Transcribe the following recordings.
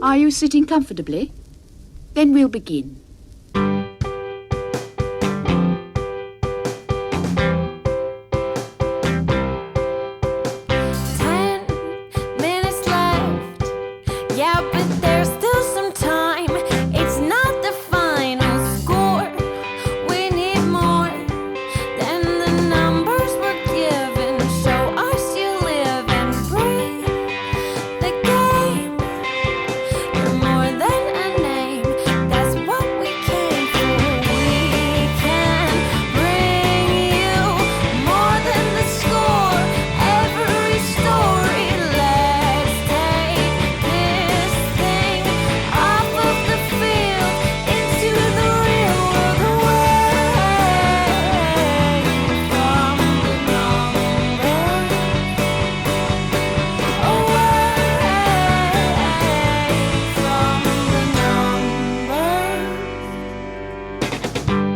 Are you sitting comfortably? Then we'll begin.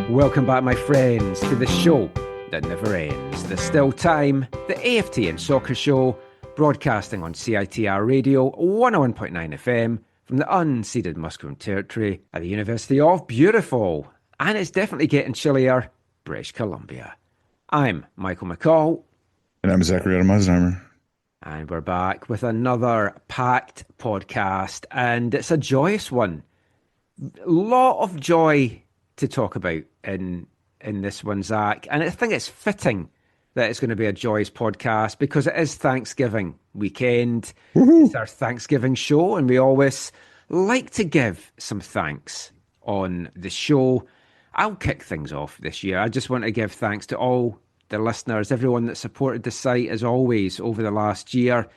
'Welcome back, my friends, to the show that never ends. There's still time, the AFTN Soccer Show, broadcasting on CITR Radio 101.9 FM from the unceded Musqueam Territory at the University of beautiful, and it's definitely getting chillier, British Columbia. I'm Michael McCall. And I'm Zachary Adamheimer. And we're back with another packed podcast, and it's a joyous one. A lot of joy to talk about in this one, Zach. And I think it's fitting that it's going to be a joyous podcast because it is Thanksgiving weekend. Woo-hoo. It's our Thanksgiving show, and we always like to give some thanks on the show. I'll kick things off this year. I just want to give thanks to all the listeners, everyone that supported the site as always over the last year.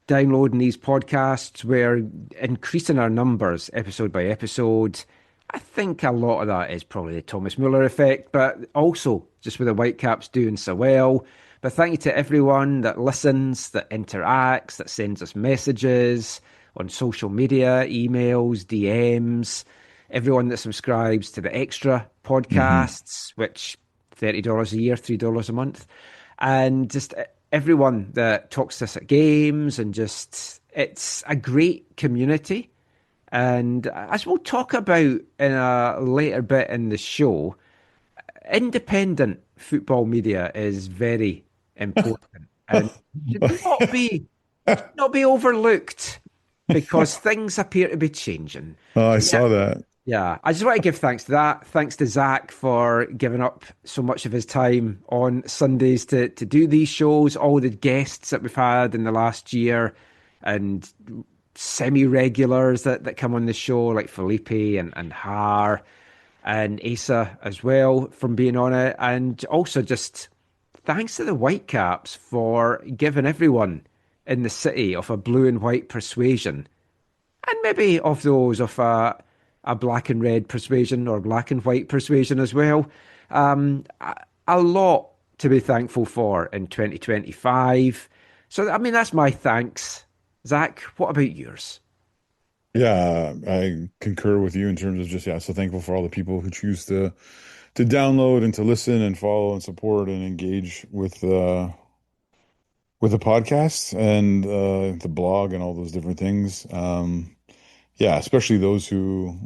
Downloading these podcasts, we're increasing our numbers episode by episode. I think a lot of that is probably the Thomas Müller effect, but also just with the Whitecaps doing so well. But thank you to everyone that listens, that interacts, that sends us messages on social media, emails, DMs, everyone that subscribes to the extra podcasts, which $30 a year, $3 a month, and just everyone that talks to us at games, and just, it's a great community. And as we'll talk about in a later bit in the show, independent football media is very important and should not be overlooked because things appear to be changing. Oh, I saw that. Yeah, I just want to give thanks to that. Thanks to Zach for giving up so much of his time on Sundays to do these shows, all the guests that we've had in the last year, and semi-regulars that come on the show, like Felipe and Har and Asa as well, from being on it. And also just thanks to the Whitecaps for giving everyone in the city of a blue and white persuasion, and maybe of those of a black and red persuasion or black and white persuasion as well. A lot to be thankful for in 2025. So, I mean, that's my thanks. Zach, what about yours? Yeah, I concur with you in terms of just, so thankful for all the people who choose to download and to listen and follow and support and engage with the podcast and the blog and all those different things. Especially those who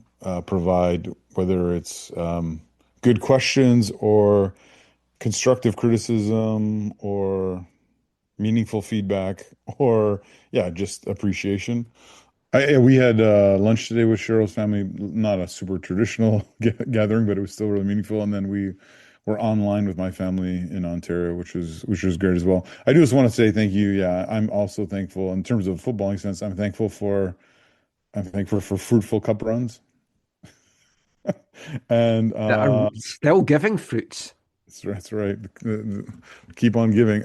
provide, whether it's good questions or constructive criticism or meaningful feedback or just appreciation. We had lunch today with Cheryl's family, not a super traditional gathering, but it was still really meaningful. And then we were online with my family in Ontario, which was great as well. I do just want to say thank you. Yeah, I'm also thankful in terms of footballing sense. I'm thankful for fruitful cup runs and that are still giving fruits. That's right. Keep on giving.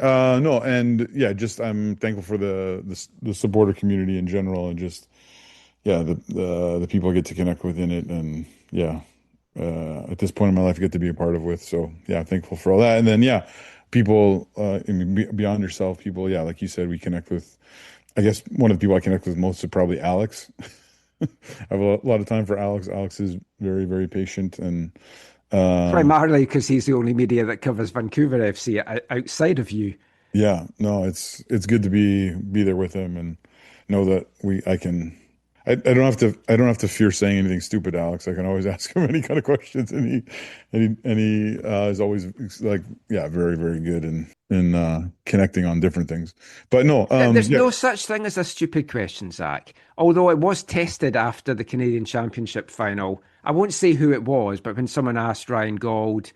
Just I'm thankful for the supporter community in general, and just the people I get to connect with in it, and at this point in my life I get to be a part of with. So thankful for all that. And then people beyond yourself, people like you said, we connect with. I guess one of the people I connect with most is probably Alex. I have a lot of time for Alex. Alex is very, very patient and. Primarily because he's the only media that covers Vancouver FC outside of you. Yeah, no, it's good to be there with him and know that I don't have to fear saying anything stupid, Alex. I can always ask him any kind of questions, and he is always like, yeah, very, very good in connecting on different things. But no, There's yeah, no such thing as a stupid question, Zach. Although it was tested after the Canadian Championship final. I won't say who it was, but when someone asked Ryan Gauld,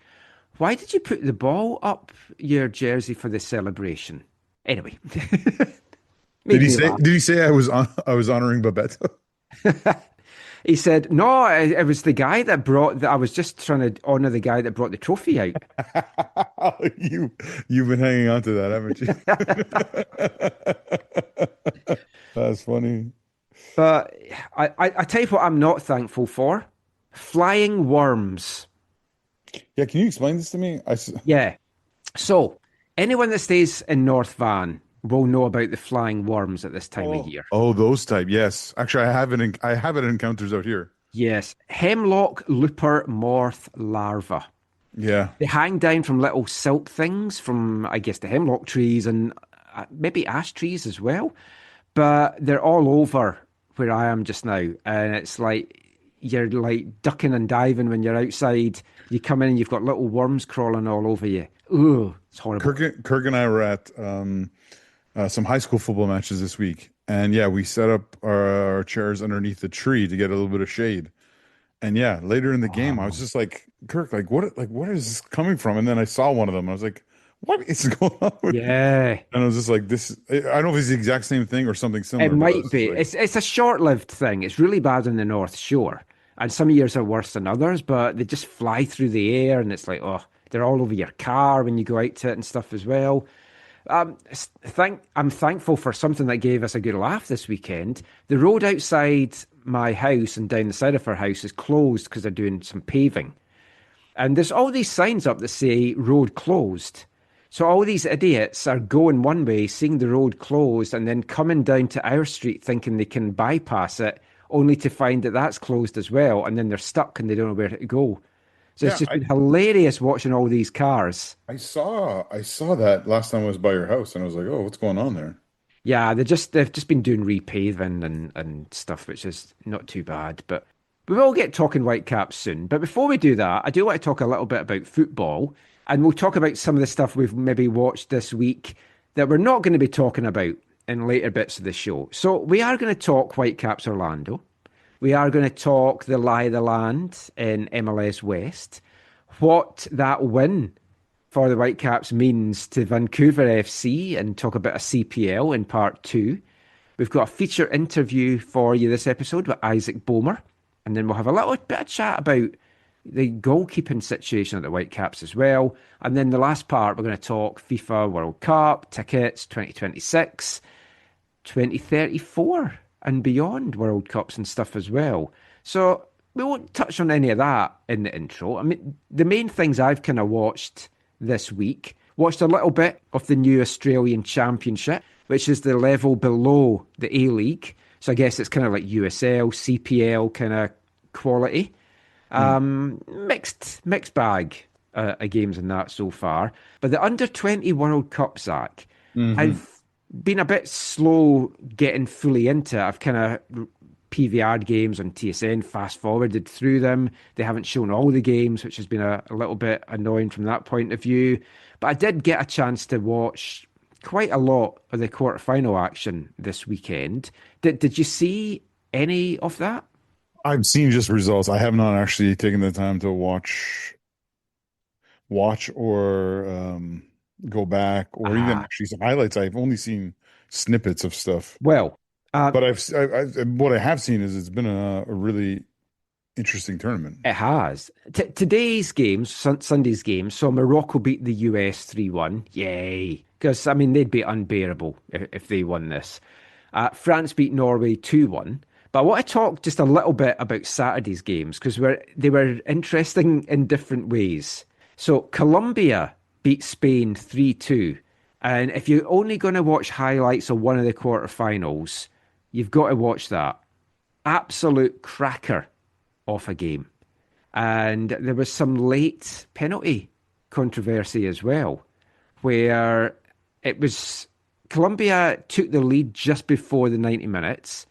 why did you put the ball up your jersey for the celebration? Anyway, made me laugh. did he say I was honoring Babette? He said, no, it was the guy that brought, I was just trying to honour the guy that brought the trophy out. You've been hanging on to that, haven't you? That's funny. But I tell you what I'm not thankful for. Flying worms. Yeah, can you explain this to me? Yeah. So, anyone that stays in North Van will know about the flying worms at this time of year. Oh, those type. Yes. Actually, I have it in encounters out here. Yes. Hemlock looper moth larva. Yeah. They hang down from little silk things from, I guess, the hemlock trees and maybe ash trees as well. But they're all over where I am just now. And it's like you're like ducking and diving when you're outside. You come in and you've got little worms crawling all over you. Ooh, it's horrible. Kirk and I were at some high school football matches this week. And yeah, we set up our chairs underneath the tree to get a little bit of shade. And yeah, later in the game, I was just like, Kirk, what is this coming from? And then I saw one of them. I was like, what is going on? Yeah. And I was just like, I don't know if it's the exact same thing or something similar. It might be. Like, It's a short-lived thing. It's really bad on the North Shore. And some years are worse than others, but they just fly through the air and it's like, oh, they're all over your car when you go out to it and stuff as well. I'm thankful for something that gave us a good laugh this weekend. The road outside my house and down the side of our house is closed because they're doing some paving. And there's all these signs up that say road closed. So all these idiots are going one way, seeing the road closed, and then coming down to our street thinking they can bypass it, only to find that that's closed as well. And then they're stuck and they don't know where to go. So it's just been hilarious watching all these cars. I saw that last time I was by your house, and I was like, oh, what's going on there? Yeah, they've just been doing repaving and stuff, which is not too bad. But we will get talking Whitecaps soon. But before we do that, I do want to talk a little bit about football. And we'll talk about some of the stuff we've maybe watched this week that we're not going to be talking about in later bits of the show. So we are going to talk Whitecaps Orlando. We are going to talk the lie of the land in MLS West, what that win for the Whitecaps means to Vancouver FC, and talk about a CPL in part 2. We've got a feature interview for you this episode with Isaac Boehmer, and then we'll have a little bit of chat about the goalkeeping situation at the Whitecaps as well. And then the last part, we're going to talk FIFA World Cup, tickets, 2026, 2034 and beyond World Cups and stuff as well. So we won't touch on any of that in the intro. I mean, the main things I've kind of watched this week, watched a little bit of the new Australian Championship, which is the level below the A-League. So I guess it's kind of like USL, CPL kind of quality. Mixed bag of games in that so far. But the under-20 World Cup, Zach, I've been a bit slow getting fully into it. I've kind of PVR'd games on TSN, fast-forwarded through them. They haven't shown all the games, which has been a little bit annoying from that point of view. But I did get a chance to watch quite a lot of the quarterfinal action this weekend. Did you see any of that? I've seen just results. I have not actually taken the time to watch or go back or even actually some highlights. I've only seen snippets of stuff. Well, but what I have seen is it's been a really interesting tournament. It has. Today's games, Sunday's games, saw Morocco beat the US 3-1. Yay. Because, I mean, they'd be unbearable if they won this. France beat Norway 2-1. But I want to talk just a little bit about Saturday's games because they were interesting in different ways. So Colombia beat Spain 3-2. And if you're only going to watch highlights of one of the quarterfinals, you've got to watch that. Absolute cracker of a game. And there was some late penalty controversy as well, where it was Colombia took the lead just before the 90 minutes.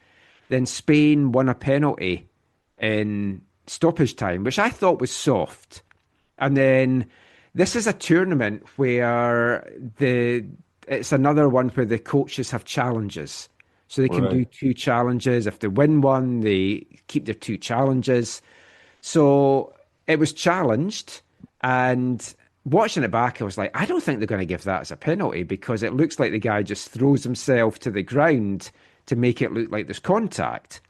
Then Spain won a penalty in stoppage time, which I thought was soft. And then this is a tournament where it's another one where the coaches have challenges. So they can do Right. two challenges. If they win one, they keep their two challenges. So it was challenged, and watching it back, I was like, I don't think they're going to give that as a penalty because it looks like the guy just throws himself to the ground to make it look like there's contact.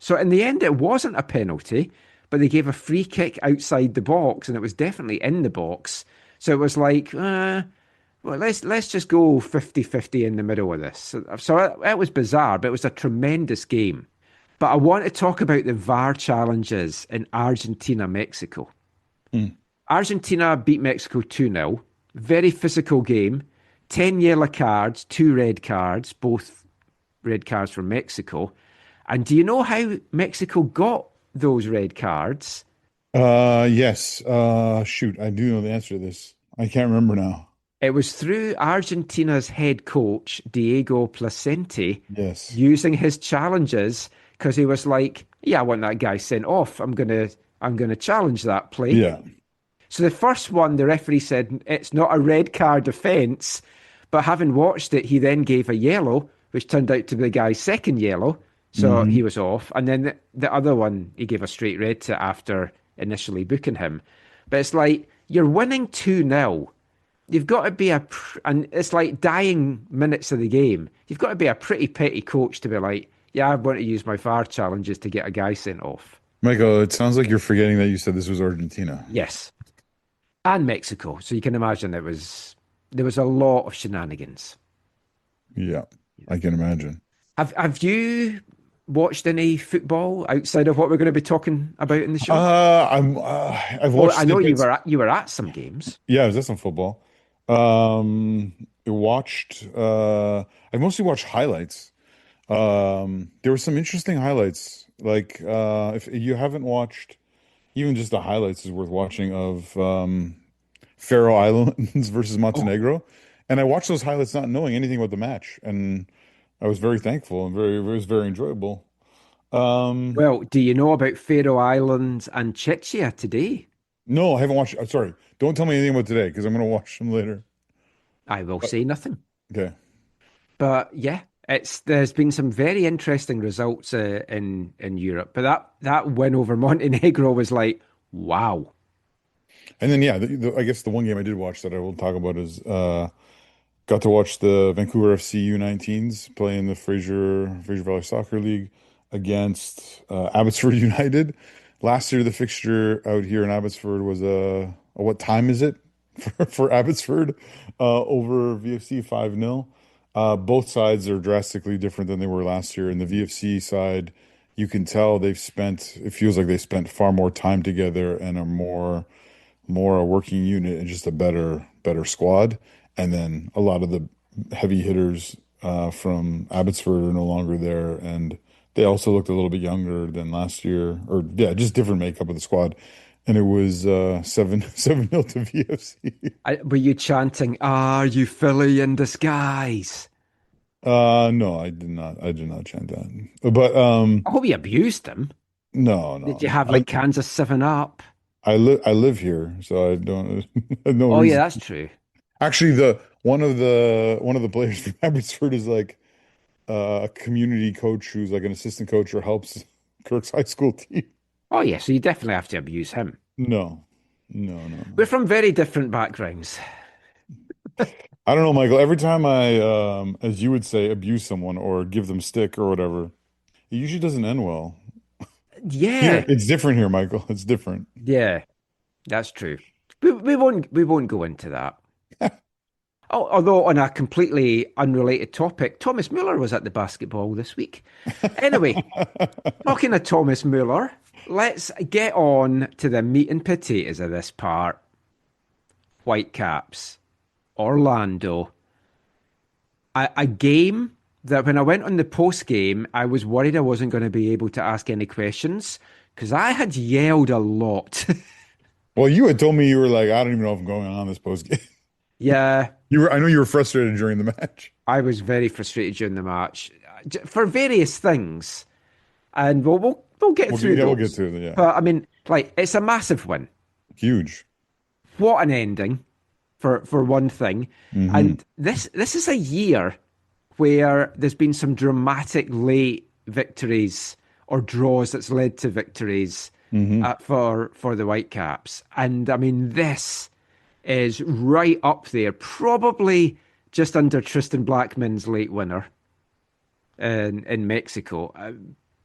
So in the end, it wasn't a penalty, but they gave a free kick outside the box, and it was definitely in the box. So it was like, well, let's just go 50-50 in the middle of this. So it was bizarre, but it was a tremendous game. But I want to talk about the VAR challenges in Argentina, Mexico. Mm. Argentina beat Mexico 2-0. Very physical game. 10 yellow cards, 2 red cards, both red cards for Mexico. And do you know how Mexico got those red cards? Yes. Shoot, I do know the answer to this. I can't remember now. It was through Argentina's head coach, Diego Placente, Yes. using his challenges because he was like, yeah, I want that guy sent off. I'm gonna challenge that play. Yeah. So the first one, the referee said it's not a red card offence, but having watched it, he then gave a yellow, which turned out to be the guy's second yellow. So Hmm. he was off. And then the other one, he gave a straight red to after initially booking him. But it's like, you're winning 2-0. You've got to be and it's like dying minutes of the game. You've got to be a pretty petty coach to be like, yeah, I want to use my VAR challenges to get a guy sent off. Michael, it sounds like you're forgetting that you said this was Argentina. Yes. And Mexico. So you can imagine there was a lot of shenanigans. Yeah, I can imagine. Have you watched any football outside of what we're going to be talking about in the show? I've Well, watched I know snippets. you were at some games. Yeah, I was at some football. I watched. I mostly watched highlights. There were some interesting highlights. Like, if you haven't watched, even just the highlights is worth watching of Faroe Islands versus Oh, Montenegro. And I watched those highlights not knowing anything about the match, and I was very thankful and it was very enjoyable. Um, well, do you know about Faroe Islands and Czechia today? no, I haven't watched. I'm sorry. Don't tell me anything about today because I'm gonna watch them later. I will Uh, say nothing. Okay. But yeah, there's been some very interesting results in Europe. But that win over Montenegro was like, wow. And then yeah, I guess the one game I did watch that I will talk about is got to watch the Vancouver FC U19s play in the Fraser Valley Soccer League against Abbotsford United. Last year, the fixture out here in Abbotsford was what time is it for Abbotsford over VFC 5-0. Both sides are drastically different than they were last year. In the VFC side, you can tell it feels like they spent far more time together and are more a working unit and just a better squad. And then a lot of the heavy hitters from Abbotsford are no longer there, and they also looked a little bit younger than last year, or yeah, just different makeup of the squad. And it was 7-0 to VFC. Were you chanting, "Are you Philly in disguise?" No, I did not. I did not chant that. But I hope you abused them. no, no, Did you no. have like Kansas 7 Up? I live here, so I don't no Oh yeah, reason. that's true. Actually, one of the players from Abbotsford is like a community coach who's like an assistant coach or helps Kirk's high school team. Oh yeah, so you definitely have to abuse him. No, no, no, We're no. from very different backgrounds. I don't know, Michael. Every time I, as you would say, abuse someone or give them stick or whatever, it usually doesn't end well. Here, Yeah, it's different here, Michael. It's different. yeah, that's true. We won't go into that. Although on a completely unrelated topic, Thomas Müller was at the basketball this week. Anyway, talking of Thomas Müller, let's get on to the meat and potatoes of this part. Whitecaps, Orlando. A game that when I went on the post game, I was worried I wasn't going to be able to ask any questions because I had yelled a lot. Well, you had told me you were like, I don't even know if I'm going on this post game. Yeah, I know you were frustrated during the match. I was very frustrated during the match for various things. And we'll get through We'll those. get to it, yeah. But I mean, like, it's a massive win. Huge. What an ending for one thing. And this is a year where there's been some dramatic late victories or draws that's led to victories for the Whitecaps. And I mean, this is right up there, probably just under Tristan Blackman's late winner in Mexico.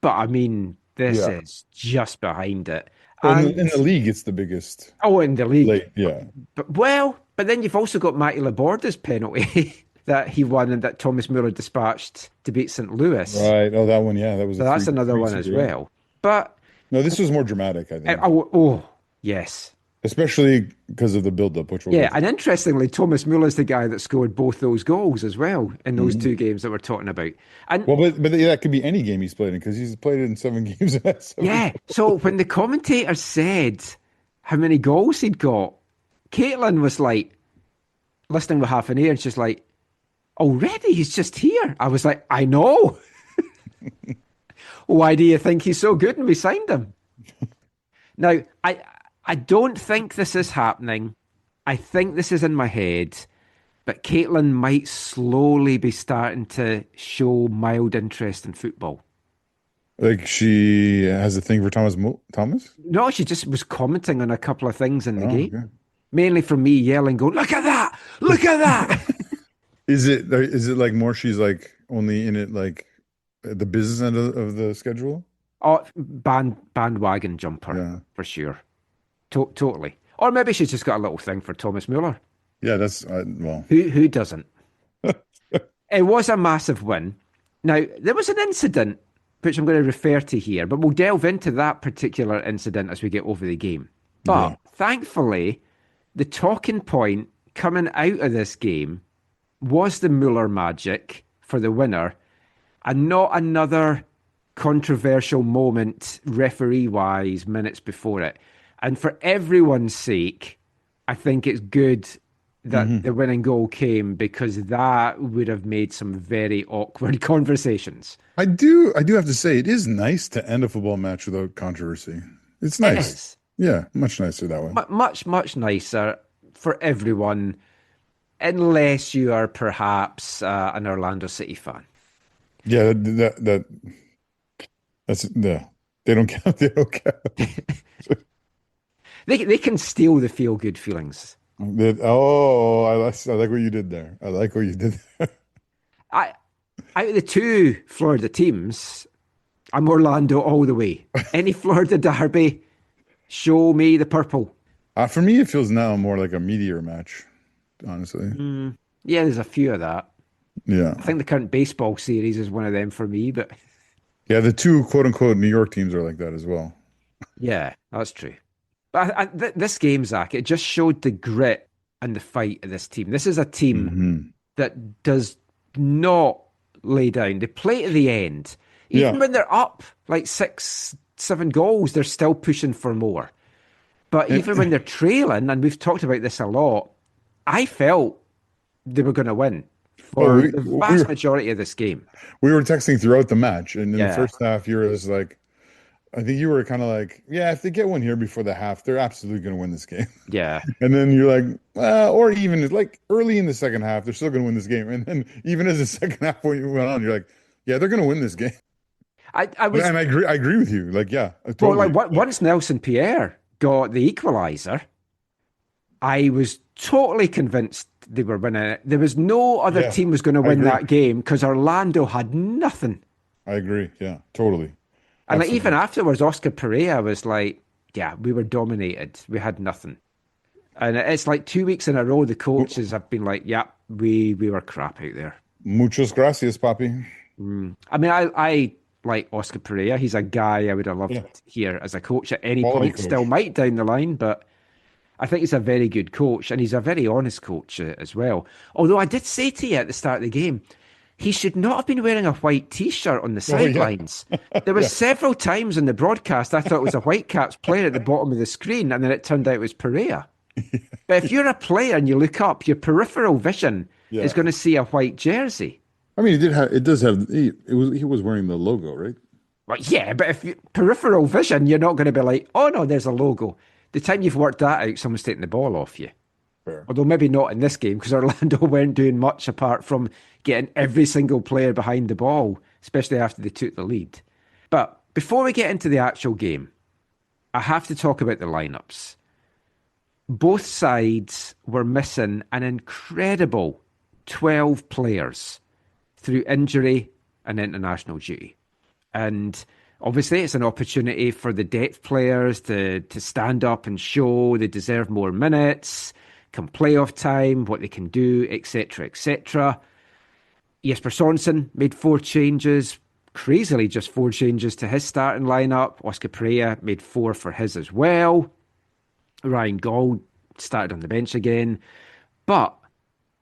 But I mean, this is just behind it. Well, in the league, it's the biggest. Oh, in the league. Late, yeah. But then you've also got Matty Laborda's penalty that he won and that Thomas Müller dispatched to beat St. Louis. Right. Oh, that one, yeah. That was So that's another one as well. But no, this was more dramatic, I think. Yes. Especially because of the build-up, which and interestingly, Thomas Müller is the guy that scored both those goals as well in those two games that we're talking about. And but that could be any game he's played in because he's played it in 7 games. So when the commentator said how many goals he'd got, Caitlin was like, listening with half an ear, and she's like, already? He's just here. I was like, I know. Why do you think he's so good and we signed him? Now, I don't think this is happening. I think this is in my head, but Caitlin might slowly be starting to show mild interest in football. Like she has a thing for Thomas? No, she just was commenting on a couple of things in the game. Okay. Mainly from me yelling, going, look at that! Look at that! Is it like more she's like only in it like the business end of the schedule? Oh, bandwagon jumper, for sure. Totally. Or maybe she's just got a little thing for Thomas Müller. Yeah, that's, well. Who doesn't? It was a massive win. Now, there was an incident, which I'm going to refer to here, but we'll delve into that particular incident as we get over the game. But thankfully, the talking point coming out of this game was the Müller magic for the winner and not another controversial moment referee-wise minutes before it. And for everyone's sake, I think it's good that the winning goal came because that would have made some very awkward conversations. I do have to say, it is nice to end a football match without controversy. It's nice. It is. Yeah, much nicer that way. Much nicer for everyone, unless you are perhaps an Orlando City fan. Yeah, that's they don't count. They don't count. They can steal the feel-good feelings. I like what you did there. I like what you did there. Out of the two Florida teams, I'm Orlando all the way. Any Florida derby, show me the purple. For me, it feels now more like a meteor match, honestly. Yeah, there's a few of that. Yeah. I think the current baseball series is one of them for me, but... Yeah, the two quote-unquote New York teams are like that as well. Yeah, that's true. But this game, Zach, it just showed the grit and the fight of this team. This is a team that does not lay down. They play to the end. Even when they're up like 6-7 goals, they're still pushing for more. But even when they're trailing, and we've talked about this a lot, I felt they were going to win for the vast majority of this game. We were texting throughout the match, and in the first half, you were just like, I think you were kind of like, yeah, if they get one here before the half, they're absolutely going to win this game. Yeah. And then you're like, or even like early in the second half, they're still going to win this game. And then even as the second half went on, you're like, yeah, they're going to win this game. I agree with you. Like, yeah. Totally. Well, like once Nelson Pierre got the equalizer, I was totally convinced they were winning it. There was no other team was going to win that game because Orlando had nothing. I agree. Yeah, totally. And like, even afterwards, Oscar Pereira was like, yeah, we were dominated. We had nothing. And it's like 2 weeks in a row, the coaches have been like, yeah, we were crap out there. Muchas gracias, papi. I mean, I like Oscar Pereira. He's a guy I would have loved here as a coach at any point. Still might down the line, but I think he's a very good coach, and he's a very honest coach as well. Although I did say to you at the start of the game, he should not have been wearing a white T-shirt on the sidelines. There were several times in the broadcast I thought it was a Whitecaps player at the bottom of the screen, and then it turned out it was Pereira. But if you're a player and you look up, your peripheral vision is going to see a white jersey. I mean, he was wearing the logo, right? Well, yeah, but if you, peripheral vision, you're not going to be like, oh no, there's a logo. The time you've worked that out, someone's taking the ball off you. Fair. Although maybe not in this game because Orlando weren't doing much apart from getting every single player behind the ball, especially after they took the lead. But before we get into the actual game, I have to talk about the lineups. Both sides were missing an incredible 12 players through injury and international duty. And obviously, it's an opportunity for the depth players to stand up and show they deserve more minutes, come playoff time, what they can do, etc., etc. Jesper Sorensen made 4 changes, crazily just 4 changes to his starting lineup. Oscar Pereira made 4 for his as well. Ryan Gauld started on the bench again. But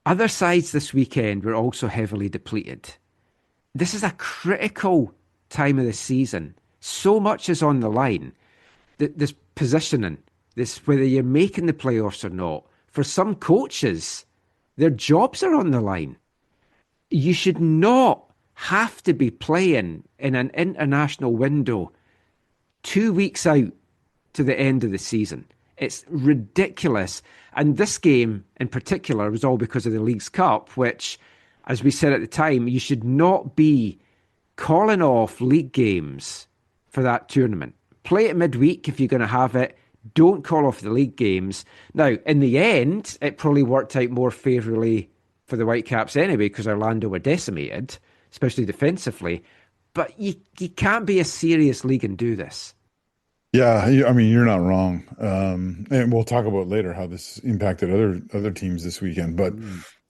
other sides this weekend were also heavily depleted. This is a critical time of the season. So much is on the line. This positioning, this whether you're making the playoffs or not. For some coaches, their jobs are on the line. You should not have to be playing in an international window 2 weeks out to the end of the season. It's ridiculous. And this game in particular was all because of the Leagues Cup, which, as we said at the time, you should not be calling off league games for that tournament. Play it midweek if you're going to have it. Don't call off the league games. Now, in the end, it probably worked out more favourably for the Whitecaps anyway because Orlando were decimated, especially defensively. But you can't be a serious league and do this. Yeah, I mean, you're not wrong. And we'll talk about later how this impacted other teams this weekend. But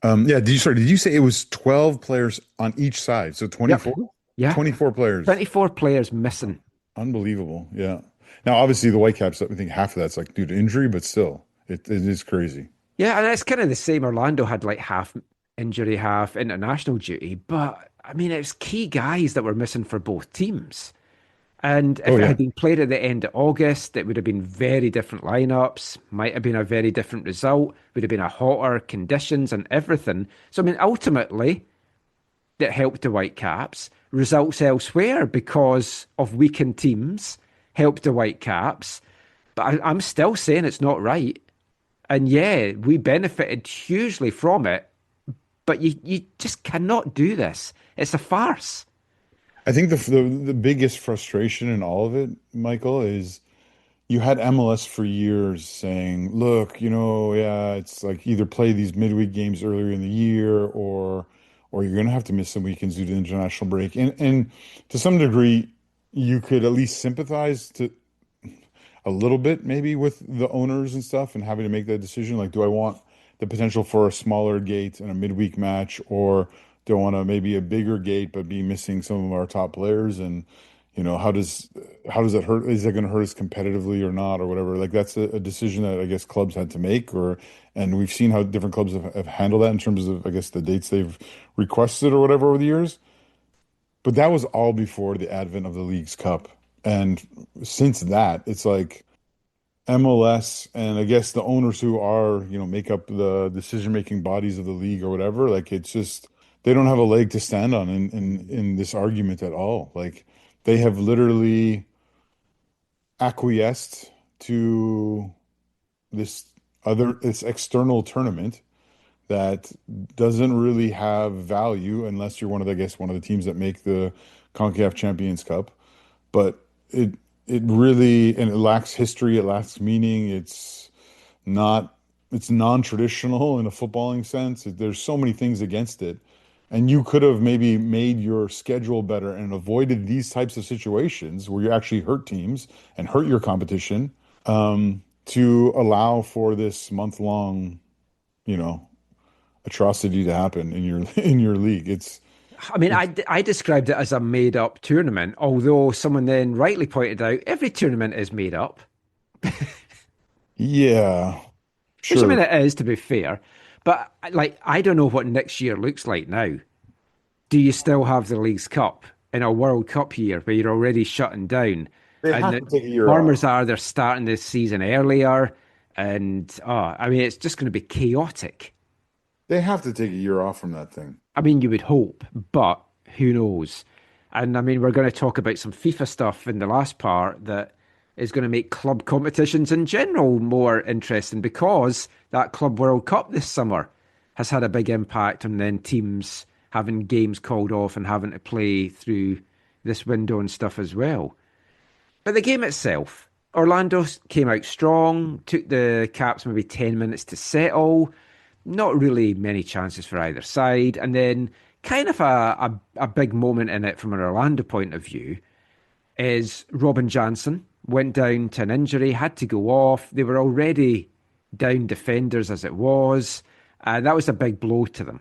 yeah, did you say it was 12 players on each side? So 24? Yep. Yeah. 24 players. 24 players missing. Unbelievable. Yeah. Now, obviously, the Whitecaps, I think half of that's like due to injury, but still, it is crazy. Yeah, and it's kind of the same. Orlando had like half injury, half international duty. But, I mean, it was key guys that were missing for both teams. And if it had been played at the end of August, it would have been very different lineups, might have been a very different result, would have been a hotter conditions and everything. So, I mean, ultimately, that helped the Whitecaps. Results elsewhere because of weakened teams helped the Whitecaps. But I'm still saying it's not right. And yeah, we benefited hugely from it. But you just cannot do this. It's a farce. I think the biggest frustration in all of it, Michael, is you had MLS for years saying, look, yeah, it's like either play these midweek games earlier in the year or you're going to have to miss some weekends due to the international break. And to some degree, you could at least sympathize to a little bit maybe with the owners and stuff and having to make that decision. Like, do I want the potential for a smaller gate in a midweek match, or do I want maybe a bigger gate but be missing some of our top players? And how does that hurt? Is that going to hurt us competitively or not, or whatever? Like, that's a decision that I guess clubs had to make, and we've seen how different clubs have handled that in terms of, I guess, the dates they've requested or whatever over the years. But that was all before the advent of the Leagues Cup. And since that, it's like MLS and I guess the owners who are, make up the decision-making bodies of the league or whatever, like, it's just, they don't have a leg to stand on in this argument at all. Like, they have literally acquiesced to this external tournament that doesn't really have value unless you're one of the teams that make the CONCACAF Champions Cup. But it really, and it lacks history, it lacks meaning. It's non-traditional in a footballing sense. There's so many things against it. And you could have maybe made your schedule better and avoided these types of situations where you actually hurt teams and hurt your competition, to allow for this month-long, atrocity to happen in your league. I described it as a made-up tournament, although someone then rightly pointed out every tournament is made up. Yeah, sure. Which, I mean, it is, to be fair. But, like, I don't know what next year looks like now. Do you still have the Leagues Cup in a World Cup year where you're already shutting down? They and have to take a year Farmers off. they're starting this season earlier. And, it's just going to be chaotic. They have to take a year off from that thing. I mean, you would hope, but who knows? And I mean, we're going to talk about some FIFA stuff in the last part that is going to make club competitions in general more interesting because that Club World Cup this summer has had a big impact on then teams having games called off and having to play through this window and stuff as well. But the game itself, Orlando came out strong, took the Caps maybe 10 minutes to settle, not really many chances for either side, and then kind of a big moment in it from an Orlando point of view is Robin Jansen went down to an injury, had to go off. They were already down defenders as it was, and that was a big blow to them.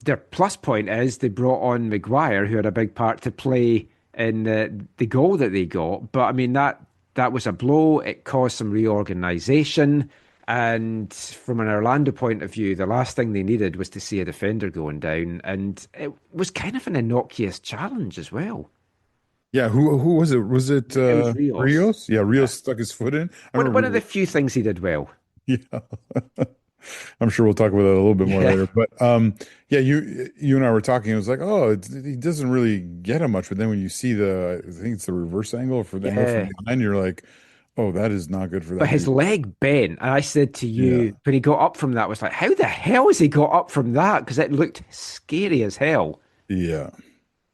Their plus point is they brought on Maguire, who had a big part to play in the goal that they got. But I mean, that was a blow. It caused some reorganisation. And from an Orlando point of view, the last thing they needed was to see a defender going down. And it was kind of an innocuous challenge as well. Yeah, who was it? Was it was Rios. Rios? Yeah, Rios stuck his foot in. One of the few things he did well. Yeah. I'm sure we'll talk about that a little bit more later. But yeah, you and I were talking. It was like, oh, he doesn't really get it much. But then when you see I think it's the reverse angle for the angle from behind, you're like, oh, that is not good for that. But his leg bent. And I said to you, when he got up from that, I was like, how the hell has he got up from that? Because it looked scary as hell. Yeah.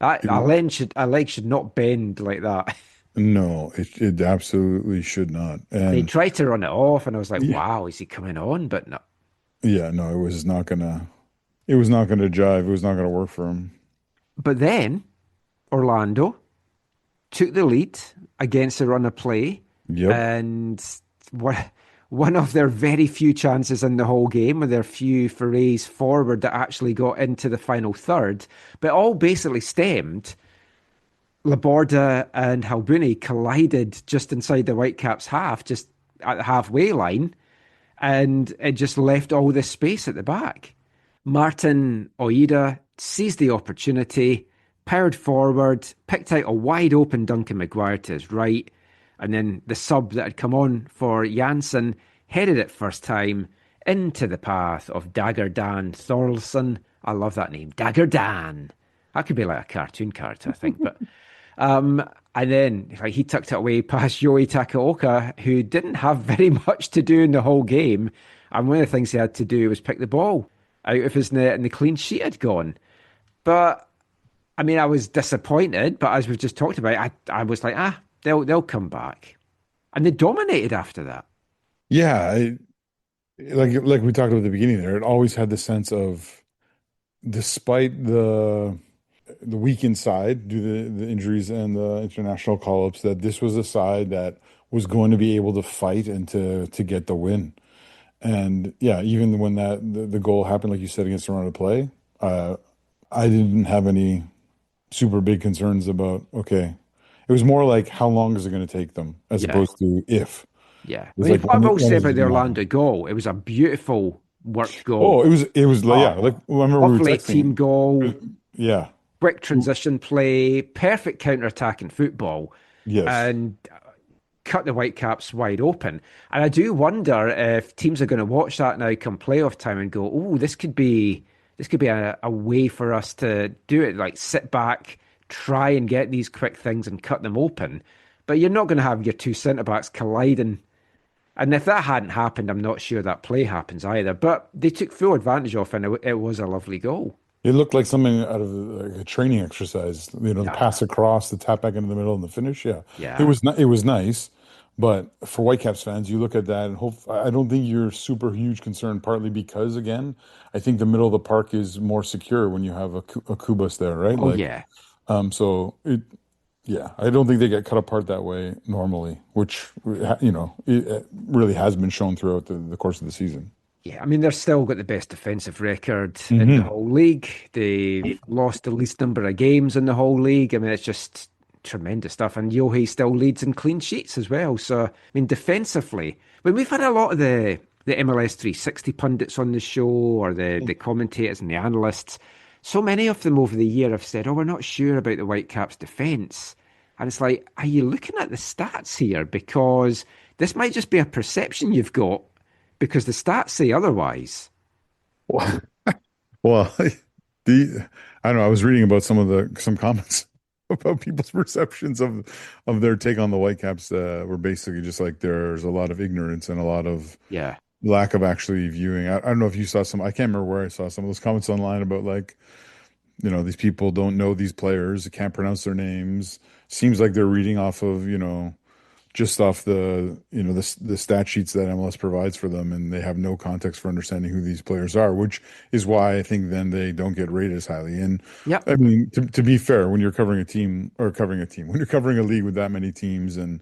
A leg should not bend like that. No, it absolutely should not. And he tried to run it off, and I was like, wow, is he coming on? But no. Yeah, no, it was not gonna jive. It was not gonna work for him. But then Orlando took the lead against a run of play. Yep. And one of their very few chances in the whole game, with their few forays forward that actually got into the final third, but all basically stemmed. Laborda and Halbuni collided just inside the Whitecaps half, just at the halfway line, and it just left all this space at the back. Martin Oida seized the opportunity, powered forward, picked out a wide open Duncan Maguire to his right, and then the sub that had come on for Janssen headed it first time into the path of Dagger Dan Thorlson. I love that name, Dagger Dan. That could be like a cartoon character, I think. But and then he tucked it away past Yohei Takaoka, who didn't have very much to do in the whole game. And one of the things he had to do was pick the ball out of his net, and the clean sheet had gone. But I mean, I was disappointed. But as we've just talked about, I was like, they'll come back, and they dominated after that. Yeah, like we talked about at the beginning there, it always had the sense of, despite the weak inside due to the injuries and the international call-ups, that this was a side that was going to be able to fight and to get the win. And yeah, even when the goal happened, like you said, against the run of play, I didn't have any super big concerns about, okay. It was more like, how long is it going to take them, as opposed to if. Yeah. I mean, what I've always said about the Orlando goal, it was a beautiful worked goal. Oh, it was yeah. Like, remember we were lovely texting. Team goal. Yeah. Quick transition play, perfect counter-attacking football. Yes. And cut the Whitecaps wide open. And I do wonder if teams are going to watch that now come playoff time and go, oh, this could be a way for us to do it. Like, sit back, try and get these quick things and cut them open. But you're not going to have your two centre-backs colliding. And if that hadn't happened, I'm not sure that play happens either. But they took full advantage of it, and it was a lovely goal. It looked like something out of like a training exercise. The pass across, the tap back into the middle, and the finish. Yeah. It was nice. But for Whitecaps fans, you look at that, and I don't think you're super huge concern, partly because, again, I think the middle of the park is more secure when you have a Kubas there, right? Oh, yeah. So I don't think they get cut apart that way normally, which, it really has been shown throughout the course of the season. Yeah, I mean, they've still got the best defensive record in the whole league. They've lost the least number of games in the whole league. I mean, it's just tremendous stuff. And Yohei still leads in clean sheets as well. So, I mean, defensively, when we've had a lot of the MLS 360 pundits on the show, or the commentators and the analysts, so many of them over the year have said, oh, we're not sure about the Whitecaps' defence. And it's like, are you looking at the stats here? Because this might just be a perception you've got, because the stats say otherwise. Well, I don't know. I was reading about some comments about people's perceptions of their take on the Whitecaps were basically just like there's a lot of ignorance and a lot of Yeah. lack of actually viewing. I don't know if you saw some. I can't remember where I saw some of those comments online about like, these people don't know these players, can't pronounce their names. Seems like they're reading off of, just off the stat sheets that MLS provides for them, and they have no context for understanding who these players are, which is why I think then they don't get rated as highly. And Yep. I mean, to be fair, when you're covering a team when you're covering a league with that many teams, and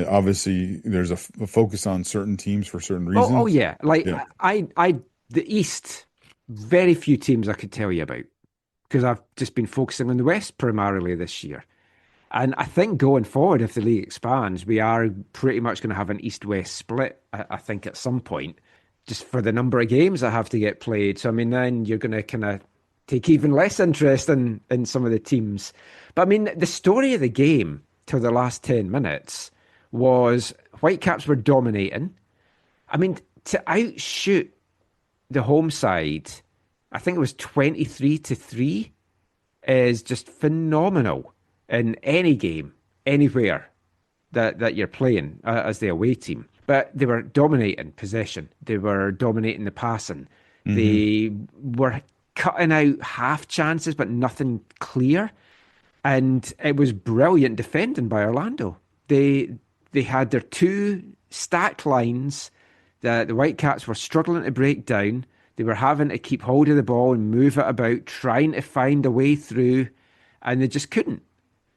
obviously there's a focus on certain teams for certain Oh reasons. yeah. Like Yeah. the East, very few teams I could tell you about because I've just been focusing on the West primarily this year. And I think going forward, if the league expands, we are pretty much going to have an East-West split, I think, at some point, just for the number of games that have to get played. So, I mean, then you're going to kind of take even less interest in some of the teams. But, I mean, the story of the game till the last 10 minutes was Whitecaps were dominating. I mean, to outshoot the home side, I think it was 23-3, is just phenomenal in any game, anywhere that you're playing as the away team. But they were dominating possession. They were dominating the passing. They were cutting out half chances, but nothing clear. And it was brilliant defending by Orlando. They had their two stacked lines that the Whitecaps were struggling to break down. They were having to keep hold of the ball and move it about, trying to find a way through, and they just couldn't.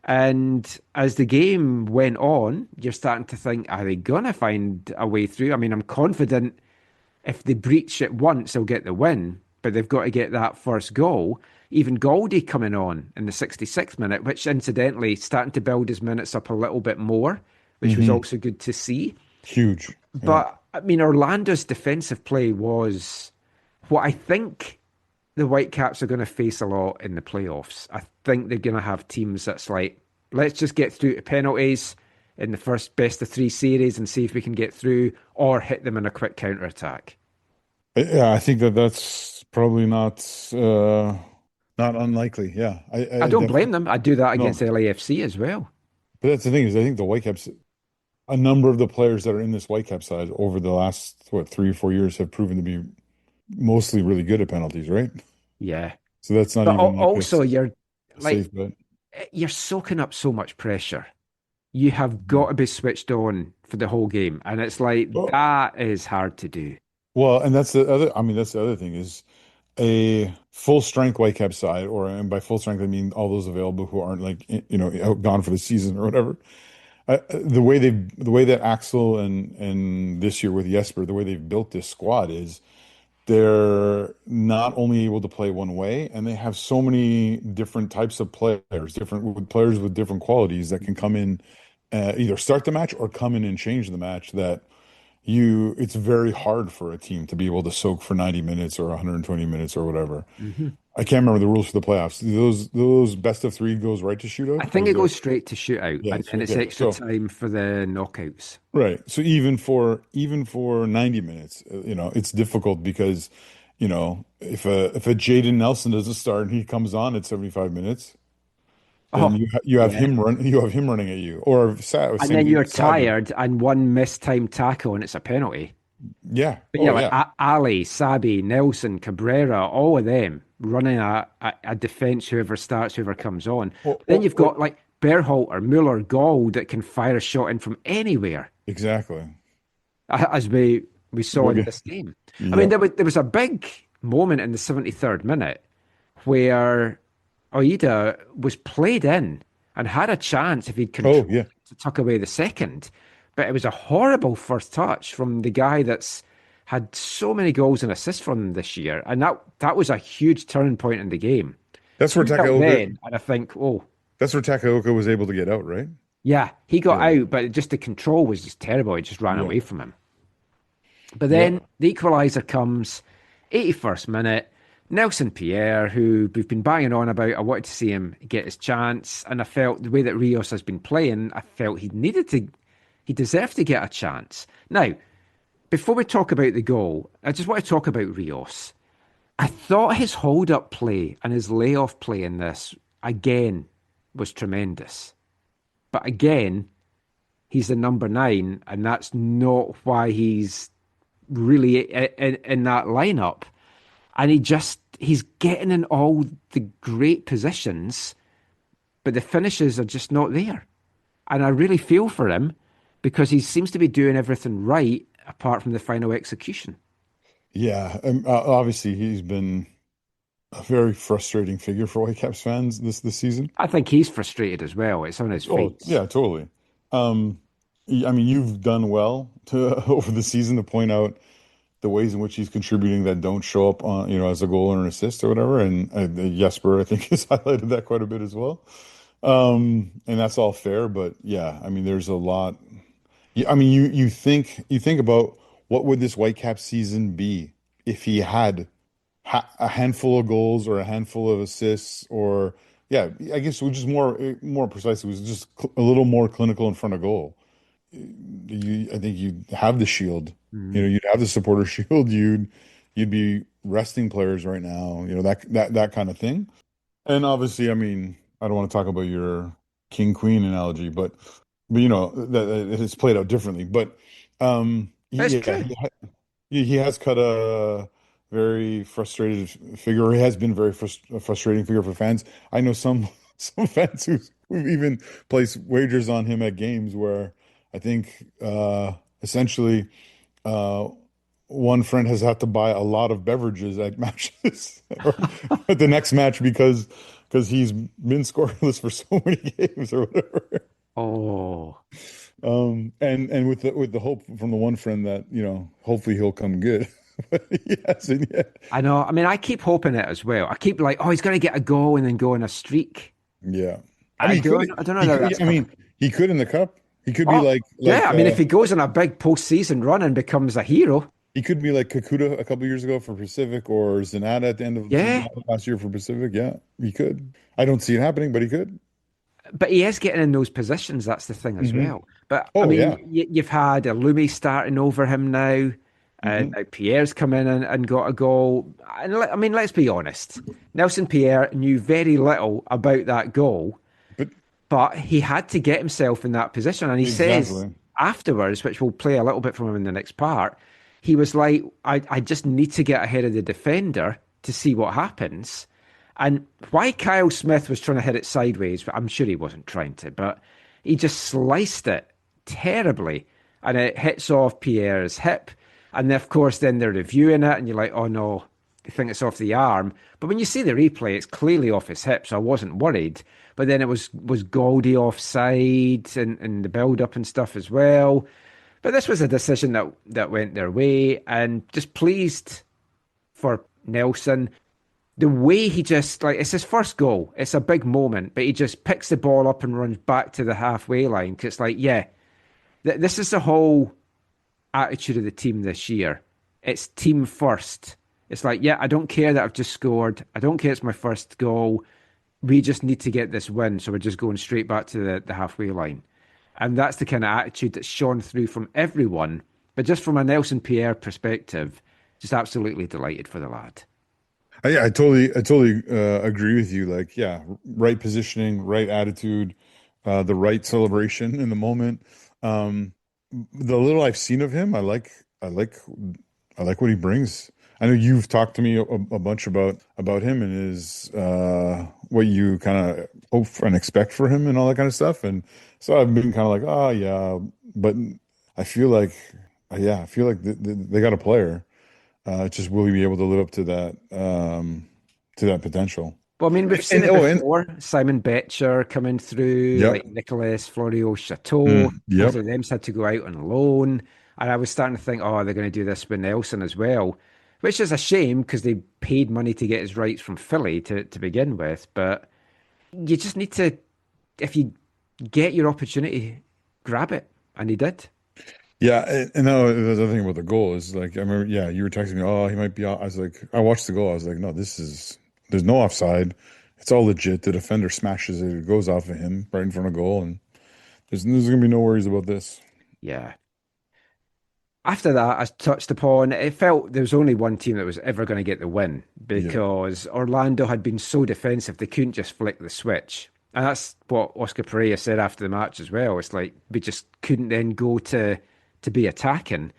And as the game went on, you're starting to think, are they going to find a way through? I mean, I'm confident if they breach it once, they'll get the win, but they've got to get that first goal. Even Goldie coming on in the 66th minute, which incidentally starting to build his minutes up a little bit more, which was also good to see. Huge. Yeah. But I mean, Orlando's defensive play was what I think the Whitecaps are going to face a lot in the playoffs. I think they're going to have teams that's like, let's just get through to penalties in the first best of three series and see if we can get through, or hit them in a quick counter-attack. Yeah, I think that's probably not unlikely. Yeah, I I don't definitely blame them. I do that no. against LAFC as well. But that's the thing is, I think the Whitecaps, a number of the players that are in this Whitecap side over the last 3 or 4 years have proven to be mostly really good at penalties, right? Yeah. So that's not But even like also you're a like, safe bet. you're soaking up so much pressure. You have got to be switched on for the whole game. And it's like, Well, that is hard to do. well, and that's the other. I mean, that's the other thing is a full strength Whitecap side, and by full strength I mean all those available who aren't like gone for the season or whatever. The way that Axel and this year with Jesper, the way they've built this squad is they're not only able to play one way, and they have so many different types of players, different players with different qualities that can come in, either start the match or come in and change the match. It's very hard for a team to be able to soak for 90 minutes or 120 minutes or whatever. Mhm. I can't remember the rules for the playoffs. Those best of three goes right to I shootout, or think is it there? goes straight to shootout, Yeah, and it's then right it's there. extra So time for the knockouts. right. So even for 90 minutes, it's difficult because, if a Jaden Nelson doesn't start and he comes on at 75 minutes, then Oh, you have yeah. him running at you, or And same then thing you're with Sabi. tired, and one mistimed tackle, and it's a penalty. Yeah. But yeah, Oh like yeah. Ali, Sabi, Nelson, Cabrera, all of them running a defense, whoever starts, whoever comes on. Or, Then or, you've or got like Berhalter, Muller, Gold that can fire a shot in from anywhere, exactly. as we saw We'll in get. this game. I mean, Yep. there was a big moment in the 73rd minute where Oida was played in and had a chance if he'd Oh controlled yeah. to tuck away the second. But it was a horrible first touch from the guy that's had so many goals and assists from him this year. And that was a huge turning point in the game. That's where 2-0 Takaoka. then, and I think, oh, That's where Takaoka was able to get out, right? yeah, he got Yeah. out, but just the control was just terrible. He just ran Yeah. away from him. But then Yep. the equaliser comes, 81st minute. Nelson Pierre, who we've been banging on about, I wanted to see him get his chance, and I felt the way that Rios has been playing, I felt he deserved to get a chance. Now, before we talk about the goal, I just want to talk about Rios. I thought his hold-up play and his layoff play in this, again, was tremendous. But again, he's the number 9, and that's not why he's really in that lineup. And he's getting in all the great positions, but the finishes are just not there. And I really feel for him because he seems to be doing everything right apart from the final execution. Yeah, obviously he's been a very frustrating figure for Whitecaps fans this season. I think he's frustrated as well. It's on his Oh, face. yeah, totally. I mean, you've done well to over the season to point out the ways in which he's contributing that don't show up on, as a goal or an assist or whatever. And Jesper, I think, has highlighted that quite a bit as well. And that's all fair, but yeah, I mean, there's a lot. I mean, you think about what would this Whitecap season be if he had a handful of goals or a handful of assists, or yeah, I guess it was just more precisely, it was just a little more clinical in front of goal. I think you'd have the shield. Mm. You'd have the supporter shield. You'd be resting players right now. That kind of thing. And obviously, I mean, I don't want to talk about your king queen analogy, but that it's played out differently. But That's yeah, true. he has cut a very frustrated figure. Or he has been a very frustrating figure for fans. I know some fans who've even placed wagers on him at games where I think essentially one friend has had to buy a lot of beverages at matches or at the next match because he's been scoreless for so many games or whatever. Oh, And with the hope from the one friend that, hopefully he'll come good. But he hasn't yet. I know. I mean, I keep hoping it as well. I keep like, oh, he's going to get a goal and then go on a streak. Yeah. I I mean, I don't know how that's I coming. mean, he could in the cup. He could be Oh, like yeah. I mean, if he goes on a big postseason run and becomes a hero, he could be like Kakuta a couple years ago for Pacific, or Zanata at the end of yeah. last year for Pacific. Yeah, he could. I don't see it happening, but he could. But he is getting in those positions. That's the thing as Hmm. well. But I Oh mean, yeah. you've had Lumi starting over him now, and Hmm. now Pierre's come in and got a goal. And I mean, let's be honest. Nelson Pierre knew very little about that goal, But but he had to get himself in that position. And he says exactly. afterwards, which we'll play a little bit from him in the next part, he was like, I just need to get ahead of the defender to see what happens. And why Kyle Smith was trying to hit it sideways, I'm sure he wasn't trying to, but he just sliced it terribly. And it hits off Pierre's hip. And then, of course, then they're reviewing it, and you're like, oh no, they think it's off the arm. But when you see the replay, it's clearly off his hip, so I wasn't worried. But then it was Goldie offside and the build up and stuff as well. But this was a decision that went their way, and just pleased for Nelson. The way he just, like, it's his first goal. It's a big moment, but he just picks the ball up and runs back to the halfway line. Cause it's like, yeah, this is the whole attitude of the team this year. It's team first. It's like, yeah, I don't care that I've just scored. I don't care it's my first goal. We just need to get this win. So we're just going straight back to the halfway line. And that's the kind of attitude that's shone through from everyone. But just from a Nelson Pierre perspective, just absolutely delighted for the lad. I totally agree with you. Like, yeah, right positioning, right attitude, the right celebration in the moment. Um, the little I've seen of him, I like, I like what he brings. I know you've talked to me a bunch about him and his what you kind of hope for and expect for him and all that kind of stuff. And so I've been kind of like, oh yeah, but I feel like, yeah, I feel like they got a player. Just will he be able to live up to that potential? Well, I mean, we've seen And it oh, and before. Simon Betcher coming through, yep, like Nicolas Florio Chateau. Both yep, of them had to go out on loan. And I was starting to think, oh, they're going to do this with Nelson as well, which is a shame because they paid money to get his rights from Philly to begin with. But you just need to, if you get your opportunity, grab it. And he did. yeah. And now the other thing about the goal is like I remember, yeah, you were texting me, oh, he might be out. I was like, I watched the goal. I was like, no, there's no offside. It's all legit. The defender smashes it. It goes off of him right in front of goal, and there's gonna be no worries about this. Yeah. After that, as touched upon, it felt there was only one team that was ever going to get the win Yeah, because Orlando had been so defensive they couldn't just flick the switch. And that's what Oscar Pereira said after the match as well. It's like we just couldn't then go to be attacking.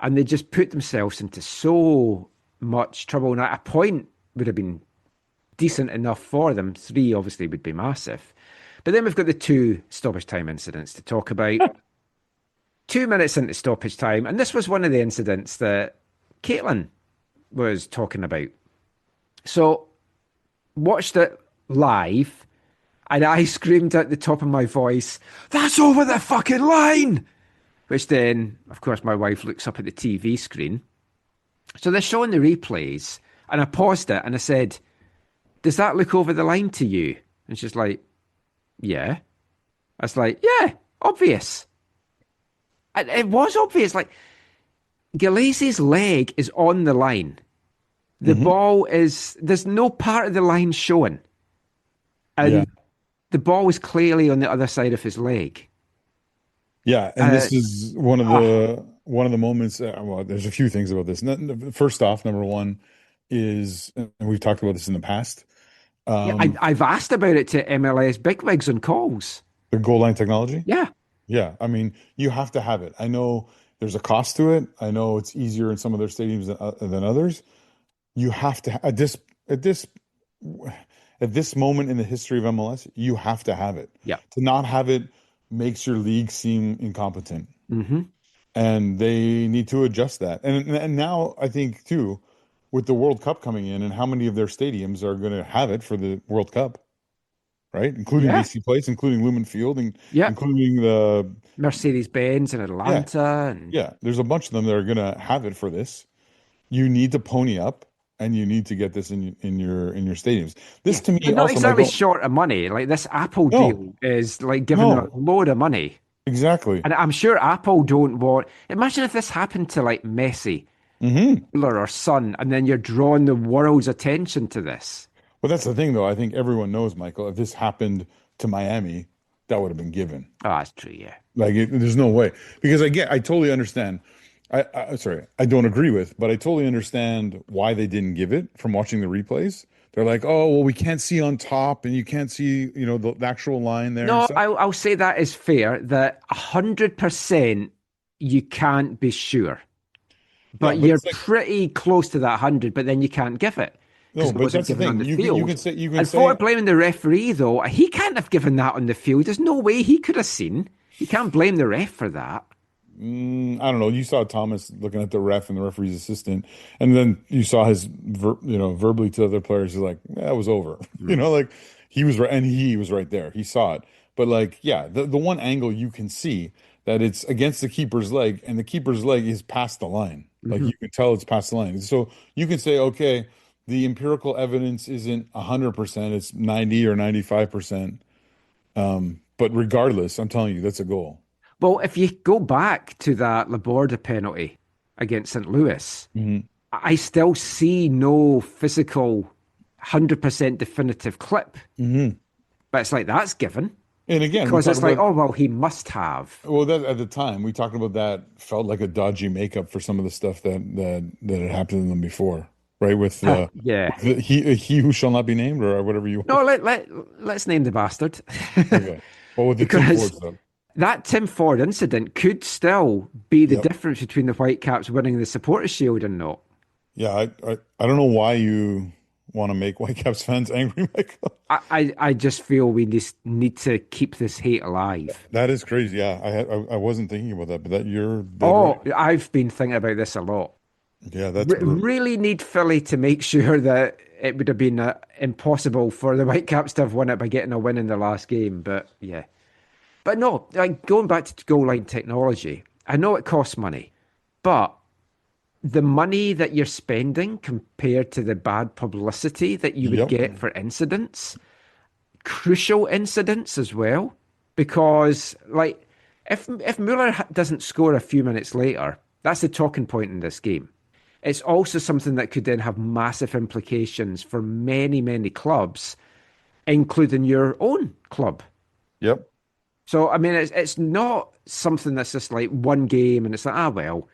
And they just put themselves into so much trouble. And at a point would have been decent enough for them. 3 obviously would be massive. But then we've got the 2 stoppage time incidents to talk about. 2 minutes into stoppage time. And this was one of the incidents that Caitlin was talking about. So watched it live. And I screamed at the top of my voice, "That's over the fucking line!" Which then, of course, my wife looks up at the TV screen. So they're showing the replays, and I paused it and I said, "Does that look over the line to you?" And she's like, "Yeah." I was like, "Yeah, obvious." And it was obvious. Like, Galese's leg is on the line. The ball is, there's no part of the line showing. And the ball is clearly on the other side of his leg. Yeah, and this is one of the moments. Well, there's a few things about this. First off, number one is, and we've talked about this in the past. I've asked about it to MLS bigwigs on calls. The goal line technology. Yeah. I mean, you have to have it. I know there's a cost to it. I know it's easier in some of their stadiums than others. You have to at this moment in the history of MLS, you have to have it. Yeah. To not have it makes your league seem incompetent. Mm-hmm. And they need to adjust that. And now I think too, with the World Cup coming in and how many of their stadiums are going to have it for the World Cup, right? Including BC Place, including Lumen Field, and including the Mercedes-Benz in Atlanta. There's a bunch of them that are going to have it for this. You need to pony up. And you need to get this in your stadiums. This to me, they're not exactly short of money. Like this Apple deal is like giving them a load of money. Exactly. And I'm sure Apple don't want. Imagine if this happened to like Messi, Müller, or Son, and then you're drawing the world's attention to this. Well, that's the thing, though. I think everyone knows, Michael. If this happened to Miami, that would have been given. Oh, that's true. Yeah. Like, there's no way, because I totally understand. I don't agree with, but I totally understand why they didn't give it from watching the replays. They're like, oh, well, we can't see on top and you can't see, the actual line there. No, I'll say that is fair, that 100% you can't be sure. But you're pretty close to that 100, but then you can't give it. No, but that's the thing. You can say, for blaming the referee, though, he can't have given that on the field. There's no way he could have seen. You can't blame the ref for that. I don't know. You saw Thomas looking at the ref and the referee's assistant, and then you saw his, verbally to other players. He's like, "That was over." Like he was right, and he was right there. He saw it, but the one angle you can see that it's against the keeper's leg, and the keeper's leg is past the line. Like you can tell it's past the line. So you can say, okay, the empirical evidence isn't 100%; it's 90 or 95%. But regardless, I'm telling you, that's a goal. Well, if you go back to that Laborda penalty against St. Louis, I still see no physical 100% definitive clip. But it's like, that's given. And again, because it's like, oh, well, he must have. Well, that at the time, we talked about that felt like a dodgy makeup for some of the stuff that had happened to them before. Right, with he who shall not be named, or whatever you want. No, let's name the bastard. Okay. Well, with the Tim Ford stuff. That Tim Ford incident could still be the difference between the Whitecaps winning the Supporters' Shield and not. Yeah, I don't know why you want to make Whitecaps fans angry, Michael. I just feel we need to keep this hate alive. That is crazy. Yeah, I wasn't thinking about that, but right. I've been thinking about this a lot. Yeah, that's really need Philly to make sure that it would have been impossible for the Whitecaps to have won it by getting a win in the last game. But yeah. But no, like going back to goal line technology, I know it costs money, but the money that you're spending compared to the bad publicity that you would get for incidents, crucial incidents as well, because like if Müller doesn't score a few minutes later, that's the talking point in this game. It's also something that could then have massive implications for many, many clubs, including your own club. Yep. So, I mean, it's not something that's just like one game and it's like, well,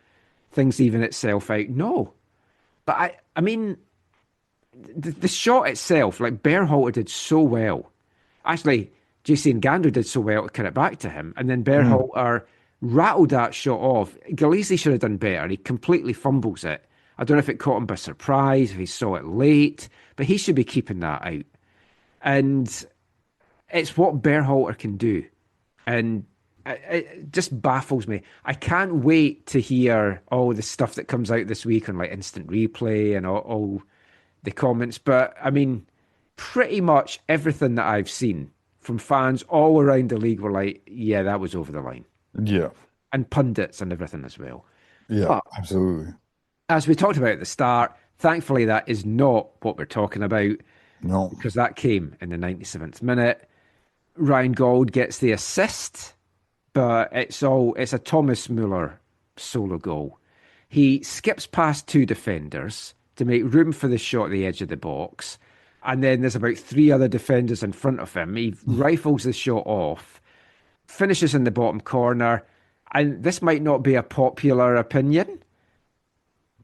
things even itself out. No. But I mean, the shot itself, like Berhalter did so well. Actually, JC Ngando did so well to cut it back to him. And then Berhalter rattled that shot off. Galeazzi should have done better. He completely fumbles it. I don't know if it caught him by surprise, if he saw it late, but he should be keeping that out. And it's what Berhalter can do. And it just baffles me. I can't wait to hear all the stuff that comes out this week on like instant replay and all the comments. But I mean, pretty much everything that I've seen from fans all around the league were like, yeah, that was over the line. Yeah. And pundits and everything as well. Yeah, but, absolutely. As we talked about at the start, thankfully that is not what we're talking about. No. Because that came in the 97th minute. Ryan Gauld gets the assist, but it's a Thomas Müller solo goal. He skips past 2 defenders to make room for the shot at the edge of the box. And then there's about 3 other defenders in front of him. He rifles the shot off, finishes in the bottom corner. And this might not be a popular opinion,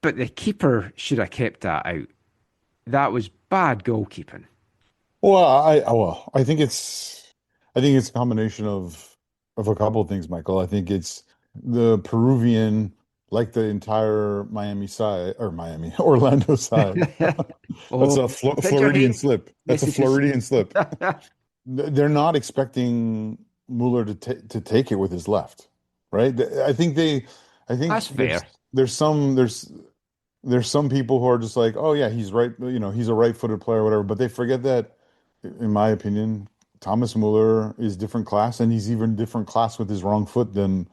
but the keeper should have kept that out. That was bad goalkeeping. Well, I think it's a combination of a couple of things, Michael. I think it's the Peruvian, like the entire Orlando side. That's a Floridian slip. That's a Floridian slip. They're not expecting Müller to take it with his left, right? I think that's fair. There's some people who are just like, oh yeah, he's right. He's a right-footed player, or whatever. But they forget that, in my opinion, Thomas Müller is different class, and he's even different class with his wrong foot than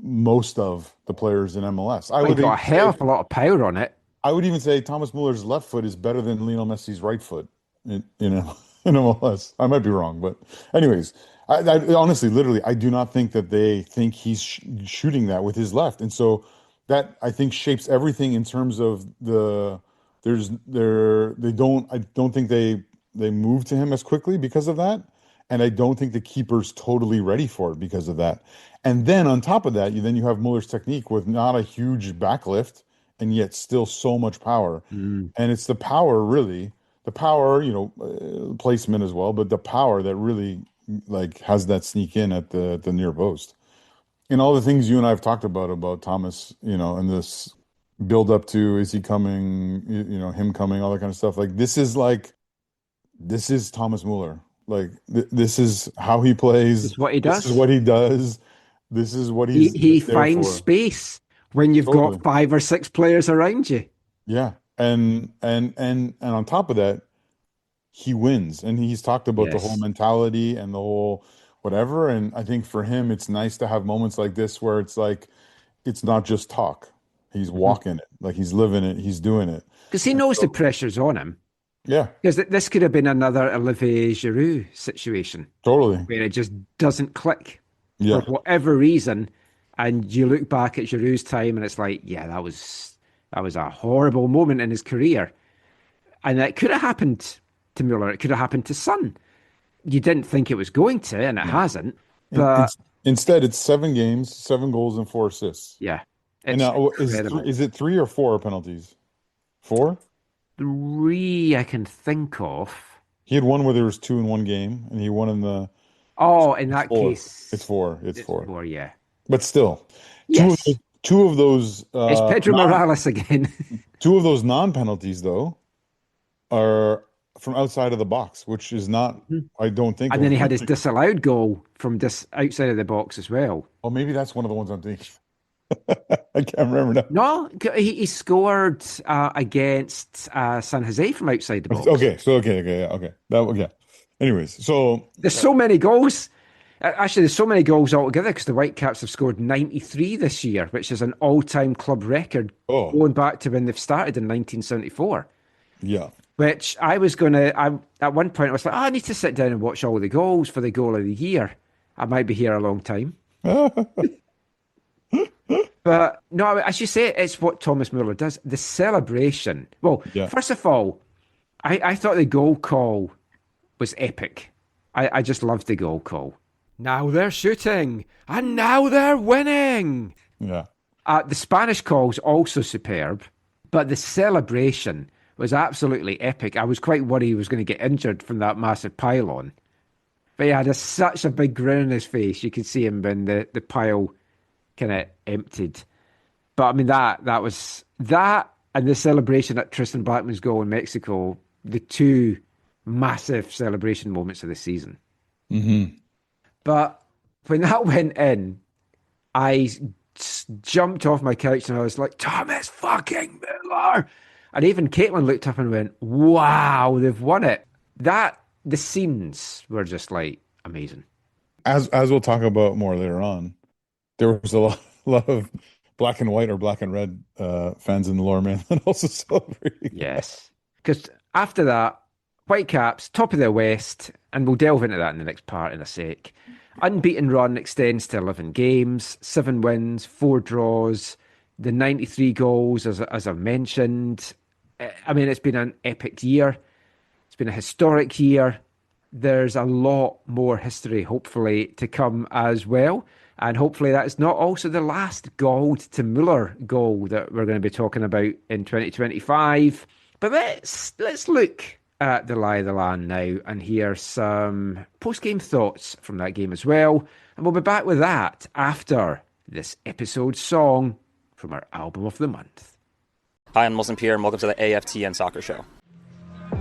most of the players in MLS. I would got a hell of a lot of power on it. I would even say Thomas Müller's left foot is better than Lionel Messi's right foot in MLS. I might be wrong, but anyways, I honestly, literally, I do not think that they think he's shooting that with his left, and so that I think shapes everything in terms of I don't think they move to him as quickly because of that. And I don't think the keeper's totally ready for it because of that. And then on top of that, you have Müller's technique with not a huge backlift and yet still so much power. And it's the power, really, placement as well, but the power that really like has that sneak in at the near post. And all the things you and I have talked about Thomas, and this build up to, is he coming, him coming, all that kind of stuff. Like, this is Thomas Müller. Like, this is how he plays. This is what he does. This is what he does. This is what he finds space when you've got 5 or 6 players around you. Yeah. And on top of that, he wins. And he's talked about the whole mentality and the whole whatever. And I think for him, it's nice to have moments like this where it's like, it's not just talk. He's walking it. Like, he's living it. He's doing it. Because he knows the pressure's on him. Yeah. Because this could have been another Olivier Giroud situation. Totally. Where it just doesn't click. Yeah. For whatever reason. And you look back at Giroud's time and it's like, yeah, that was a horrible moment in his career. And it could have happened to Müller. It could have happened to Son. You didn't think it was going to, and it hasn't. But instead, it's 7 games, 7 goals, and 4 assists. Yeah. And now, is it 3 or 4 penalties? 4? 3 I can think of. He had one where there was 2 in one game, and he won in the... Oh, in that case... It's 4. It's 4. 4, yeah. But still, yes. two of those... it's Pedro Morales again. 2 of those non-penalties, though, are from outside of the box, which is not, I don't think... And then he had his disallowed goal from outside of the box as well. Oh, maybe that's one of the ones I'm thinking. I can't remember now. No, he scored against San Jose from outside the box. Okay. Anyways, so there's so many goals. Actually, there's so many goals altogether because the Whitecaps have scored 93 this year, which is an all-time club record going back to when they've started in 1974. Yeah. Which I was going to, at one point I was like, I need to sit down and watch all the goals for the goal of the year. I might be here a long time. But no, as you say, it's what Thomas Müller does. The celebration. Well, first of all, I thought the goal call was epic. I just loved the goal call. Now they're shooting, and now they're winning. Yeah. The Spanish call's also superb, but the celebration was absolutely epic. I was quite worried he was going to get injured from that massive pylon. But he had such a big grin on his face. You could see him when the pile kind of emptied. But I mean, that was that, and the celebration at Tristan Blackman's goal in Mexico, the two massive celebration moments of the season. Mm-hmm. But when that went in, I jumped off my couch and I was like, Thomas fucking Müller! And even Caitlin looked up and went, wow, they've won it. The scenes were just like amazing. As we'll talk about more later on, there was a lot of black and white or black and red fans in the Lower Mainland also celebrating. Yes. Because after that, Whitecaps, top of the West, and we'll delve into that in the next part in a sec. Unbeaten run extends to 11 games, 7 wins, 4 draws, the 93 goals, as I've mentioned. I mean, it's been an epic year. It's been a historic year. There's a lot more history, hopefully, to come as well. And hopefully that's not also the last gold to Müller goal that we're going to be talking about in 2025. But let's look at the lie of the land now and hear some post-game thoughts from that game as well. And we'll be back with that after this episode's song from our album of the month. Hi, I'm Pierre, and welcome to the AFTN Soccer Show.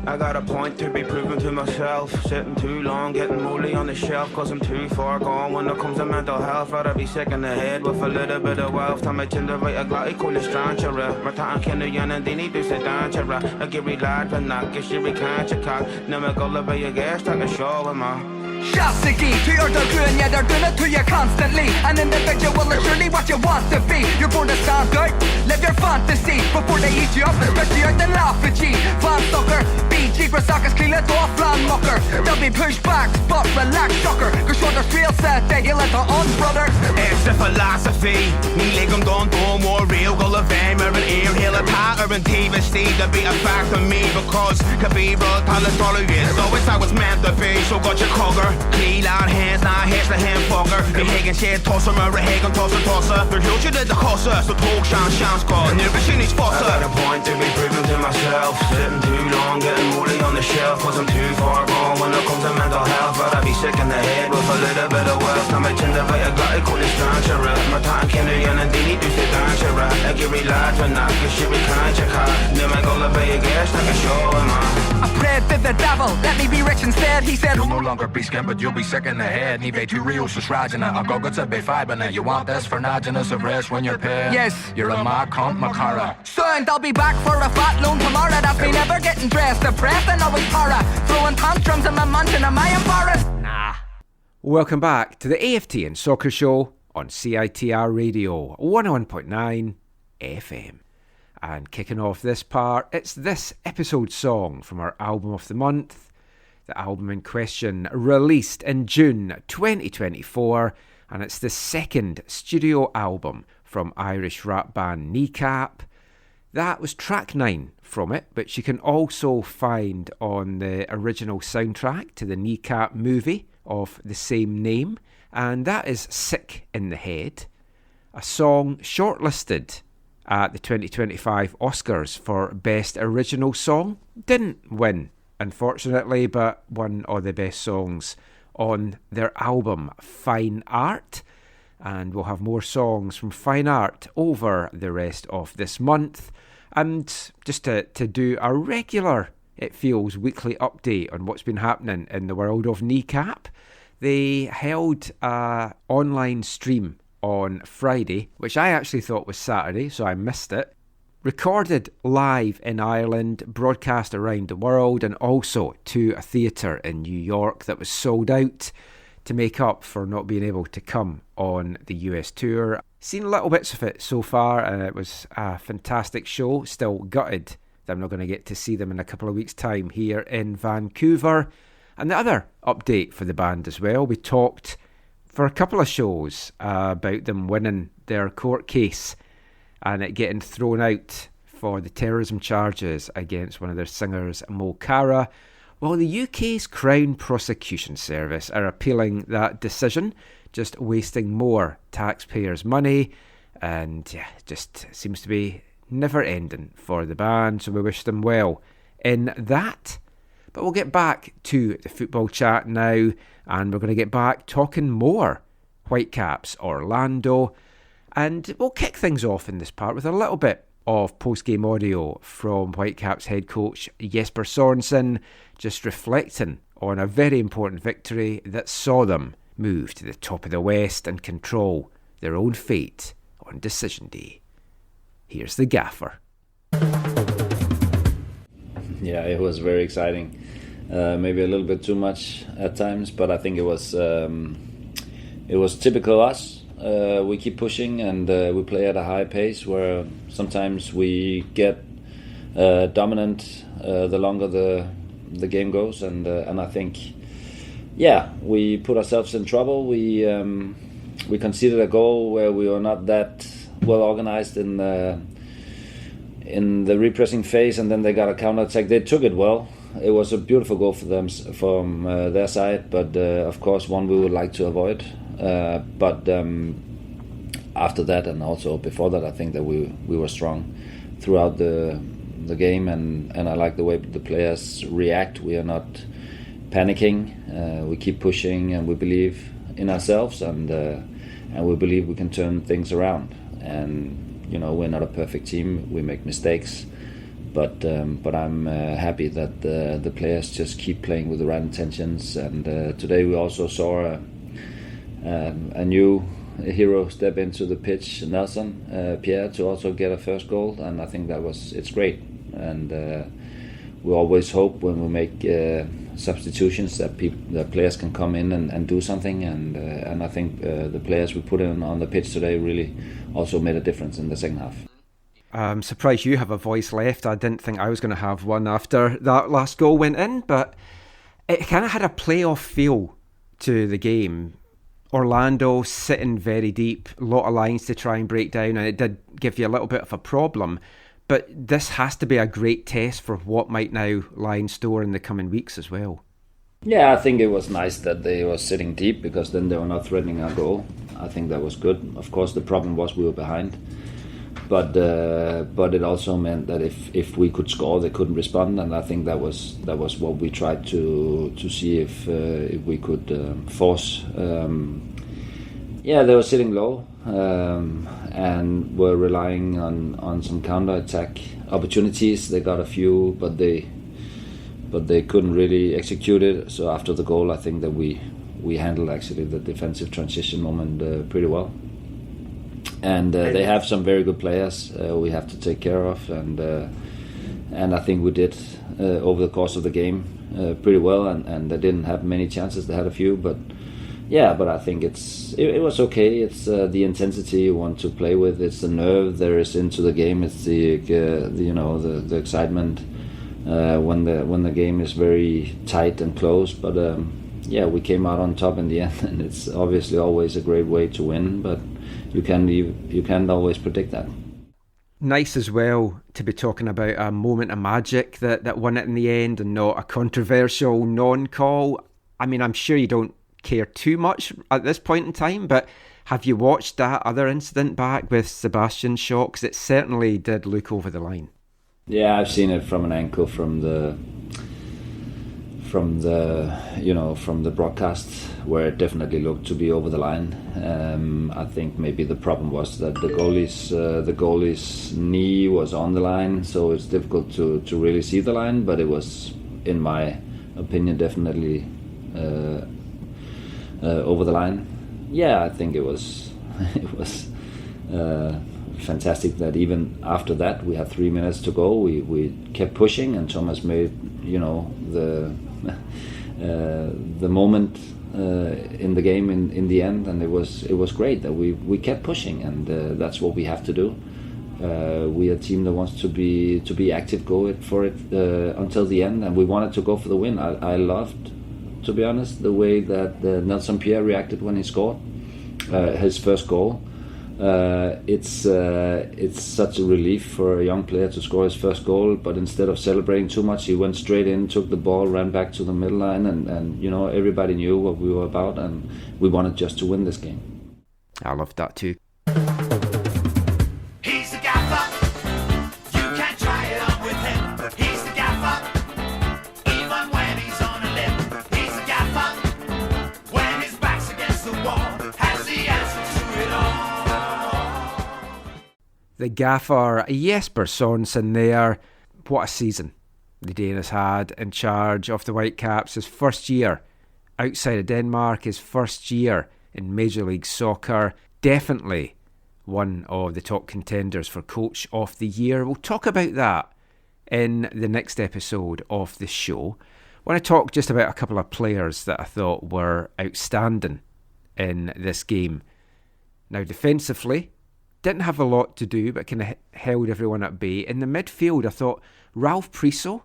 I got a point to be proven to myself. Sitting too long, getting moldy on the shelf, cause I'm too far gone when it comes to mental health. Rather be sick in the head with a little bit of wealth. Time I tend to write a glad cool stranchera. Ratan can the yan and dini do sit down chera. I give me lad for not get you can't check out. Never go to be a guest, I can show with my Shasigi, to your dogun, yeah, they're doing it to you constantly. An individual is surely what you want to be. You're born to sound good, live your fantasy before they eat you up, especially out the laugh at you. Van Soccer, BG for soccer's clean it off, land mucker. They'll be pushed back, but relax, shocker. Cause shoulders feel set, they heal it on brother. It's the philosophy. Me like I'm done, more real. Go to Van, or an ear, heal a pat, or an TV, Steve, to be a fact of me. Because cathedral, palace, all of it. So it's how it's meant to be, so got your cogger. Clean out hands, now heads the hand fucker. Me hagen shit, tosser, murder, hagen, tosser. But you should the cosser, so talk, chance, call. Never seen these fosser. I got a point to be proven to myself. Sitting too long, getting moldy on the shelf. Cause I'm too far gone when it comes to mental health. But I be sick in the head with a little bit of wealth. I'm a tender by a guy, call it stranchera. My time can do yan and dini do sit down chera. I give me lad for not, cause she be can't check out. Never go to be a guest, I can show him out. I prayed to the devil, let me be rich instead. He said, you'll no longer be scared, but you'll be sick in the head. Ni vet ju real så srajana. I'll go to be five, but you want this for naginus of rest when you're paid. Yes. You're a ma cunt makara. Son, I'll be back for a fat loan tomorrow. That's me never getting dressed, depressed and always para. Throwing tantrums in my mansion, am I embarrassed? Nah. Welcome back to the AFTN Soccer Show on CITR Radio 101.9 FM. And kicking off this part, it's this episode's song from our album of the month. The album in question released in June 2024, and it's the second studio album from Irish rap band Kneecap. That was track 9 from it, but you can also find on the original soundtrack to the Kneecap movie of the same name, and that is Sick in the Head, a song shortlisted at the 2025 Oscars for Best Original Song. Didn't win, unfortunately, but one of the best songs on their album Fine Art. And we'll have more songs from Fine Art over the rest of this month. And just to do a regular, it feels, weekly update on what's been happening in the world of Kneecap, they held an online stream on Friday, which I actually thought was Saturday, so I missed it. Recorded live in Ireland, broadcast around the world, and also to a theatre in New York that was sold out to make up for not being able to come on the US tour. Seen little bits of it so far, and it was a fantastic show. Still gutted that I'm not going to get to see them in a couple of weeks' time here in Vancouver. And the other update for the band as well, we talked for a couple of shows about them winning their court case and it getting thrown out for the terrorism charges against one of their singers, Mo Cara. Well, the UK's Crown Prosecution Service are appealing that decision, just wasting more taxpayers' money, and yeah, just seems to be never ending for the band, so we wish them well in that. But we'll get back to the football chat now, And we're going to get back talking more Whitecaps, Orlando, and we'll kick things off in this part with a little bit of post-game audio from Whitecaps head coach Jesper Sorensen, just reflecting on a very important victory that saw them move to the top of the West and control their own fate on decision day. Here's the gaffer. Yeah, it was very exciting. Maybe a little bit too much at times, but I think it was typical us. We keep pushing and we play at a high pace where sometimes we get dominant the longer the game goes, and I think, yeah, we put ourselves in trouble. We conceded a goal where we were not that well organized in the repressing phase, and then they got a counter attack. They took it well. It was a beautiful goal for them from their side, but of course one we would like to avoid. But after that and also before that, I think that we were strong throughout the game, and I like the way the players react. We are not panicking. We keep pushing, and we believe in ourselves, and we believe we can turn things around. And you know, we're not a perfect team. We make mistakes, but I'm happy that the players just keep playing with the right intentions. And today we also saw a new hero step into the pitch, Nelson, Pierre, to also get a first goal, and I think it's great. And we always hope when we make substitutions that players can come in and do something, and I think the players we put in on the pitch today really also made a difference in the second half. I'm surprised you have a voice left. I didn't think I was going to have one after that last goal went in, but it kind of had a playoff feel to the game. Orlando sitting very deep, a lot of lines to try and break down, and it did give you a little bit of a problem. But this has to be a great test for what might now lie in store in the coming weeks as well. Yeah, I think it was nice that they were sitting deep, because then they were not threatening our goal. I think that was good. Of course, the problem was we were behind. But it also meant that if we could score, they couldn't respond, and I think that was what we tried to see if we could force. They were sitting low and were relying on some counter-attack opportunities. They got a few, but they couldn't really execute it. So after the goal, I think that we handled actually the defensive transition moment pretty well. And they have some very good players we have to take care of, and I think we did over the course of the game pretty well, and they didn't have many chances. They had a few, but I think it was okay. It's the intensity you want to play with. It's the nerve there is into the game. It's the excitement when the game is very tight and close. But we came out on top in the end, and it's obviously always a great way to win, but you can't always predict that. Nice as well to be talking about a moment of magic that won it in the end, and not a controversial non-call. I mean, I'm sure you don't care too much at this point in time, but have you watched that other incident back with Sebastian's shot? 'Cause it certainly did look over the line. Yeah, I've seen it from an angle from the broadcast, where it definitely looked to be over the line. I think maybe the problem was that the goalie's knee was on the line, so it's difficult to really see the line. But it was, in my opinion, definitely over the line. Yeah, I think it was fantastic that even after that, we had 3 minutes to go. We kept pushing, and Thomas made the moment in the game in the end, and it was great that we kept pushing, and that's what we have to do. We are a team that wants to be active, go for it until the end, and we wanted to go for the win. I loved, to be honest, the way that Nelson Pierre reacted when he scored his first goal. It's such a relief for a young player to score his first goal, but instead of celebrating too much, he went straight in, took the ball, ran back to the middle line, and everybody knew what we were about, and we wanted just to win this game. I loved that too. He's the gaffer. You can't try it on with him. He's the gaffer. Even when he's on a limb. He's the gaffer. The gaffer, Jesper Sorensen there. What a season the Danish had in charge of the Whitecaps. His first year outside of Denmark, his first year in Major League Soccer. Definitely one of the top contenders for Coach of the Year. We'll talk about that in the next episode of the show. I want to talk just about a couple of players that I thought were outstanding in this game. Now, defensively, didn't have a lot to do, but kind of held everyone at bay. In the midfield, I thought Ralph Priso,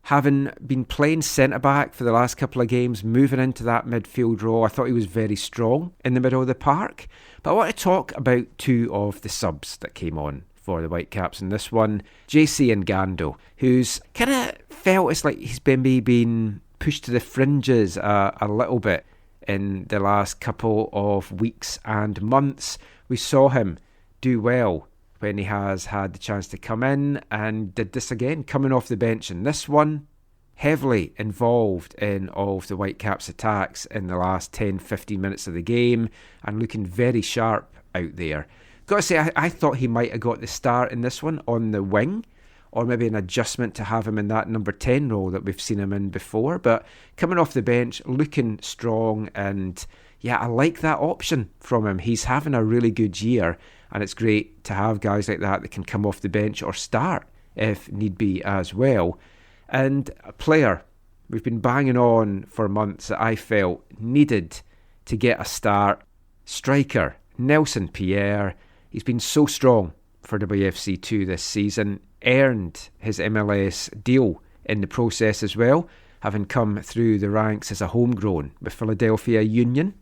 having been playing centre-back for the last couple of games, moving into that midfield role, I thought he was very strong in the middle of the park. But I want to talk about two of the subs that came on for the Whitecaps in this one. JC Ngando, who's kind of felt it's like he's maybe been pushed to the fringes a little bit in the last couple of weeks and months. We saw him do well when he has had the chance to come in, and did this again, coming off the bench in this one. Heavily involved in all of the Whitecaps' attacks in the last 10-15 minutes of the game, and looking very sharp out there. Got to say, I thought he might have got the start in this one on the wing, or maybe an adjustment to have him in that number 10 role that we've seen him in before. But coming off the bench, looking strong, and yeah, I like that option from him. He's having a really good year, and it's great to have guys like that can come off the bench or start if need be as well. And a player we've been banging on for months that I felt needed to get a start. Striker Nelson Pierre. He's been so strong for WFC2 this season. Earned his MLS deal in the process as well, having come through the ranks as a homegrown with Philadelphia Union.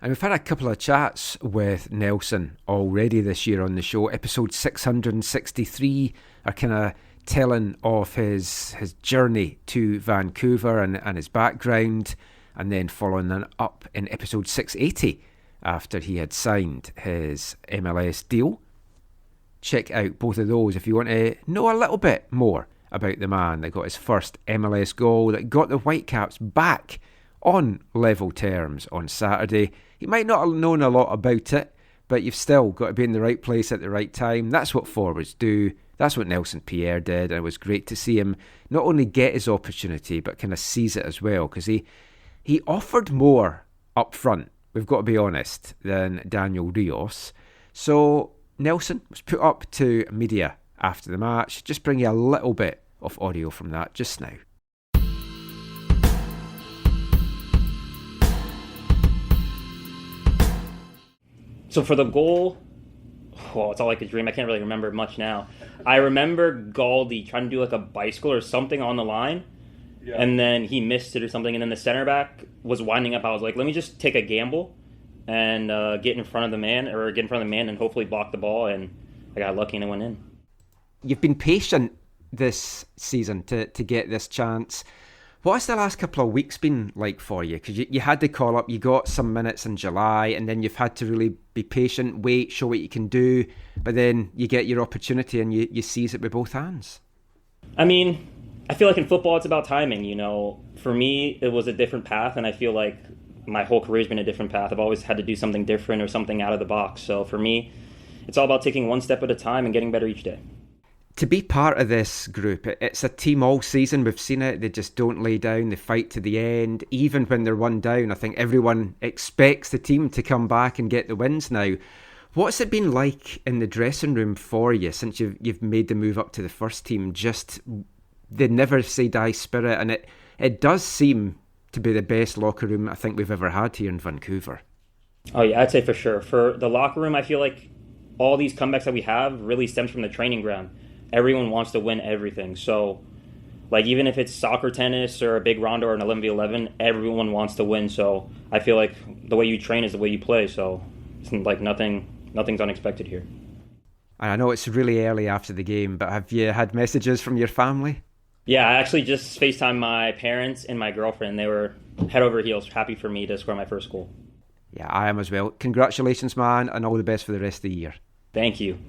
And we've had a couple of chats with Nelson already this year on the show. Episode 663 are kind of telling of his journey to Vancouver and his background, and then following that up in episode 680 after he had signed his MLS deal. Check out both of those if you want to know a little bit more about the man that got his first MLS goal, that got the Whitecaps back on level terms on Saturday. You might not have known a lot about it, but you've still got to be in the right place at the right time. That's what forwards do. That's what Nelson Pierre did, and it was great to see him not only get his opportunity, but kind of seize it as well, because he offered more up front, we've got to be honest, than Daniel Rios. So Nelson was put up to media after the match. Just bring you a little bit of audio from that just now. So for the goal, it's all like a dream. I can't really remember much now. I remember Galdi trying to do like a bicycle or something on the line, and then he missed it or something, and then the center back was winding up. I was like, let me just take a gamble and get in front of the man, and hopefully block the ball, and I got lucky and it went in. You've been patient this season to get this chance. What's the last couple of weeks been like for you? Because you had the call up, you got some minutes in July, and then you've had to really be patient, wait, show what you can do, but then you get your opportunity and you seize it with both hands. I mean, I feel like in football it's about timing, you know. For me, it was a different path, and I feel like my whole career's been a different path. I've always had to do something different or something out of the box. So for me, it's all about taking one step at a time and getting better each day. To be part of this group, it's a team all season. We've seen it. They just don't lay down. They fight to the end. Even when they're one down, I think everyone expects the team to come back and get the wins now. What's it been like in the dressing room for you since you've made the move up to the first team? Just the never say die spirit, and it does seem to be the best locker room I think we've ever had here in Vancouver. Oh yeah, I'd say for sure. For the locker room, I feel like all these comebacks that we have really stems from the training ground. Everyone wants to win everything. So, like, even if it's soccer, tennis, or a big rondo or an 11v11, everyone wants to win. So I feel like the way you train is the way you play. So it's like nothing's unexpected here. And I know it's really early after the game, but have you had messages from your family? Yeah, I actually just FaceTimed my parents and my girlfriend. They were head over heels happy for me to score my first goal. Yeah, I am as well. Congratulations, man, and all the best for the rest of the year. Thank you.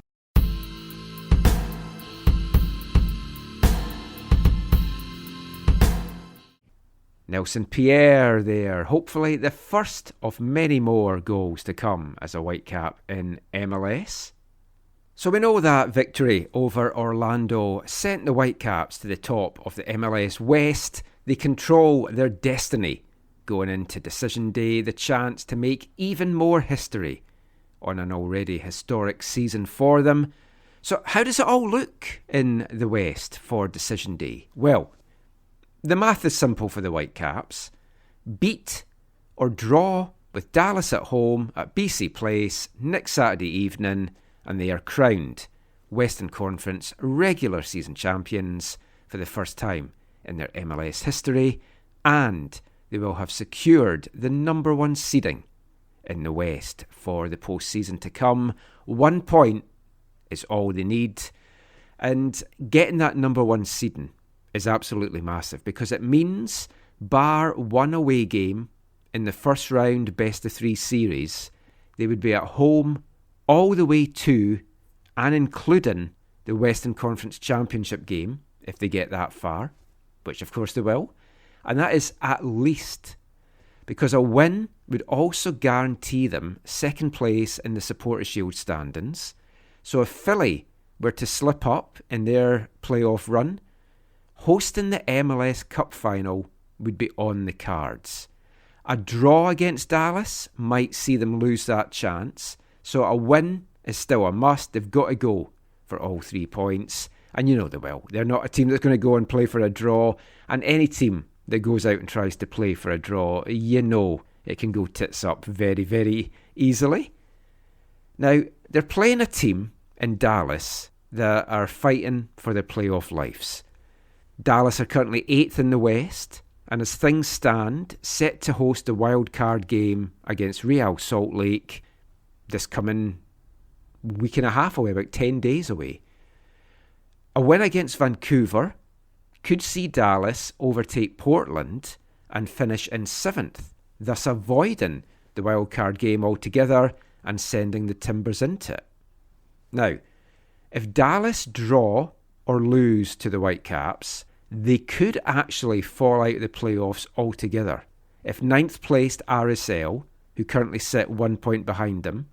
Nelson Pierre there. Hopefully the first of many more goals to come as a Whitecap in MLS. So we know that victory over Orlando sent the Whitecaps to the top of the MLS West. They control their destiny going into Decision Day, the chance to make even more history on an already historic season for them. So how does it all look in the West for Decision Day? Well, the math is simple for the Whitecaps. Beat or draw with Dallas at home at BC Place next Saturday evening, and they are crowned Western Conference regular season champions for the first time in their MLS history, and they will have secured the number 1 seeding in the West for the postseason to come. 1 point is all they need, and getting that number 1 seeding is absolutely massive because it means, bar one away game in the first round best of 3 series, they would be at home all the way to and including the Western Conference Championship game if they get that far, which of course they will, and that is at least, because a win would also guarantee them second place in the Supporters' Shield standings. So if Philly were to slip up in their playoff run, hosting the MLS Cup final would be on the cards. A draw against Dallas might see them lose that chance, so a win is still a must. They've got to go for all 3 points, and you know they will. They're not a team that's going to go and play for a draw, and any team that goes out and tries to play for a draw, you know it can go tits up very, very easily. Now, they're playing a team in Dallas that are fighting for their playoff lives. Dallas are currently 8th in the West, and as things stand, set to host a wild card game against Real Salt Lake this coming week and a half away, about 10 days away. A win against Vancouver could see Dallas overtake Portland and finish in 7th, thus avoiding the wildcard game altogether and sending the Timbers into it. Now, if Dallas draw or lose to the Whitecaps, they could actually fall out of the playoffs altogether. If 9th placed RSL, who currently sit 1 point behind them,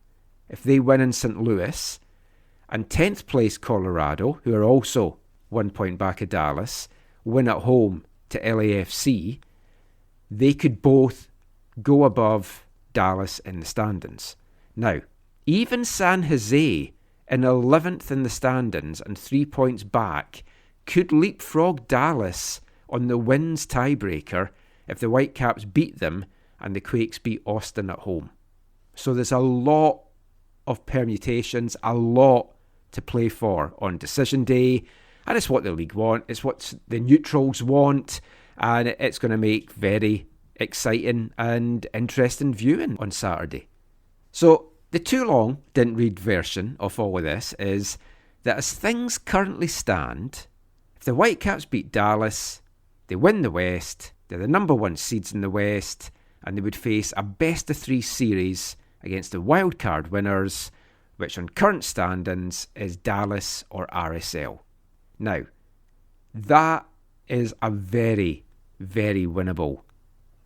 if they win in St. Louis, and 10th placed Colorado, who are also 1 point back of Dallas, win at home to LAFC, they could both go above Dallas in the standings. Now, even San Jose, in 11th in the standings and 3 points back, could leapfrog Dallas on the wins tiebreaker if the Whitecaps beat them and the Quakes beat Austin at home. So there's a lot of permutations, a lot to play for on Decision Day, and it's what the league want, it's what the neutrals want, and it's going to make very exciting and interesting viewing on Saturday. So the too long didn't read version of all of this is that as things currently stand, if the Whitecaps beat Dallas, they win the West, they're the number 1 seeds in the West, and they would face a best of 3 series against the wildcard winners, which on current standings is Dallas or RSL. Now, that is a very, very winnable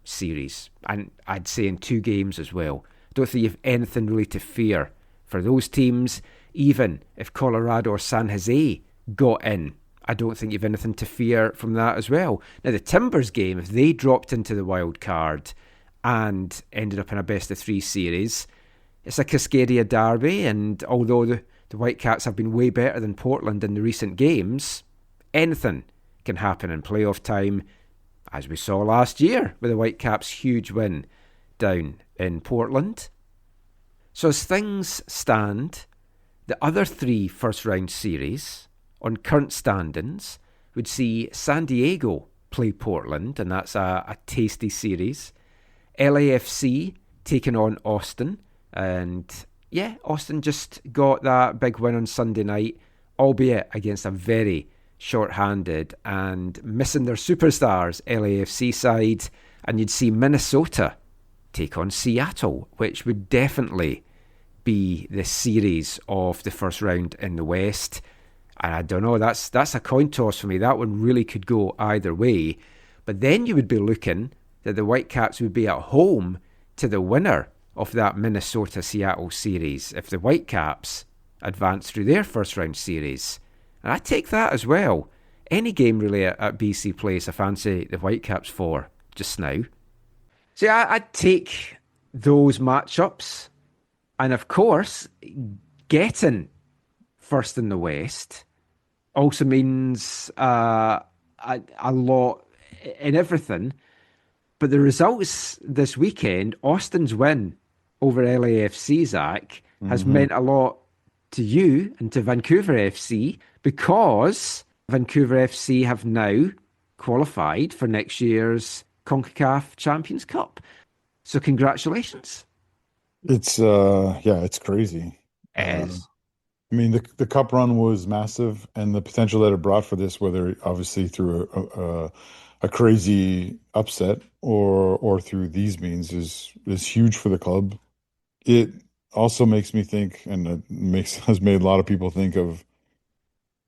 series, and I'd say in 2 games as well. I don't think you've anything really to fear for those teams. Even if Colorado or San Jose got in, I don't think you've anything to fear from that as well. Now, the Timbers game, if they dropped into the wild card and ended up in a best of 3 series, it's a Cascadia derby, and although the Whitecaps have been way better than Portland in the recent games, anything can happen in playoff time, as we saw last year with the Whitecaps' huge win down in Portland. So as things stand, the other 3 first-round series on current standings would see San Diego play Portland, and that's a tasty series. LAFC taking on Austin, and yeah, Austin just got that big win on Sunday night, albeit against a very short-handed and missing their superstars LAFC side, and you'd see Minnesota take on Seattle, which would definitely be the series of the first round in the West. And I don't know, that's a coin toss for me. That one really could go either way. But then you would be looking that the Whitecaps would be at home to the winner of that Minnesota-Seattle series. If the Whitecaps advanced through their first round series. And I take that as well. Any game really at BC Place I fancy the Whitecaps for just now. So I'd take those matchups. And of course, getting first in the West also means a lot in everything. But the results this weekend, Austin's win over LAFC, Zach, has meant a lot to you and to Vancouver FC, because Vancouver FC have now qualified for next year's CONCACAF Champions Cup. So congratulations. It's it's crazy. And I mean, the cup run was massive, and the potential that it brought for this, whether obviously through a crazy upset or through these means, is huge for the club. It also makes me think, and has made a lot of people think of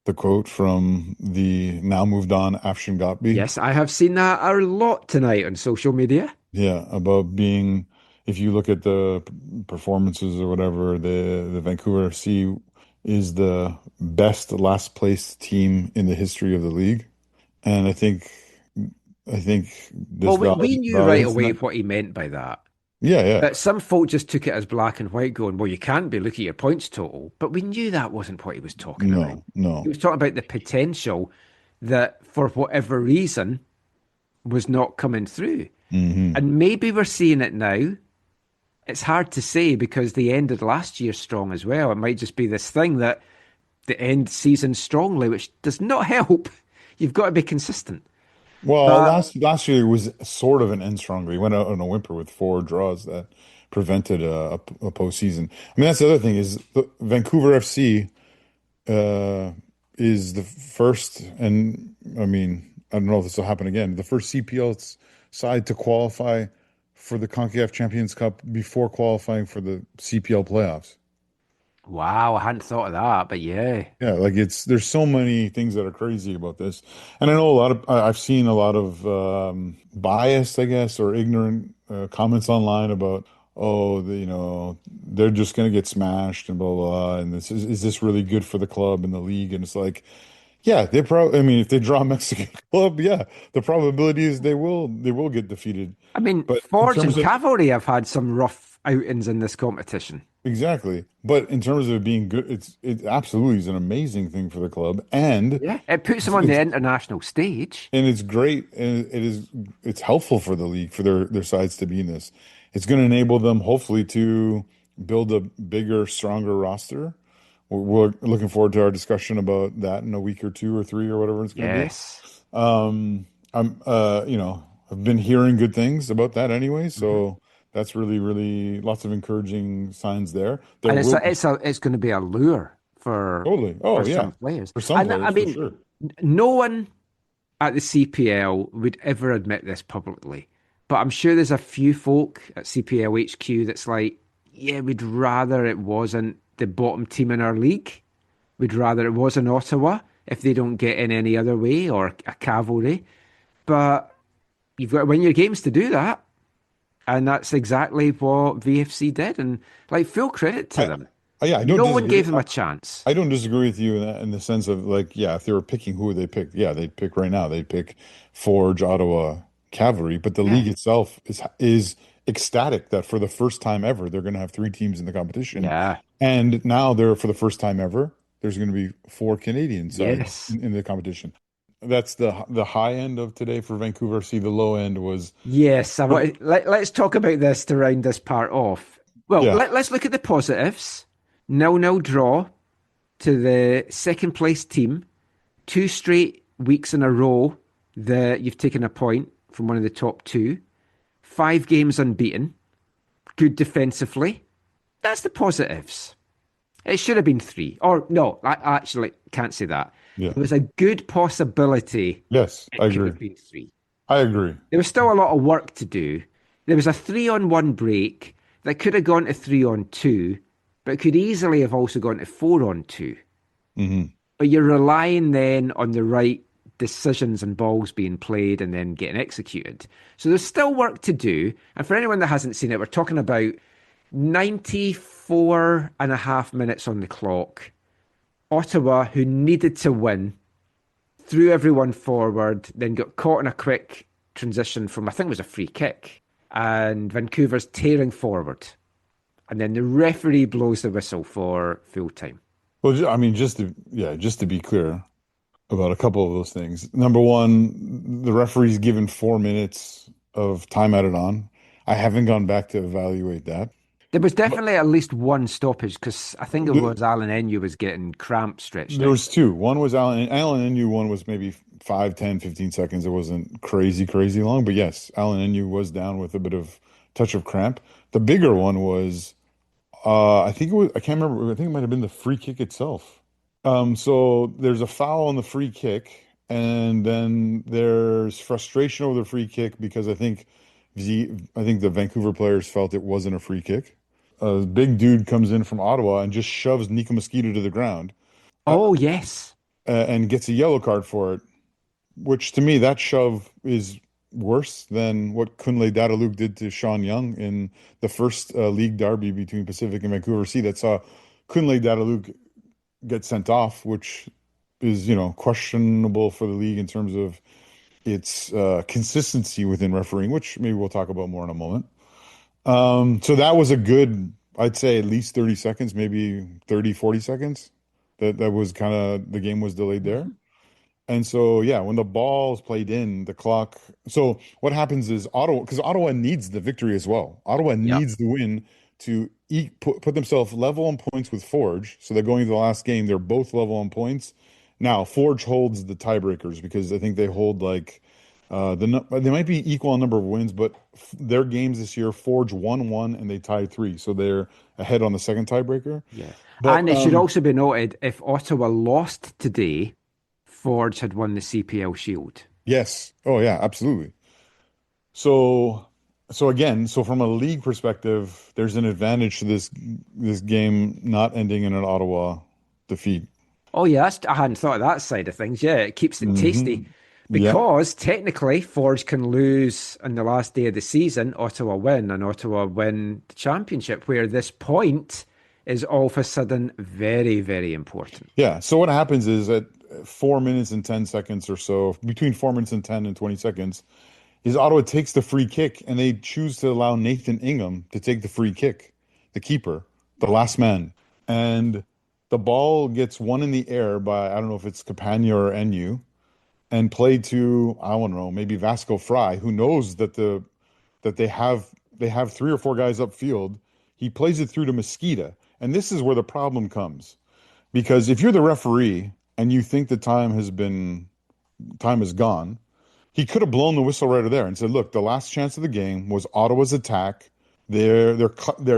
the quote from the now moved on Afshin Gatbi. yes, I have seen that a lot tonight on social media. Yeah, about being, if you look at the performances or whatever, the Vancouver FC is the best last place team in the history of the league. And I think this we knew right away what he meant by that. Yeah. But some folk just took it as black and white, going, well, you can't be, look at your points total. But we knew that wasn't what he was talking about. No. He was talking about the potential that, for whatever reason, was not coming through. And maybe we're seeing it now. It's hard to say, because they ended last year strong as well. It might just be this thing that they end season strongly, which does not help. You've got to be consistent. Well, last year was sort of an end strongly. He went out on a whimper with 4 draws that prevented a postseason. I mean, that's the other thing, is the Vancouver FC is the first, and I mean, I don't know if this will happen again, the first CPL side to qualify for the CONCACAF Champions Cup before qualifying for the CPL playoffs. Wow, I hadn't thought of that, but yeah. Yeah, like there's so many things that are crazy about this. And I know I've seen a lot of biased, I guess, or ignorant comments online about, they're just going to get smashed and blah, blah, blah. And is this really good for the club and the league? And it's like, yeah, if they draw a Mexican club, yeah, the probability is they will get defeated. I mean, Forge and Cavalry have had some rough outings in this competition. Exactly. But in terms of it being good, it absolutely is an amazing thing for the club. And yeah, it puts them on the international stage. And it's great. And it's helpful for the league, for their sides to be in this. It's going to enable them, hopefully, to build a bigger, stronger roster. We're looking forward to our discussion about that in a week or 2 or 3 or whatever it's going to be. I've been hearing good things about that anyway. So that's really, really lots of encouraging signs there. And it's going to be a lure for some players. For some players, I mean, for sure. No one at the CPL would ever admit this publicly, but I'm sure there's a few folk at CPL HQ that's like, yeah, we'd rather it wasn't the bottom team in our league. We'd rather it was in Ottawa if they don't get in any other way, or a Cavalry. But you've got to win your games to do that. And that's exactly what VFC did. And full credit to them. No one gave them a chance. I don't disagree with you in the sense of if they were picking, who would they pick? Yeah, they'd pick right now. They'd pick Forge, Ottawa, Cavalry. But the league itself is ecstatic that for the first time ever, they're going to have 3 teams in the competition. Yeah. And now for the first time ever, there's going to be 4 Canadians in the competition. That's the high end of today for Vancouver FC. The low end was... Yes. Let's talk about this to round this part off. Well, let's look at the positives. 0-0 draw to the second place team. 2 straight weeks in a row that you've taken a point from one of the top 2. 5 games unbeaten. Good defensively. That's the positives. It should have been 3. Or no, I actually can't say that. Yeah. There was a good possibility. Yes, I agree. Could have been 3. I agree. There was still a lot of work to do. There was a 3-on-1 break that could have gone to 3-on-2, but it could easily have also gone to 4-on-2. Mm-hmm. But you're relying then on the right decisions and balls being played and then getting executed. So there's still work to do. And for anyone that hasn't seen it, we're talking about 94 and a half minutes on the clock. Ottawa, who needed to win, threw everyone forward, then got caught in a quick transition from, I think it was a free kick, and Vancouver's tearing forward. And then the referee blows the whistle for full time. Well, I mean, just to be clear about a couple of those things. Number one, the referee's given 4 minutes of time added on. I haven't gone back to evaluate that. There was definitely at least one stoppage because I think it was Alan Enyu was getting cramp stretched. There was two. One was Alan Enyu. One was maybe 5, 10, 15 seconds. It wasn't crazy long. But yes, Alan Enyu was down with a bit of touch of cramp. The bigger one was, I think I can't remember. I think it might have been the free kick itself. So there's a foul on the free kick, and then there's frustration over the free kick because I think the Vancouver players felt it wasn't a free kick. A big dude comes in from Ottawa and just shoves Nico Mosquito to the ground. Oh, yes. And gets a yellow card for it, which to me, that shove is worse than what Kunle Dadaluk did to Sean Young in the first league derby between Pacific and Vancouver C that saw Kunle Dadaluk get sent off, which is, questionable for the league in terms of its consistency within refereeing, which maybe we'll talk about more in a moment. So that was a good, I'd say at least 30 seconds, maybe 30, 40 seconds. That was kind of, the game was delayed there. And so, yeah, when the ball's played in, the clock. So what happens is because Ottawa needs the victory as well. Ottawa needs the win to put themselves level on points with Forge. So they're going to the last game. They're both level on points. Now, Forge holds the tiebreakers because I think they hold they might be equal on number of wins, but their games this year, Forge won 1 and they tied 3. So they're ahead on the second tiebreaker. Yeah. But, and it should also be noted, if Ottawa lost today, Forge had won the CPL Shield. Yes. Oh, yeah, absolutely. So from a league perspective, there's an advantage to this game not ending in an Ottawa defeat. Oh, yeah, I hadn't thought of that side of things. Yeah, it keeps it tasty. Because technically, Forge can lose on the last day of the season, Ottawa win, and Ottawa win the championship, where this point is all of a sudden very, very important. Yeah, so what happens is at 4 minutes and 10 seconds or so, between 4 minutes and 10 and 20 seconds, is Ottawa takes the free kick, and they choose to allow Nathan Ingham to take the free kick, the keeper, the last man. And the ball gets one in the air by, I don't know if it's Capania or Enyu, and played to, I don't know, maybe Vasco Fry, who knows that they have 3 or 4 guys upfield. He plays it through to Mosquito. And this is where the problem comes. Because if you're the referee and you think the time has gone, he could have blown the whistle right there and said, look, the last chance of the game was Ottawa's attack. Their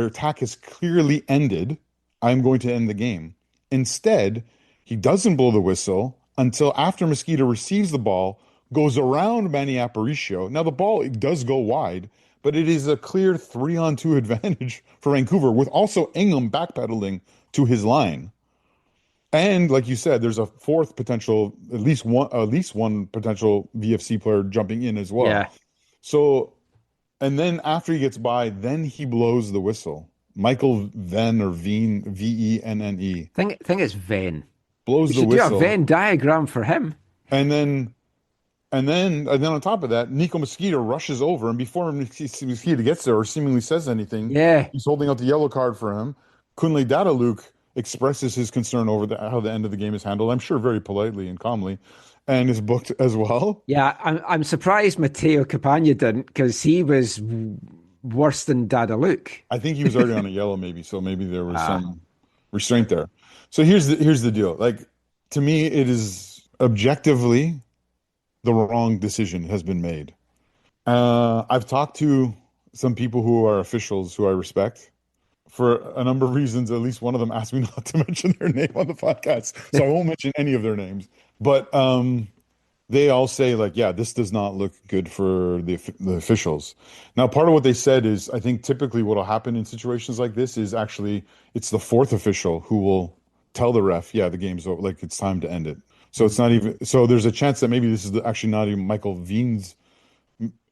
attack is clearly ended. I'm going to end the game. Instead, he doesn't blow the whistle until after Mosquito receives the ball, goes around Manny Aparicio. Now, the ball does go wide, but it is a clear 3-on-2 advantage for Vancouver, with also Ingham backpedaling to his line. And like you said, there's a fourth potential, at least one potential VFC player jumping in as well. Yeah. So, and then after he gets by, then he blows the whistle. Michael Venn or Veen, Venne. Think it's Venn. Blows the whistle. whistle. Do a Venn diagram for him. And then on top of that, Nico Mosquito rushes over, and before Mosquito gets there or seemingly says anything, he's holding out the yellow card for him. Kunle Dadaluk expresses his concern over how the end of the game is handled. I'm sure very politely and calmly, and is booked as well. Yeah, I'm surprised Matteo Capagna didn't, because he was worse than Dadaluk. I think he was already on a yellow, maybe, so maybe there was some restraint there. So here's the deal. Like, to me, it is objectively the wrong decision has been made. I've talked to some people who are officials who I respect. For a number of reasons, at least one of them asked me not to mention their name on the podcast, so I won't mention any of their names. But they all say, like, yeah, this does not look good for the officials. Now, part of what they said is, I think typically what will happen in situations like this is actually it's the fourth official who will tell the ref, yeah, the game's over, like it's time to end it. So it's not even. So there's a chance that maybe this is actually not even Michael Veen's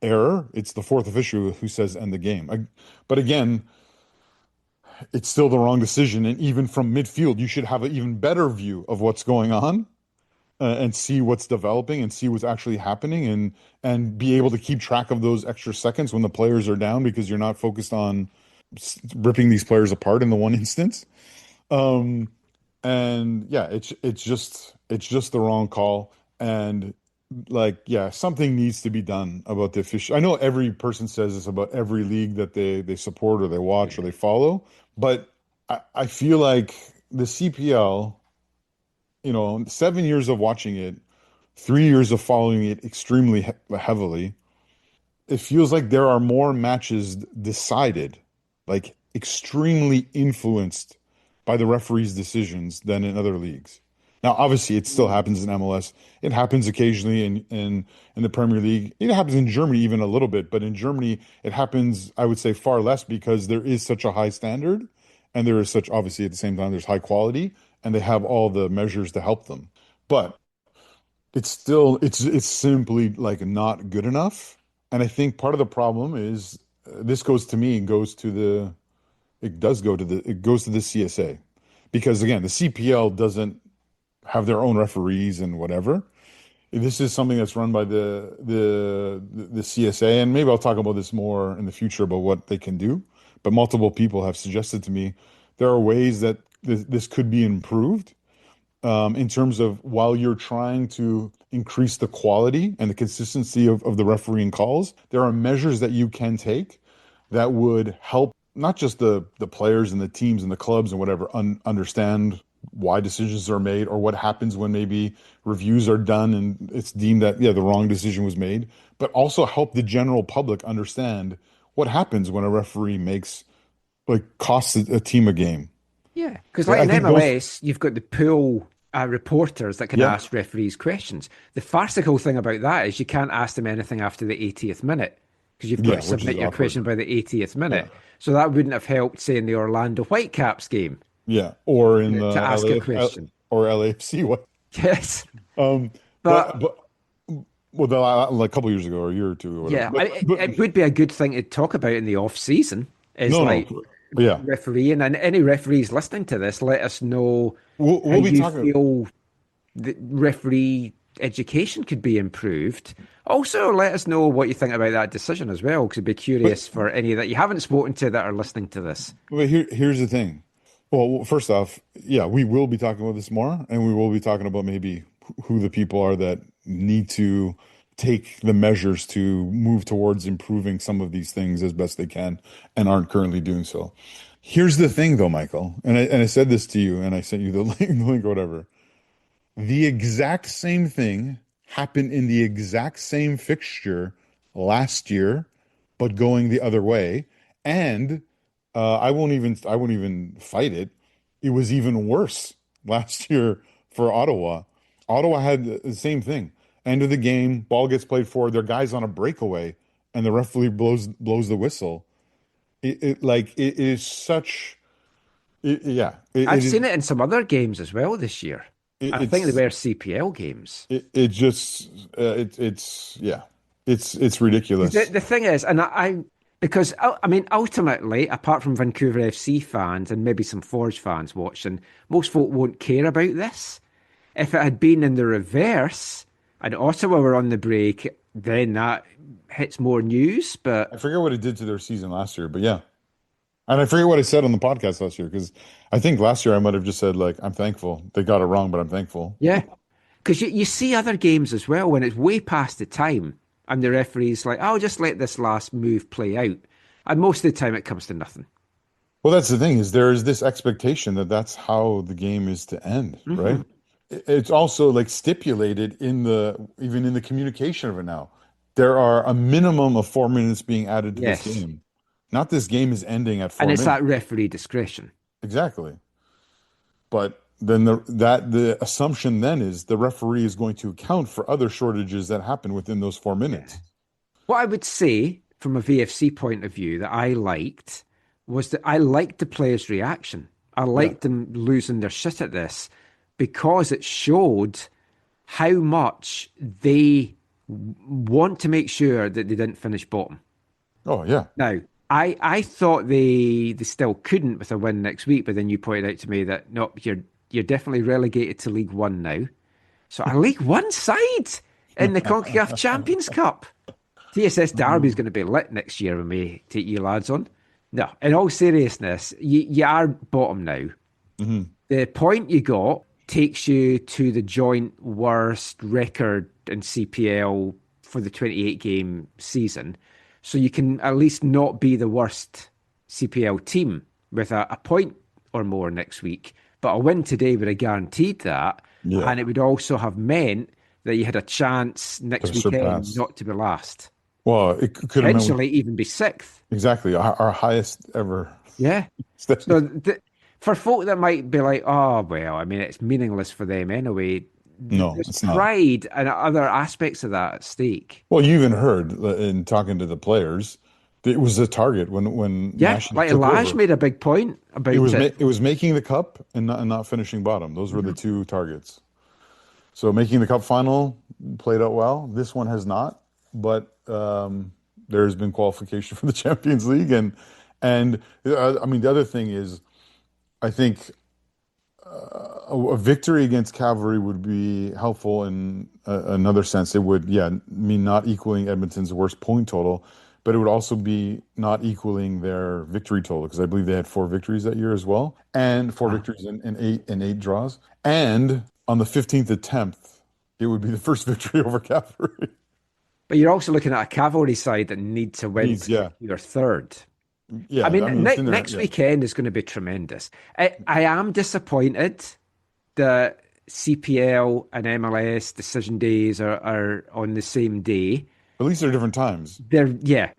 error. It's the fourth official who says end the game. But again, it's still the wrong decision. And even from midfield, you should have an even better view of what's going on, and see what's developing and see what's actually happening, and be able to keep track of those extra seconds when the players are down, because you're not focused on ripping these players apart in the one instance. And yeah, it's just the wrong call. And like, yeah, something needs to be done about the official. I know every person says this about every league that they support or they watch or they follow, but I feel like the CPL, 7 years of watching it, 3 years of following it extremely heavily, it feels like there are more matches decided, like extremely influenced by the referee's decisions than in other leagues. Now, obviously, it still happens in MLS. It happens occasionally in the Premier League. It happens in Germany even a little bit, but in Germany, it happens, I would say, far less, because there is such a high standard, and there is such, obviously, at the same time, there's high quality, and they have all the measures to help them. But it's simply like not good enough. And I think part of the problem is this goes to the CSA, because again, the CPL doesn't have their own referees and whatever. This is something that's run by the CSA, and maybe I'll talk about this more in the future about what they can do. But multiple people have suggested to me there are ways that this could be improved, in terms of, while you're trying to increase the quality and the consistency of the refereeing calls, there are measures that you can take that would help not just the players and the teams and the clubs and whatever understand why decisions are made, or what happens when maybe reviews are done and it's deemed that, the wrong decision was made, but also help the general public understand what happens when a referee costs a team a game. Yeah, because in MLS, you've got the pool reporters that can ask referees questions. The farcical thing about that is you can't ask them anything after the 80th minute, because you've got to submit your question by the 80th minute. Yeah. So that wouldn't have helped, say, in the Orlando Whitecaps game. Yeah, or in to ask a question. Or LAFC. What? Yes. But a couple years ago, or a year or two. Or whatever. Yeah, it would be a good thing to talk about in the off season. Refereeing, and any referees listening to this, let us know how you feel the referee education could be improved. Also, let us know what you think about that decision as well, because I'd be curious for any that you haven't spoken to that are listening to this. But here's the thing. Well, first off, we will be talking about this more, and we will be talking about maybe who the people are that need to take the measures to move towards improving some of these things as best they can and aren't currently doing so. Here's the thing, though, Michael, and I said this to you, and I sent you the link or whatever. The exact same thing happened in the exact same fixture last year, but going the other way, and I won't even fight it. It was even worse last year for Ottawa. Ottawa had the same thing. End of the game, ball gets played forward. Their guy's on a breakaway, and the referee blows the whistle. I've seen it in some other games as well this year. I think they were CPL games. It's ridiculous. The thing is, and because ultimately, apart from Vancouver FC fans and maybe some Forge fans watching, most folk won't care about this. If it had been in the reverse and Ottawa were on the break, then that hits more news. But I forget what it did to their season last year, but yeah. And I forget what I said on the podcast last year, because I think last year I might have just said, I'm thankful. They got it wrong, but I'm thankful. Yeah. Because you see other games as well when it's way past the time and the referee's like, I'll just let this last move play out. And most of the time it comes to nothing. Well, that's the thing, is there is this expectation that that's how the game is to end, right? It's also stipulated even in the communication of it now. There are a minimum of 4 minutes being added to this game. Not this game is ending at 4 minutes. And it's that referee discretion. Exactly. But then the assumption then is the referee is going to account for other shortages that happen within those 4 minutes. Yeah. What I would say from a VFC point of view that I liked was that I liked the players' reaction. I liked them losing their shit at this, because it showed how much they want to make sure that they didn't finish bottom. Oh, yeah. Now, I thought they still couldn't with a win next week, but then you pointed out to me that no, you're definitely relegated to League One now. So a League One side in the CONCACAF Champions Cup. TSS Derby is going to be lit next year when we take you lads on. No, in all seriousness, you are bottom now. Mm-hmm. The point you got takes you to the joint worst record in CPL for the 28-game season. So you can at least not be the worst CPL team with a point or more next week. But a win today would have guaranteed that. Yeah. And it would also have meant that you had a chance next weekend surpass. not to be last. Well, it could potentially even be sixth. Exactly. Our highest ever. Yeah. So for folk that might be like, oh, well, I mean, it's meaningless for them anyway. No, there's it's not. pride and other aspects of that at stake. Well, you even heard in talking to the players, it was a target when Nash like Elijah made a big point about it. It was making the cup and not finishing bottom. Those were the two targets. So making the cup final played out well. This one has not, but there's been qualification for the Champions League, and I mean the other thing is, I think a victory against Cavalry would be helpful in another sense. It would, mean not equaling Edmonton's worst point total, but it would also be not equaling their victory total, because I believe they had 4 victories that year as well, and 4 victories and 8 draws. And on the 15th attempt, it would be the first victory over Cavalry. But you're also looking at a Cavalry side that needs to win your third. Yeah, I mean next weekend is going to be tremendous. I am disappointed that CPL and MLS decision days are on the same day. At least they're different times.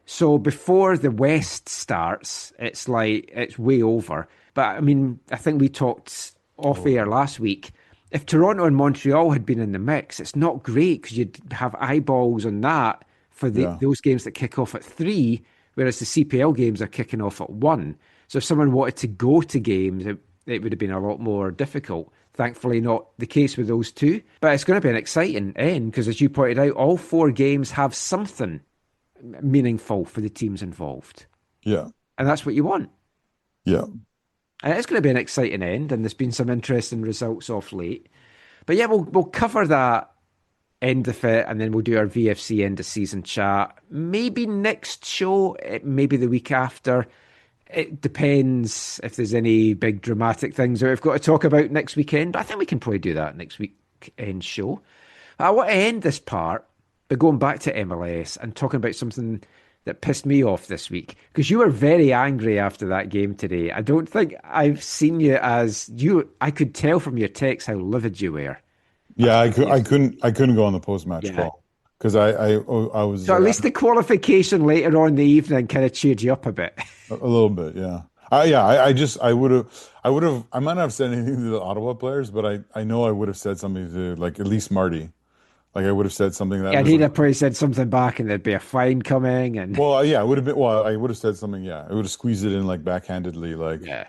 So before the West starts, it's way over. But I mean, I think we talked off air last week. If Toronto and Montreal had been in the mix, it's not great because you'd have eyeballs on that for those games that kick off at 3, whereas the CPL games are kicking off at 1. So if someone wanted to go to games, it would have been a lot more difficult. Thankfully, not the case with those two. But it's going to be an exciting end because, as you pointed out, all 4 games have something meaningful for the teams involved. Yeah. And that's what you want. Yeah. And it's going to be an exciting end, and there's been some interesting results off late. But yeah, we'll cover that end of it, and then we'll do our VFC end of season chat. Maybe next show, maybe the week after. It depends if there's any big dramatic things that we've got to talk about next weekend. But I think we can probably do that next weekend show. I want to end this part by going back to MLS and talking about something that pissed me off this week, because you were very angry after that game today. I don't think I've seen you as you. I could tell from your text how livid you were. Yeah, I couldn't go on the post-match call because I was. So at least the qualification later on in the evening kind of cheered you up a bit. A little bit, yeah. I would have. I might not have said anything to the Ottawa players, but I know I would have said something to like at least Marty. Like I would have said something that. Yeah, he'd have probably said something back, and there'd be a fine coming. And well, yeah, it would have been. Well, I would have said something. Yeah, I would have squeezed it in like backhandedly, like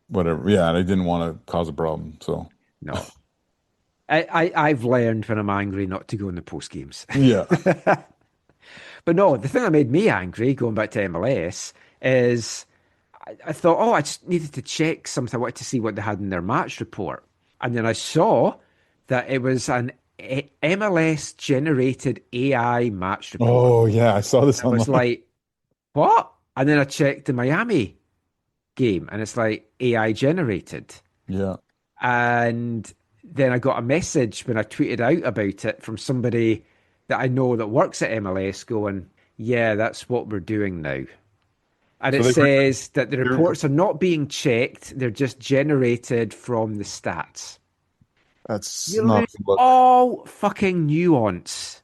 whatever. Yeah, and I didn't want to cause a problem, so no. I've learned when I'm angry not to go in the post games. Yeah. But no, the thing that made me angry, going back to MLS, is I thought, I just needed to check something. I wanted to see what they had in their match report. And then I saw that it was an MLS-generated AI match report. Oh, yeah, I saw this online. I was like, what? And then I checked the Miami game, and it's like AI-generated. Yeah. And then I got a message when I tweeted out about it from somebody that I know that works at MLS going, yeah, that's what we're doing now. And it says that the reports are not being checked. They're just generated from the stats. That's You not lose all fucking nuance.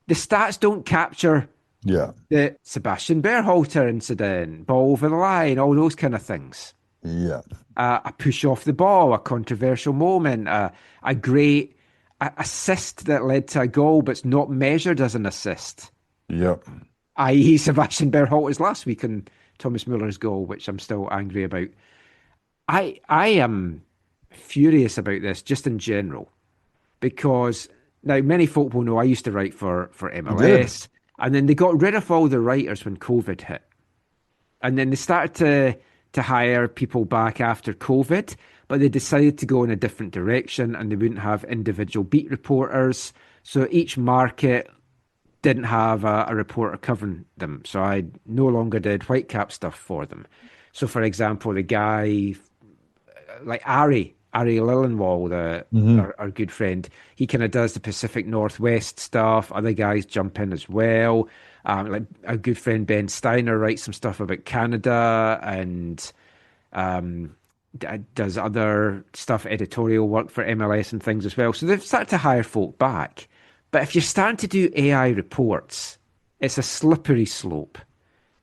The stats don't capture the Sebastian Berhalter incident, ball over the line, all those kind of things. Yeah. A push off the ball, a controversial moment, a great assist that led to a goal but's not measured as an assist. Yep. I.e. Sebastian Berhalter's last week and Thomas Müller's goal, which I'm still angry about. I am furious about this just in general, because now many folk will know I used to write for MLS, and then they got rid of all the writers when COVID hit. And then they started to hire people back after COVID, but they decided to go in a different direction and they wouldn't have individual beat reporters. So each market didn't have a reporter covering them. So I no longer did Whitecap stuff for them. So, for example, the guy like Ari Lillenwall, our good friend, he kind of does the Pacific Northwest stuff. Other guys jump in as well. Like our good friend Ben Steiner writes some stuff about Canada and does other stuff, editorial work for MLS and things as well. So they've started to hire folk back. But if you're starting to do AI reports, it's a slippery slope.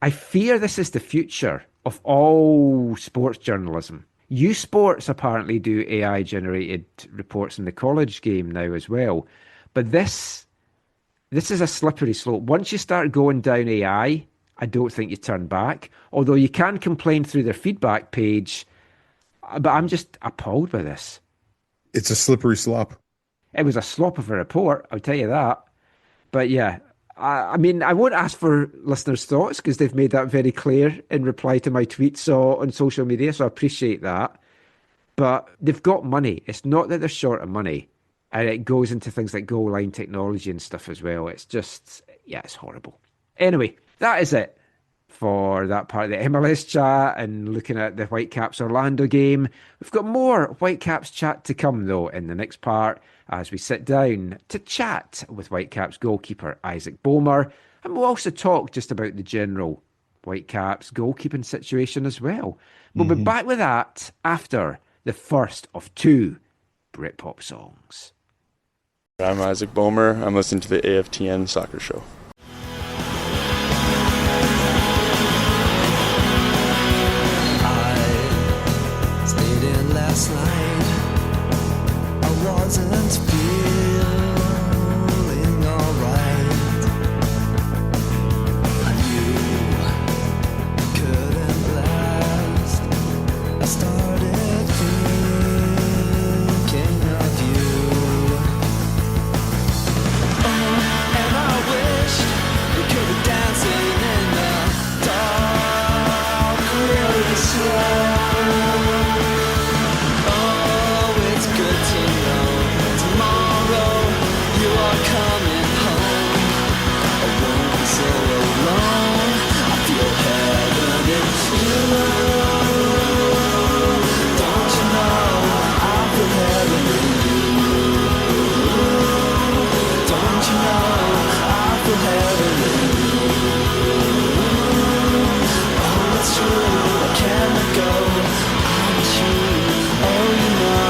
I fear this is the future of all sports journalism. U Sports apparently do AI-generated reports in the college game now as well. But this is a slippery slope. Once you start going down AI, I don't think you turn back. Although you can complain through their feedback page, but I'm just appalled by this. It's a slippery slope. It was a slop of a report, I'll tell you that. But yeah, I mean, I won't ask for listeners' thoughts because they've made that very clear in reply to my tweets on social media, so I appreciate that. But they've got money. It's not that they're short of money. And it goes into things like goal line technology and stuff as well. It's just, yeah, it's horrible. Anyway, that is it for that part of the MLS chat and looking at the Whitecaps Orlando game. We've got more Whitecaps chat to come, though, in the next part as we sit down to chat with Whitecaps goalkeeper Isaac Boehmer. And we'll also talk just about the general Whitecaps goalkeeping situation as well. We'll be back with that after the first of two Britpop songs. I'm Isaac Boehmer. I'm listening to the AFTN Soccer Show. I stayed in last night. I wasn't feeling alright. I knew it couldn't last. I started thinking of you. And I wished we could be dancing in the dark really slow. Oh, it's good to know tomorrow you are coming home. I won't be so alone. I feel heaven is you. Don't you know I feel heaven in you? Don't you know I feel heaven in you? Oh, it's true, I can't let go. I miss you, oh you know.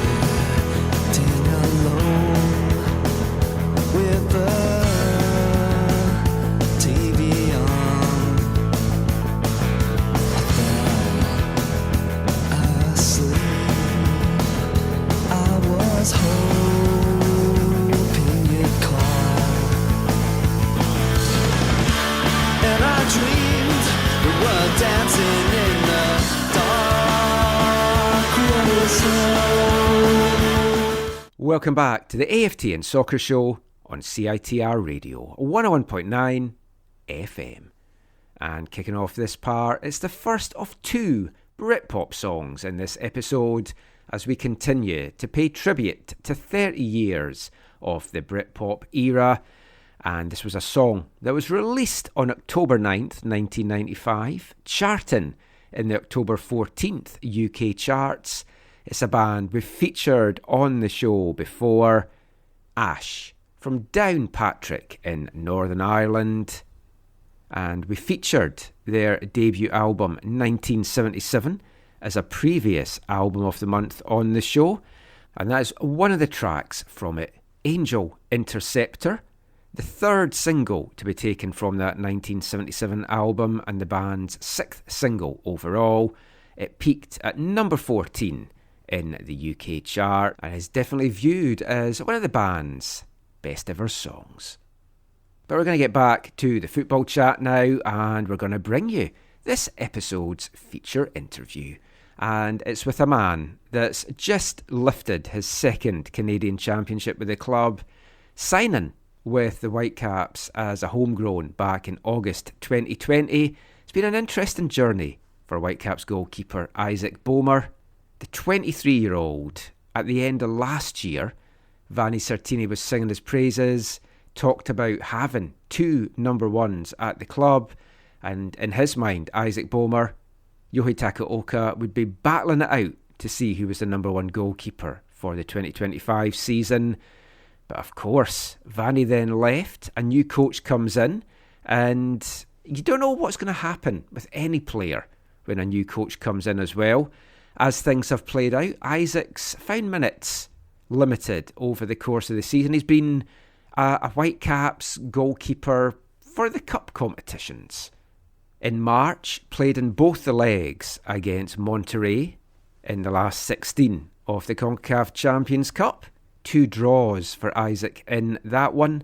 Sitting alone with the TV on, I fell asleep. I was hoping you'd call, and I dreamed we were dancing in the dark really slow. Welcome back to the AFTN Soccer Show on CITR Radio 101.9 FM. And kicking off this part, it's the first of two Britpop songs in this episode as we continue to pay tribute to 30 years of the Britpop era. And this was a song that was released on October 9th, 1995, charting in the October 14th UK charts. It's a band we've featured on the show before, Ash, from Downpatrick in Northern Ireland. And we featured their debut album 1977 as a previous album of the month on the show. And that is one of the tracks from it, Angel Interceptor, the third single to be taken from that 1977 album and the band's sixth single overall. It peaked at number 14 in the UK chart and is definitely viewed as one of the band's best ever songs. But we're going to get back to the football chat now, and we're going to bring you this episode's feature interview. And it's with a man that's just lifted his second Canadian championship with the club, signing with the Whitecaps as a homegrown back in August 2020. It's been an interesting journey for Whitecaps goalkeeper Isaac Boehmer. The 23-year-old, at the end of last year, Vanni Sartini was singing his praises, talked about having 2 number ones at the club, and in his mind, Isaac Boehmer, Yohei Takaoka would be battling it out to see who was the number 1 goalkeeper for the 2025 season. But of course, Vanni then left, a new coach comes in, and you don't know what's going to happen with any player when a new coach comes in as well. As things have played out, Isaac's found minutes limited over the course of the season. He's been a Whitecaps goalkeeper for the cup competitions. In March, played in both the legs against Monterrey in the last 16 of the CONCACAF Champions Cup. 2 draws for Isaac in that one.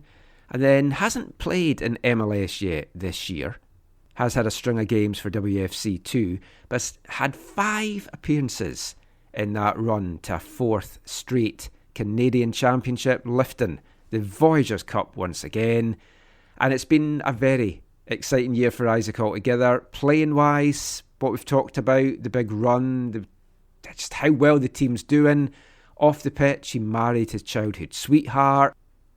And then hasn't played in MLS yet this year. Has had a string of games for WFC too, but has had 5 appearances in that run to a 4th straight Canadian Championship, lifting the Voyageurs Cup once again. And it's been a very exciting year for Isaac altogether. Playing wise, what we've talked about, the big run, just how well the team's doing. Off the pitch, he married his childhood sweetheart.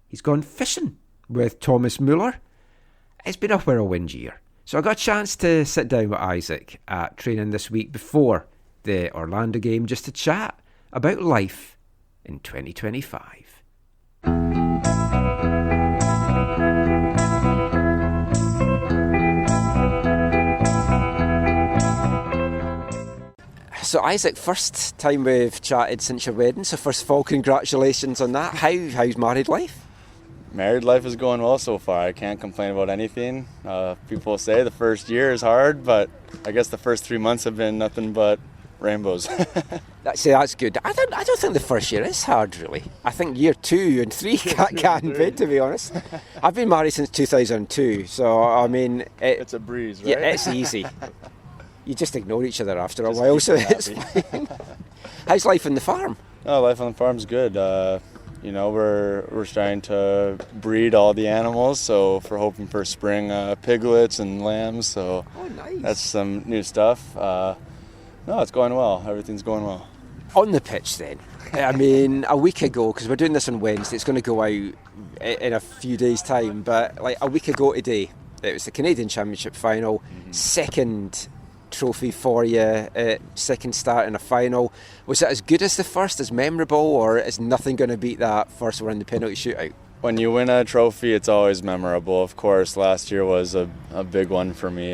He's gone fishing with Thomas Müller. It's been a whirlwind year. So I got a chance to sit down with Isaac at training this week before the Orlando game just to chat about life in 2025. So Isaac, first time we've chatted since your wedding, so first of all, congratulations on that. How's married life? Married life is going well so far. I can't complain about anything. People say the first year is hard, but I guess the first 3 months have been nothing but rainbows. That's good. I don't think the first year is hard, really. I think year 2 and 3 can be, to be honest. I've been married since 2002, so I mean... It's a breeze, right? Yeah, it's easy. You just ignore each other after a while, so it's fine. How's life on the farm? Oh, life on the farm's good. We're starting to breed all the animals, so we're hoping for spring piglets and lambs. So nice. That's some new stuff. No, it's going well. Everything's going well. On the pitch then, I mean, a week ago, because we're doing this on Wednesday, it's going to go out in a few days' time, but like a week ago today, it was the Canadian Championship final, second trophy for you, second start in a final. Was it as good as the first, as memorable, or is nothing going to beat that first one in the penalty shootout? When you win a trophy, it's always memorable. Of course, last year was a big one for me,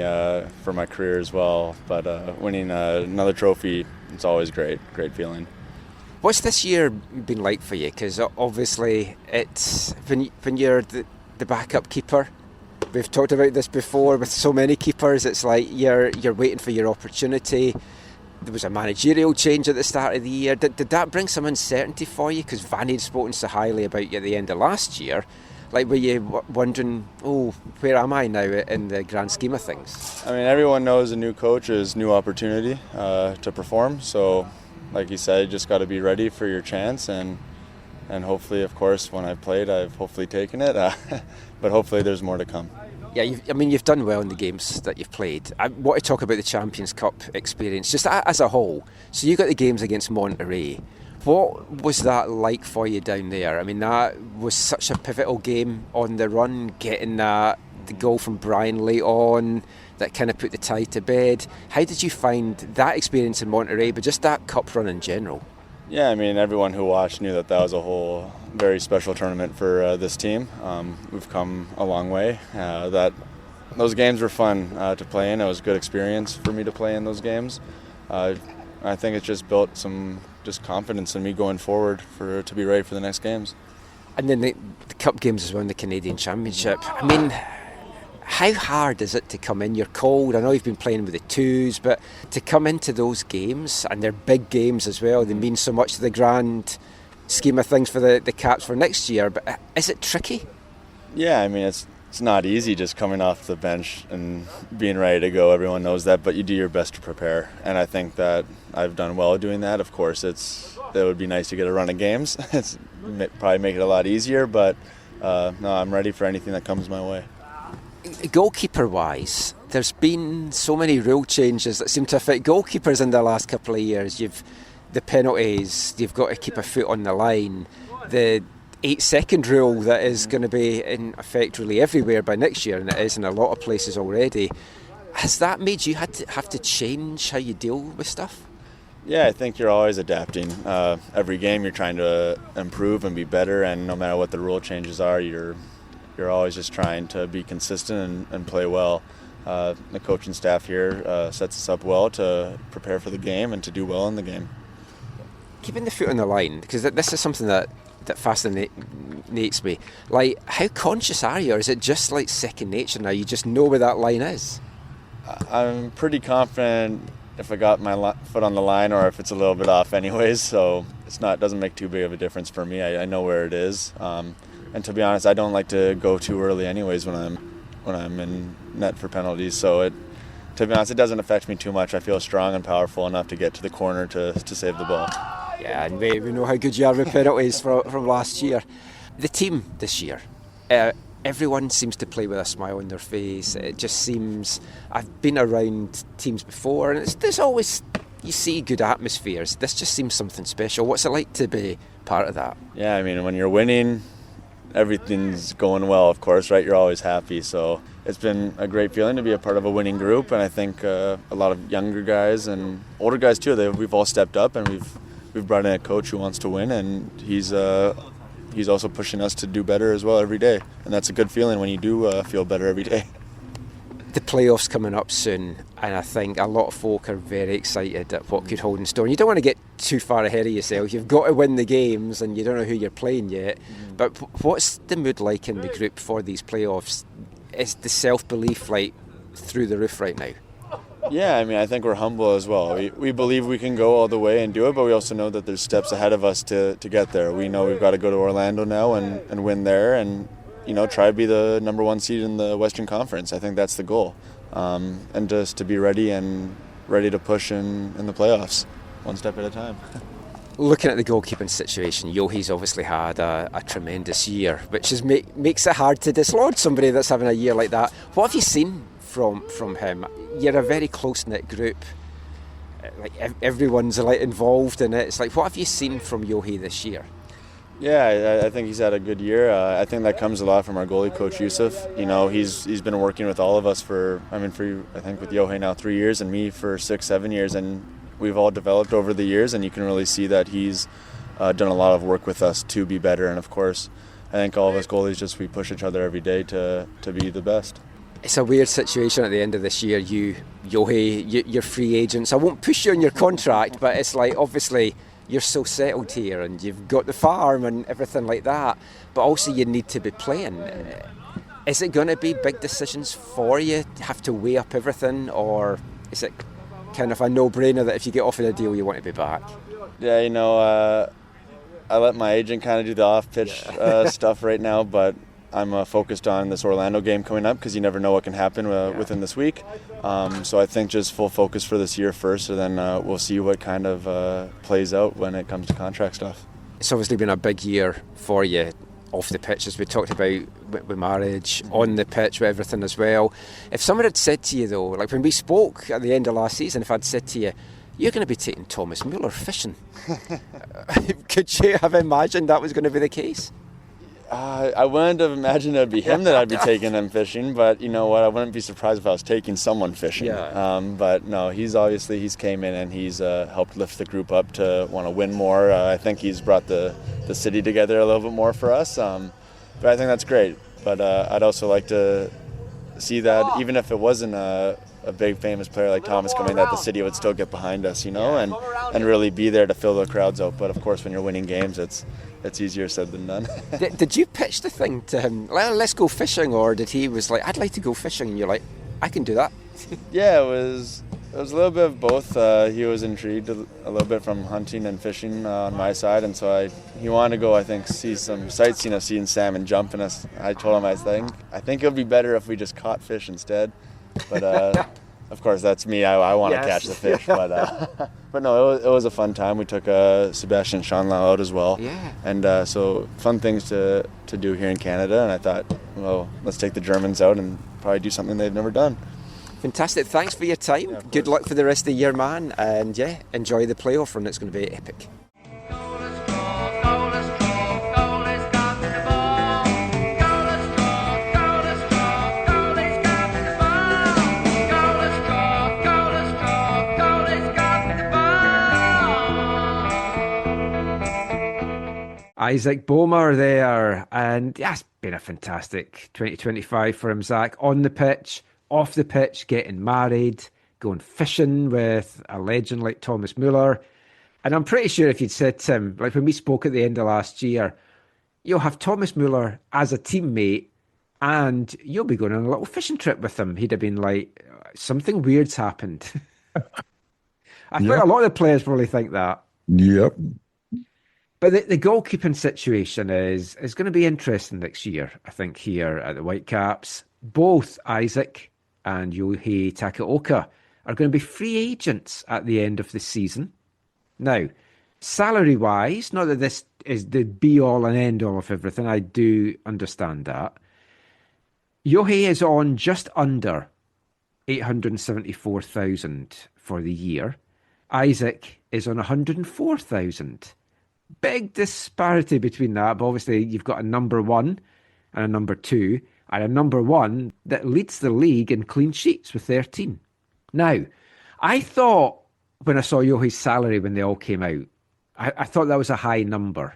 for my career as well. But winning another trophy, it's always great feeling. What's this year been like for you? Because obviously, it's when you're the backup keeper. We've talked about this before with so many keepers. It's like you're waiting for your opportunity. There was a managerial change at the start of the year. Did that bring some uncertainty for you? Because Vanni had spoken so highly about you at the end of last year. Like, were you wondering, where am I now in the grand scheme of things? I mean, everyone knows a new coach is new opportunity to perform. So, like you said, you just got to be ready for your chance. And hopefully, of course, when I've played, I've hopefully taken it. But hopefully there's more to come. Yeah, you've done well in the games that you've played. I want to talk about the Champions Cup experience, just as a whole. So you got the games against Monterrey. What was that like for you down there? I mean, that was such a pivotal game on the run, getting the goal from Brian late on, that kind of put the tie to bed. How did you find that experience in Monterrey, but just that cup run in general? Yeah, I mean, everyone who watched knew that was a whole very special tournament for this team. We've come a long way. Those games were fun to play in. It was a good experience for me to play in those games. I think it just built some confidence in me going forward to be ready for the next games. And then the cup games as well in the Canadian Championship. I mean, how hard is it to come in? You're cold. I know you've been playing with the twos, but to come into those games, and they're big games as well, they mean so much to the grand scheme of things for the Caps for next year, but is it tricky? Yeah, I mean, it's not easy just coming off the bench and being ready to go. Everyone knows that, but you do your best to prepare, and I think that I've done well doing that. Of course, it would be nice to get a run of games. It's probably make it a lot easier, but no, I'm ready for anything that comes my way. Goalkeeper-wise, there's been so many rule changes that seem to affect goalkeepers in the last couple of years. You've the penalties, you've got to keep a foot on the line, the 8-second rule that is going to be in effect really everywhere by next year, and it is in a lot of places already. Has that made you have to change how you deal with stuff? Yeah, I think you're always adapting. Every game you're trying to improve and be better, and no matter what the rule changes are, you're always just trying to be consistent and play well. The coaching staff here sets us up well to prepare for the game and to do well in the game. Keeping the foot on the line, because this is something that fascinates me. Like, how conscious are you, or is it just like second nature now? You just know where that line is? I'm pretty confident if I got my foot on the line or if it's a little bit off anyways, so it doesn't make too big of a difference for me. I know where it is. And to be honest, I don't like to go too early anyways when I'm in net for penalties. So to be honest, it doesn't affect me too much. I feel strong and powerful enough to get to the corner to save the ball. Yeah, and we know how good you are with penalties from last year. The team this year, everyone seems to play with a smile on their face. It just seems, I've been around teams before, and there's always, you see good atmospheres. This just seems something special. What's it like to be part of that? Yeah, I mean, when you're winning, everything's going well, of course, right? You're always happy. So it's been a great feeling to be a part of a winning group, and I think a lot of younger guys and older guys too, we've all stepped up, and we've brought in a coach who wants to win, and he's also pushing us to do better as well every day. And that's a good feeling when you do feel better every day. The playoffs coming up soon, and I think a lot of folk are very excited at what could hold in store. You don't want to get too far ahead of yourself. You've got to win the games, and you don't know who you're playing yet. But what's the mood like in the group for these playoffs? Is the self-belief like through the roof right now? Yeah, I mean, I think we're humble as well. We believe we can go all the way and do it, but we also know that there's steps ahead of us to get there. We know we've got to go to Orlando now and win there, and try to be the number one seed in the Western Conference. I think that's the goal, and just to be ready to push in the playoffs, one step at a time. Looking at the goalkeeping situation, Yohei's obviously had a tremendous year, which makes it hard to dislodge somebody that's having a year like that. What have you seen from him? You're a very close-knit group. Like everyone's like involved in it. It's like, what have you seen from Yohei this year? Yeah, I think he's had a good year. I think that comes a lot from our goalie coach Yusuf. He's been working with all of us for I think with Yohei now 3 years and me for 6-7 years, and we've all developed over the years, and you can really see that he's done a lot of work with us to be better. And of course, I think all of us goalies we push each other every day to be the best. It's a weird situation at the end of this year. Yohei, you're free agents. I won't push you on your contract, but it's like, obviously, you're so settled here and you've got the farm and everything like that, but also you need to be playing. Is it going to be big decisions for you? Have to weigh up everything, or is it kind of a no-brainer that if you get offered a deal, you want to be back? Yeah, I let my agent kind of do the off-pitch stuff right now, but I'm focused on this Orlando game coming up because you never know what can happen within this week. So I think just full focus for this year first, and then we'll see what kind of plays out when it comes to contract stuff. It's obviously been a big year for you off the pitch, as we talked about with marriage, on the pitch with everything as well. If someone had said to you, though, like when we spoke at the end of last season, if I'd said to you, you're going to be taking Thomas Müller fishing, could you have imagined that was going to be the case? I wouldn't have imagined it would be him that I'd be taking him fishing, but you know what, I wouldn't be surprised if I was taking someone fishing. But no, he's came in and he's helped lift the group up to want to win more. I think he's brought the city together a little bit more for us, but I think that's great. But I'd also like to see that even if it wasn't a big famous player like Thomas coming, that the city would still get behind us, and really be there to fill the crowds out. But of course, when you're winning games, it's easier said than done. Did you pitch the thing to him, let's go fishing, or did he was like, I'd like to go fishing, and you're like, I can do that? Yeah, it was a little bit of both. He was intrigued a little bit from hunting and fishing on my side, and so he wanted to go, I think, see some sightseeing of seeing salmon jump, and I told him I think it would be better if we just caught fish instead. But of course, that's me. I want to Yes. catch the fish, but no, it was a fun time. We took Sebastian Schonlau out as well. Yeah. And so fun things to do here in Canada. And I thought, well, let's take the Germans out and probably do something they've never done. Fantastic. Thanks for your time. Yeah, of Good course. luck for the rest of the year, man. And yeah, enjoy the playoff run. It's going to be epic. Isaac Boehmer there, and yeah, it's been a fantastic 2025 for him, Zach. On the pitch, off the pitch, getting married, going fishing with a legend like Thomas Müller. And I'm pretty sure if you'd said to him, like when we spoke at the end of last year, you'll have Thomas Müller as a teammate and you'll be going on a little fishing trip with him, he'd have been like, something weird's happened. I think a lot of the players probably think that. Yep. But the goalkeeping situation is going to be interesting next year, I think, here at the Whitecaps. Both Isaac and Yohei Takaoka are going to be free agents at the end of the season. Now, salary-wise, not that this is the be-all and end-all of everything, I do understand that. Yohei is on just under 874,000 for the year. Isaac is on 104,000. Big disparity between that, but obviously you've got a number one and a number two, and a number one that leads the league in clean sheets with 13. Now, I thought when I saw Yohei's salary when they all came out, I thought that was a high number.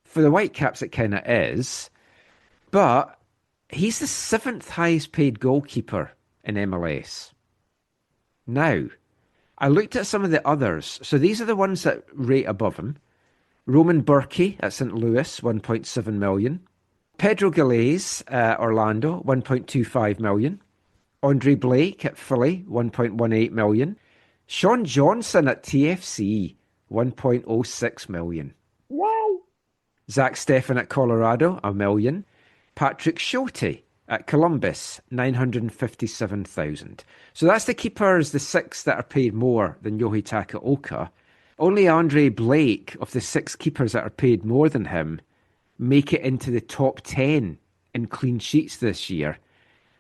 For the Whitecaps, it kind of is, but he's the 7th highest paid goalkeeper in MLS. Now, I looked at some of the others. So these are the ones that rate above him. Roman Burke at St. Louis, 1.7 million. Pedro Gallez at Orlando, 1.25 million. Andre Blake at Philly, 1.18 million. Sean Johnson at TFC, 1.06 million. Wow. Zach Steffen at Colorado, $1 million. Patrick Schote at Columbus, 957,000. So that's the keepers, the 6 that are paid more than Yohei Takaoka. Only Andre Blake, of the 6 keepers that are paid more than him, make it into the top 10 in clean sheets this year.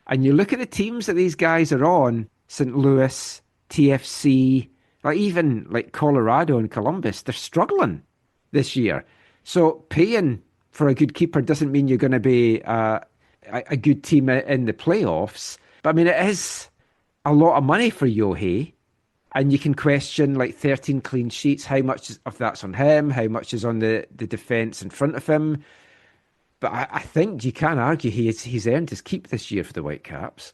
And you look at the teams that these guys are on, St. Louis, TFC, like even like Colorado and Columbus, they're struggling this year. So paying for a good keeper doesn't mean you're going to be a good team in the playoffs. But I mean, it is a lot of money for Yohei. And you can question like 13 clean sheets, how much of that's on him, how much is on the defence in front of him. But I think you can argue he's earned his keep this year for the Whitecaps.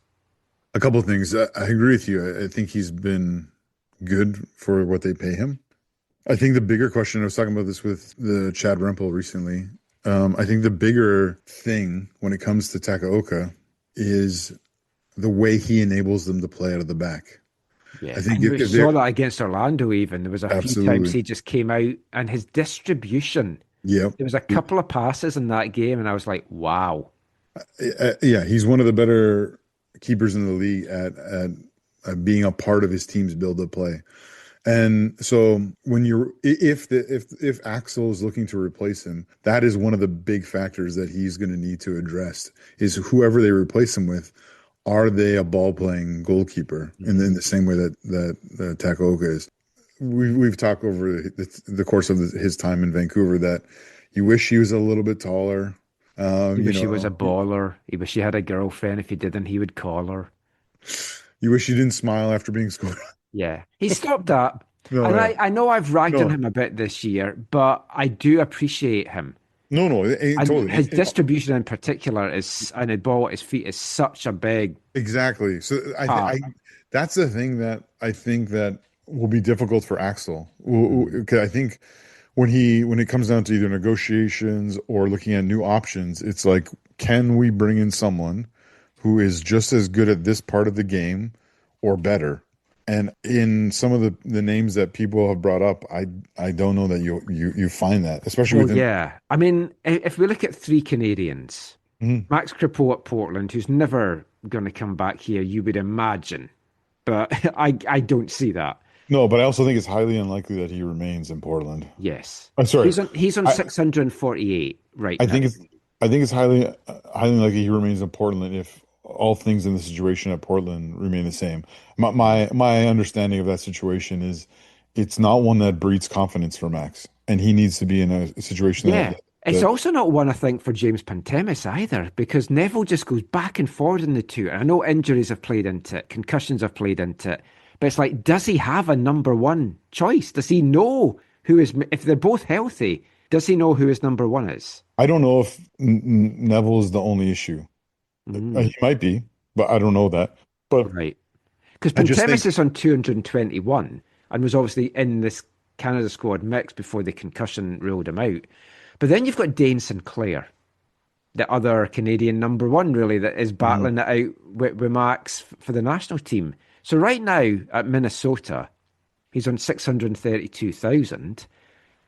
A couple of things. I agree with you. I think he's been good for what they pay him. I think the bigger question, I was talking about this with the Chad Rempel recently. I think the bigger thing when it comes to Takaoka is the way he enables them to play out of the back. Yeah, I think we saw that against Orlando even. There was a few times he just came out and his distribution. Yeah. There was a couple of passes in that game and I was like, wow. Yeah, he's one of the better keepers in the league at being a part of his team's build-up play. And so when if Axel is looking to replace him, that is one of the big factors that he's going to need to address is whoever they replace him with. Are they a ball-playing goalkeeper in the same way that Takaoka is? We've talked over the course of his time in Vancouver that you wish he was a little bit taller. You wish he was a baller. You wish he had a girlfriend. If he didn't, he would call her. You wish he didn't smile after being scored. Yeah, he stopped that. No, and yeah. I know I've ragged on him a bit this year, but I do appreciate him. No, totally. His distribution in particular is, and the ball at his feet is such a big. Exactly. So I that's the thing that I think that will be difficult for Axel. Because I think when it comes down to either negotiations or looking at new options, it's like, can we bring in someone who is just as good at this part of the game or better? And in some of the names that people have brought up, I don't know that you find that, especially within. Yeah. I mean, if we look at 3 Canadians, Max Crepeau at Portland, who's never going to come back here, you would imagine but I don't see that. No, but I also think it's highly unlikely that he remains in Portland. Yes. I'm sorry. He's on 648 right I now. I think it's highly unlikely he remains in Portland if all things in the situation at Portland remain the same. My understanding of that situation is it's not one that breeds confidence for Max, and he needs to be in a situation Yeah. that It's also not one, I think, for James Pantemis either, because Neville just goes back and forward in the two. And I know injuries have played into it, concussions have played into it, but it's like, does he have a number one choice? Does he know who is, if they're both healthy, does he know who his number one is? I don't know if Neville is the only issue. He might be, but I don't know that. But Right. Because I just Pantemis think is on 221 and was obviously in this Canada squad mix before the concussion ruled him out. But then you've got Dane Sinclair, the other Canadian number one, really, that is battling it out with Max for the national team. So right now at Minnesota, he's on 632,000.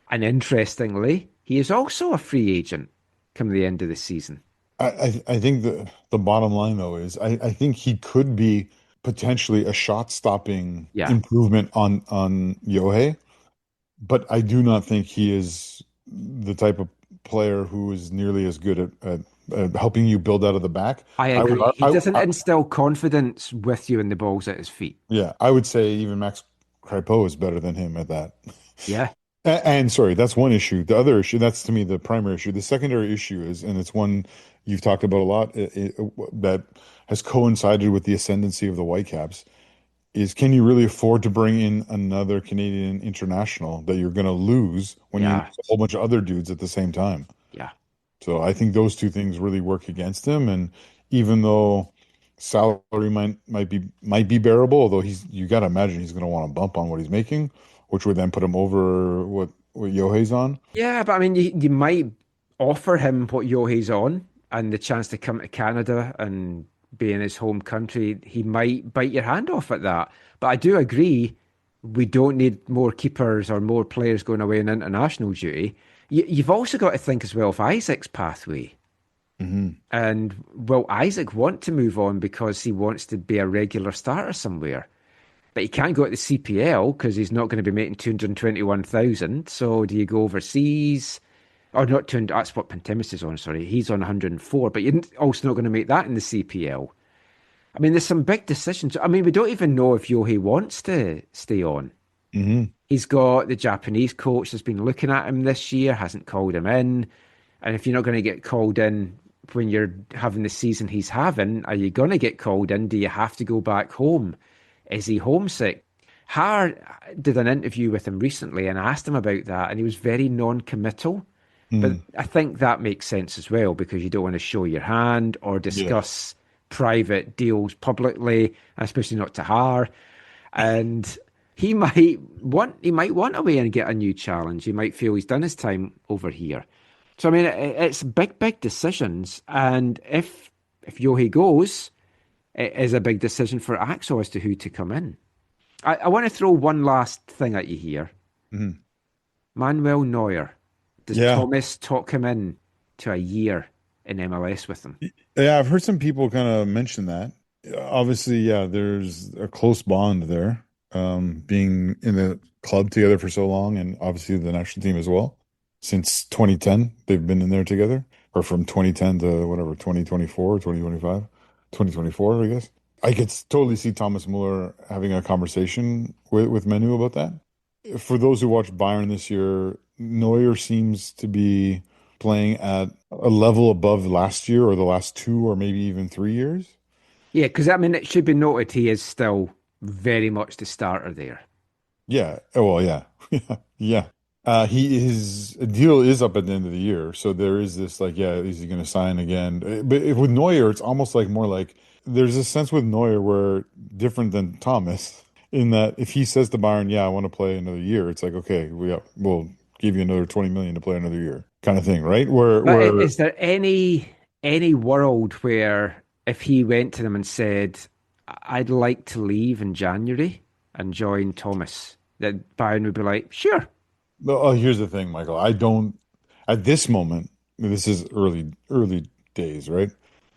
And interestingly, he is also a free agent come the end of the season. I think the bottom line though is I think he could be potentially a shot stopping improvement on Yohei, but I do not think he is the type of player who is nearly as good at helping you build out of the back. I agree. He doesn't instill confidence with you in the balls at his feet. Yeah, I would say even Max Crepeau is better than him at that. Yeah. And sorry, that's one issue. The other issue, that's to me the primary issue. The secondary issue is, and it's one you've talked about a lot, that has coincided with the ascendancy of the Whitecaps, is can you really afford to bring in another Canadian international that you're going to lose when you have a whole bunch of other dudes at the same time? Yeah. So I think those two things really work against him. And even though salary might be bearable, although you got to imagine he's going to want to bump on what he's making, which would then put him over what Yohei's on. Yeah, but I mean, you might offer him what Yohei's on and the chance to come to Canada and be in his home country. He might bite your hand off at that. But I do agree, we don't need more keepers or more players going away on international duty. You've also got to think as well of Isaac's pathway. Mm-hmm. And will Isaac want to move on because he wants to be a regular starter somewhere? But he can't go to the CPL because he's not going to be making 221,000. So do you go overseas? Or not 200, that's what Pantemis is on, sorry. He's on 104, but you're also not going to make that in the CPL. I mean, there's some big decisions. I mean, we don't even know if Yohei wants to stay on. Mm-hmm. He's got the Japanese coach that's been looking at him this year, hasn't called him in. And if you're not going to get called in when you're having the season he's having, are you going to get called in? Do you have to go back home? Is he homesick? Har did an interview with him recently and asked him about that, and he was very non-committal. But I think that makes sense as well because you don't want to show your hand or discuss private deals publicly, especially not to Har. And he might want away and get a new challenge. He might feel he's done his time over here. So I mean, it's big decisions, and if Yohei goes, it is a big decision for Axel as to who to come in. I want to throw one last thing at you here. Mm-hmm. Manuel Neuer. Does Thomas talk him in to a year in MLS with him? Yeah, I've heard some people kind of mention that. Obviously, there's a close bond there, being in the club together for so long, and obviously the national team as well. Since 2010, they've been in there together, or from 2010 to whatever, 2024, 2025, 2024, I guess. I could totally see Thomas Müller having a conversation with Manu about that. For those who watched Bayern this year, Neuer seems to be playing at a level above last year or the last 2 or maybe even 3 years. Yeah, because I mean, it should be noted he is still very much the starter there. Yeah. Oh, well, yeah. Yeah. His deal is up at the end of the year. So there is this like, is he going to sign again? But with Neuer, it's almost like more like there's a sense with Neuer where different than Thomas in that if he says to Bayern, I want to play another year, it's like, okay, we'll give you another 20 million to play another year kind of thing, right? Where is there any world where if he went to them and said, I'd like to leave in January and join Thomas, that Bayern would be like, sure. Oh, here's the thing, Michael. I don't, at this moment, this is early days, right?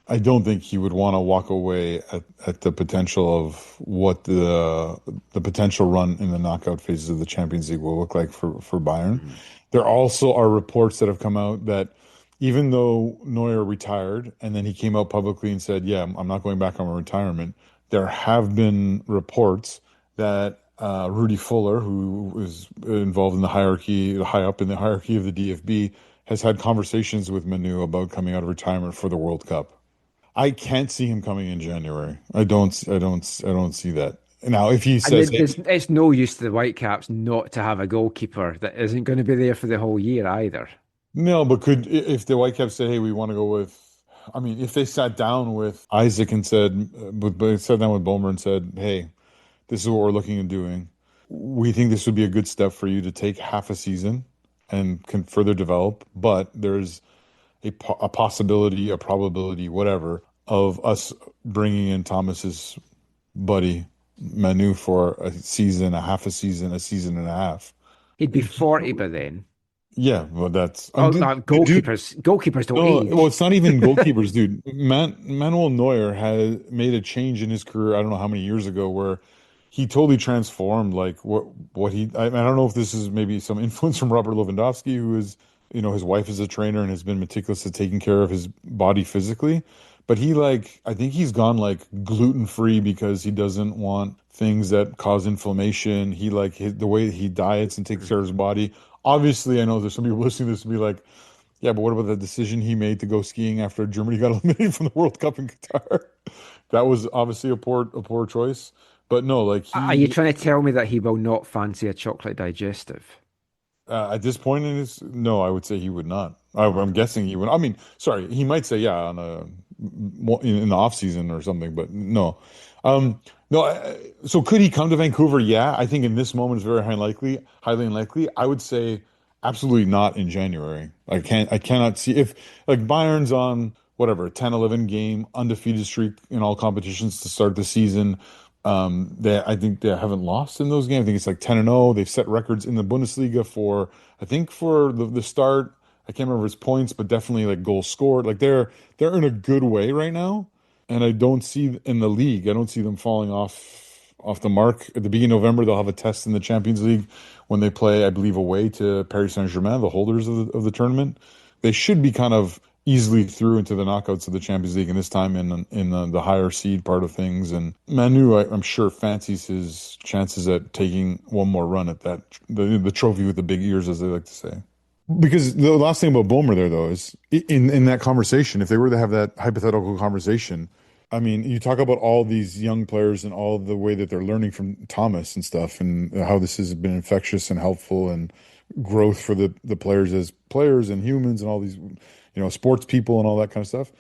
I don't think he would want to walk away at the potential of what the potential run in the knockout phases of the Champions League will look like for Bayern. Mm-hmm. There also are reports that have come out that even though Neuer retired and then he came out publicly and said, yeah, I'm not going back on my retirement, there have been reports that Rudy Fuller, who is involved in the hierarchy, high up in the hierarchy of the DFB, has had conversations with Manu about coming out of retirement for the World Cup. I can't see him coming in January. I don't see that. Now, if he says it's no use to the Whitecaps not to have a goalkeeper that isn't going to be there for the whole year either. No, but if the Whitecaps say, hey, we want to go with, I mean, if they sat down with Isaac and sat down with Boehmer and said, hey, this is what we're looking at doing. We think this would be a good step for you to take half a season and can further develop, but there's a possibility, a probability, whatever, of us bringing in Thomas's buddy Manu for a season, a half a season, a season and a half. He'd be 40 by then. Yeah, well, that's goalkeepers don't age. Well, it's not even goalkeepers, dude. Manuel Neuer has made a change in his career. I don't know how many years ago, where he totally transformed. Like what he. I don't know if this is maybe some influence from Robert Lewandowski, who is, his wife is a trainer and has been meticulous at taking care of his body physically. But I think he's gone gluten-free because he doesn't want things that cause inflammation. The way he diets and takes care of his body. Obviously, I know there's some people listening to this and be like, yeah, but what about the decision he made to go skiing after Germany got eliminated from the World Cup in Qatar? That was obviously a poor choice. But no, are you trying to tell me that he will not fancy a chocolate digestive? At this point no, I would say he would not. I'm guessing he would. I mean, sorry, he might say yeah in the off season or something, but no. No. So could he come to Vancouver? Yeah, I think in this moment it's very highly unlikely. I would say absolutely not in January. I cannot see if Bayern's on whatever 10-11 game undefeated streak in all competitions to start the season. I think they haven't lost in those games. I think it's 10-0. They've set records in the Bundesliga for the start. I can't remember his points, but definitely goals scored. They're in a good way right now. And I don't see in the league, I don't see them falling off the mark. At the beginning of November, they'll have a test in the Champions League when they play, I believe, away to Paris Saint-Germain, the holders of the tournament. They should be kind of easily through into the knockouts of the Champions League, and this time in the higher seed part of things. And Manu, I'm sure, fancies his chances at taking one more run at that, the trophy with the big ears, as they like to say. Because the last thing about Boehmer there, though, is in that conversation, if they were to have that hypothetical conversation, I mean, you talk about all these young players and all the way that they're learning from Thomas and stuff, and how this has been infectious and helpful and growth for the players as players and humans and all these, sports people and all that kind of stuff.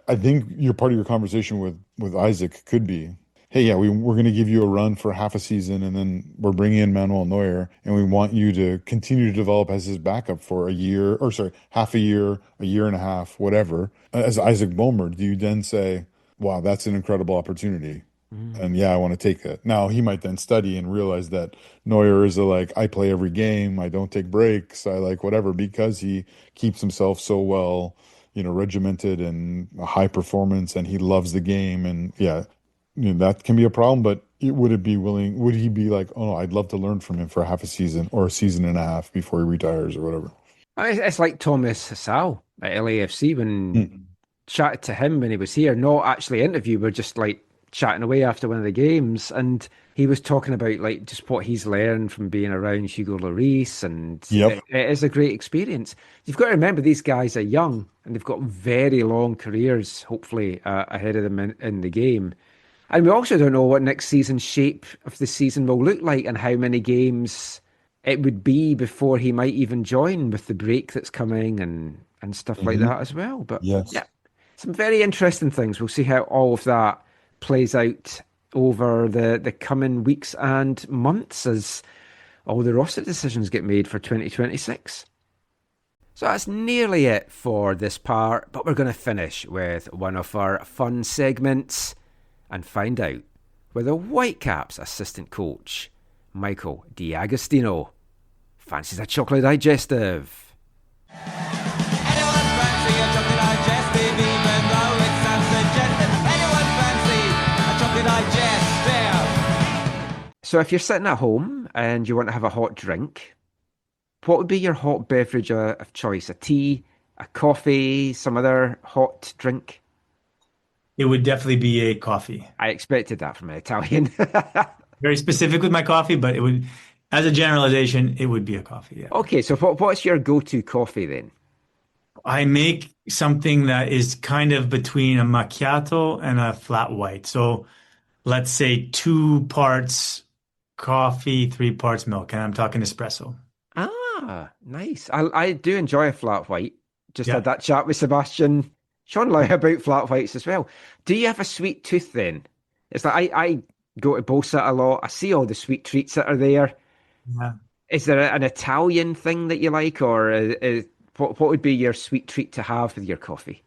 I think part of your conversation with Isaac could be, hey, yeah, we're going to give you a run for half a season, and then we're bringing in Manuel Neuer, and we want you to continue to develop as his backup for half a year and a half, whatever. As Isaac Boehmer, do you then say, wow, that's an incredible opportunity, and yeah, I want to take that. Now, he might then study and realize that Neuer is I play every game, I don't take breaks, I whatever, because he keeps himself so well, regimented and high performance, and he loves the game, and yeah, that can be a problem. But would he be oh no, I'd love to learn from him for half a season or a season and a half before he retires or whatever? It's like Thomas Müller at LAFC when chatted to him when he was here, not actually interview, we're just chatting away after one of the games, and he was talking about just what he's learned from being around Hugo Lloris, and it is a great experience. You've got to remember, these guys are young and they've got very long careers, hopefully, ahead of them in the game. And we also don't know what next season's shape of the season will look like and how many games it would be before he might even join, with the break that's coming and stuff like that as well. But yeah, some very interesting things. We'll see how all of that plays out over the coming weeks and months as all the roster decisions get made for 2026. So that's nearly it for this part, but we're going to finish with one of our fun segments and find out whether Whitecaps assistant coach Michael D'Agostino fancies a chocolate digestive. Anyone fancy a chocolate digestive, even though it's So if you're sitting at home and you want to have a hot drink, what would be your hot beverage of choice? A tea, a coffee, some other hot drink? It would definitely be a coffee. I expected that from an Italian. Very specific with my coffee, but it would, as a generalization, it would be a coffee. Yeah. Okay, so what's your go-to coffee then? I make something that is kind of between a macchiato and a flat white. So let's say 2 parts coffee, 3 parts milk, and I'm talking espresso. Ah, nice. I do enjoy a flat white. Just Yeah. had that chat with Sebastian Sean Lau about flat whites as well. Do you have a sweet tooth then? It's like I go to Bosa a lot. I see all the sweet treats that are there. Yeah. Is there an Italian thing that you like, or what would be your sweet treat to have with your coffee?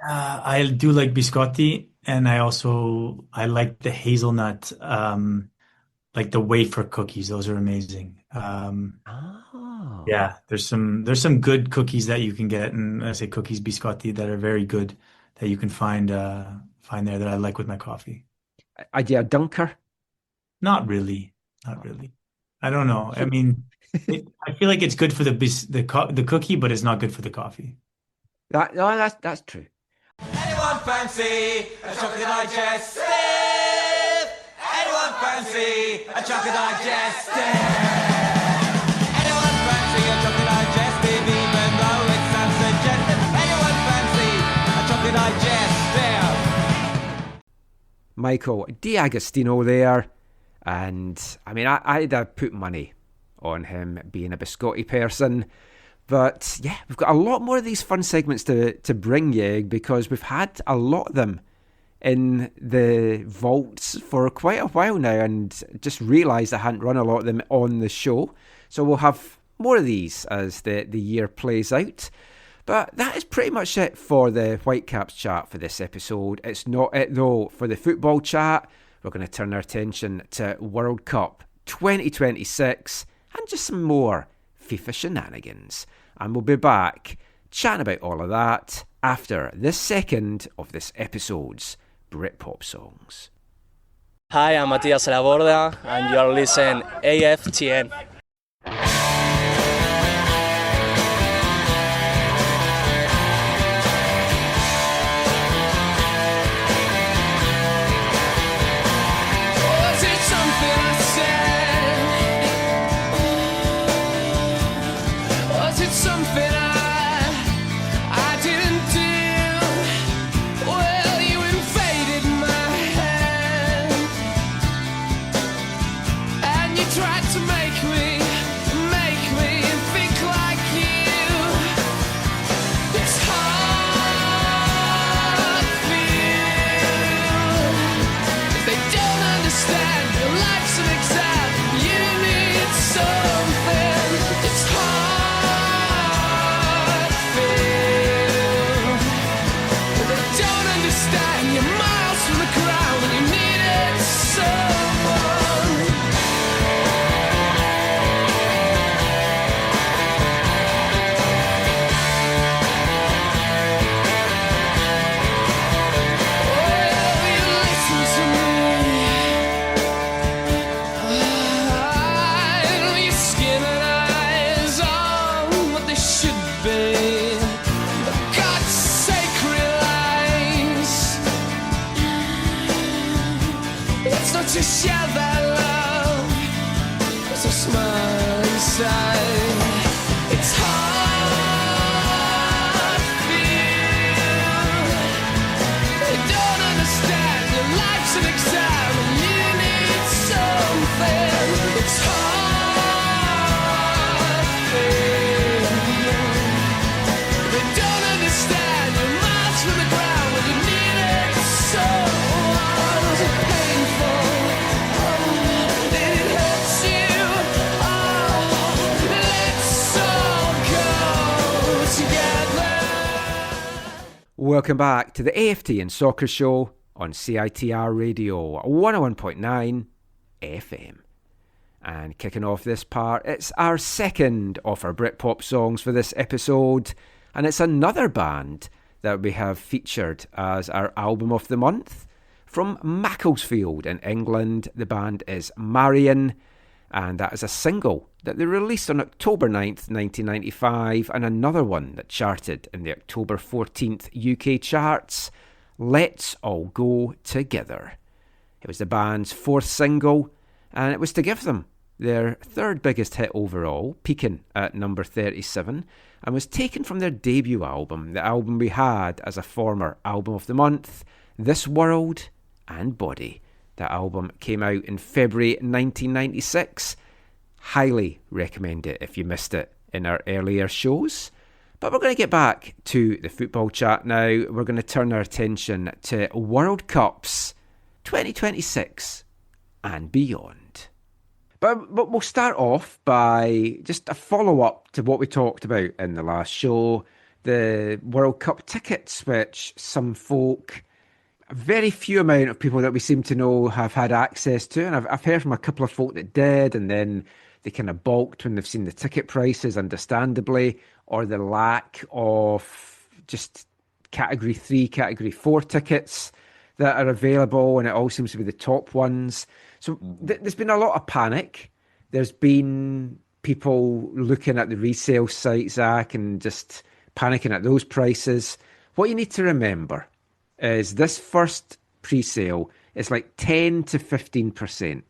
I do like biscotti, and I like the hazelnut, like the wafer cookies. Those are amazing. Oh. Yeah, there's some good cookies that you can get, and I say cookies biscotti that are very good that you can find there that I like with my coffee. Idea a dunker? Not really, not really. I don't know. I mean, I feel like it's good for the cookie, but it's not good for the coffee. That's true. Anyone fancy a chocolate digestive? Anyone fancy a chocolate digestive? Anyone fancy a chocolate digestive, even though it's unsuggestive? Anyone fancy a chocolate digestive? Michael D'Agostino there. And I mean, I'd have put money on him being a biscotti person. But yeah, we've got a lot more of these fun segments to bring you, because we've had a lot of them in the vaults for quite a while now, and just realised I hadn't run a lot of them on the show. So we'll have more of these as the year plays out. But that is pretty much it for the Whitecaps chat for this episode. It's not it though for the football chat. We're going to turn our attention to World Cup 2026 and just some more FIFA shenanigans. And we'll be back chatting about all of that after this second of this episode's Britpop songs. Hi, I'm Matias Laborda, and you're listening AFTN. Was it something I said? Was it something I didn't do? Well, you invaded my head, and you tried to make me think like you. It's hard for you. They don't understand your life's an exam. You need something. It's hard for you. They don't understand you're miles from the ground and you needed someone. Well, you listen to me. Your skin and eyes are what they should be. God's sacred lies. It's not to share that love. It's a smile inside. It's hard for you. They don't understand your life's an exam and you need something. It's hard for you. They don't understand you're miles from the ground when you needed someone. Was it painful? Oh, did it hurt you? Oh, let's all go together. Welcome back to the AFTN Soccer Show on CITR Radio 101.9 FM. And kicking off this part, it's our second of our Britpop songs for this episode, and it's another band that we have featured as our album of the month From Macclesfield in England, the band is Marion, and that is a single that they released on October 9th, 1995, and another one that charted in the October 14th UK charts, Let's All Go Together. It was the band's fourth single, and it was to give them their third biggest hit overall, peaking at number 37, and was taken from their debut album, the album we had as a former Album of the Month, This World and Body. That album came out in February 1996. Highly recommend it if you missed it in our earlier shows. But we're going to get back to the football chat now. We're going to turn our attention to World Cups 2026 and beyond. But we'll start off by just a follow-up to what we talked about in the last show, the World Cup tickets, which some folk, a very few amount of people that we seem to know have had access to, and I've heard from a couple of folk that did, and then they kind of balked when they've seen the ticket prices, understandably, or the lack of just Category 3, Category 4 tickets that are available, and it all seems to be the top ones. So there's been a lot of panic. There's been people looking at the resale sites, Zach, and just panicking at those prices. What you need to remember is this first pre-sale is like 10 to 15%.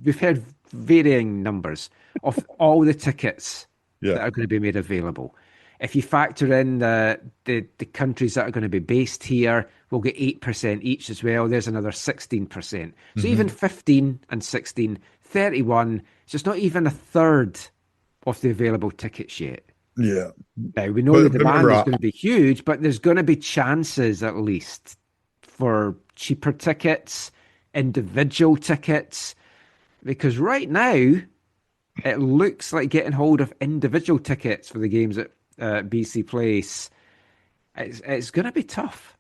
We've heard varying numbers of all the tickets that are going to be made available. If you factor in the countries that are going to be based here, we'll get 8% each as well. There's another 16%. So even 15 and 16, 31, it's just not even a third of the available tickets yet. Yeah. Now, we know the demand is going to be huge, but there's going to be chances at least for cheaper tickets, individual tickets, because right now it looks like getting hold of individual tickets for the games at BC Place, it's going to be tough.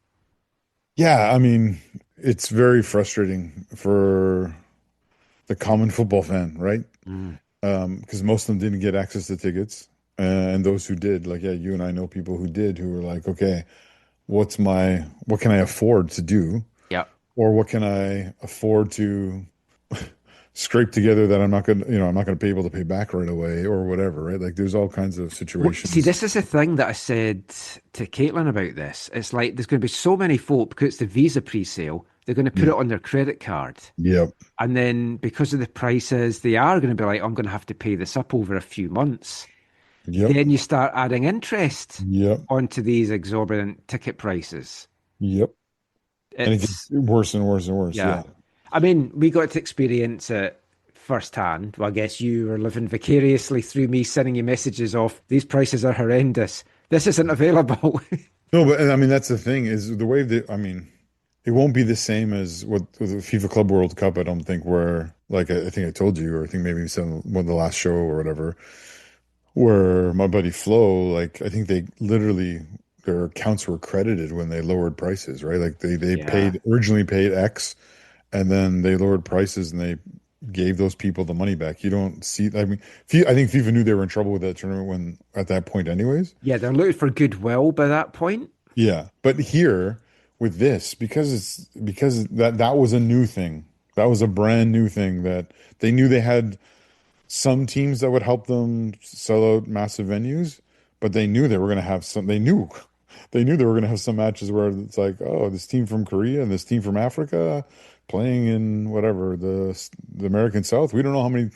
Yeah, I mean, it's very frustrating for the common football fan, right? Because most of them didn't get access to tickets, and those who did, like, you and I know people who did, who were like, okay, what can I afford to do? Yeah. Or what can I afford to scrape together that I'm not going to be able to pay back right away or whatever, right? Like, there's all kinds of situations. See, this is the thing that I said to Caitlin about this. It's like there's going to be so many folk, because it's the Visa pre-sale, they're going to put it on their credit card. Yep. And then because of the prices, they are going to be like, I'm going to have to pay this up over a few months. Yep. Then you start adding interest Yep. onto these exorbitant ticket prices. Yep. And it gets worse and worse and worse. Yeah. I mean, we got to experience it firsthand. Well, I guess you were living vicariously through me sending you messages of, these prices are horrendous. This isn't available. No, but I mean, that's the thing, is the way that, I mean, it won't be the same as what the FIFA Club World Cup, I don't think, where, like, I think I told you, or I think maybe you said one of the last show or whatever, where my buddy Flo, like, I think they literally, their accounts were credited when they lowered prices, right? Like, they originally paid X, and then they lowered prices and they gave those people the money back. You don't see, I mean, I think FIFA knew they were in trouble with that tournament at that point anyways. Yeah, they're looking for goodwill by that point. Yeah, but here with this, because that was a new thing. That was a brand new thing that they knew they had some teams that would help them sell out massive venues, but they knew they were going to have some. They knew they were going to have some matches where it's like, oh, this team from Korea and this team from Africa playing in whatever the American South. We don't know how many,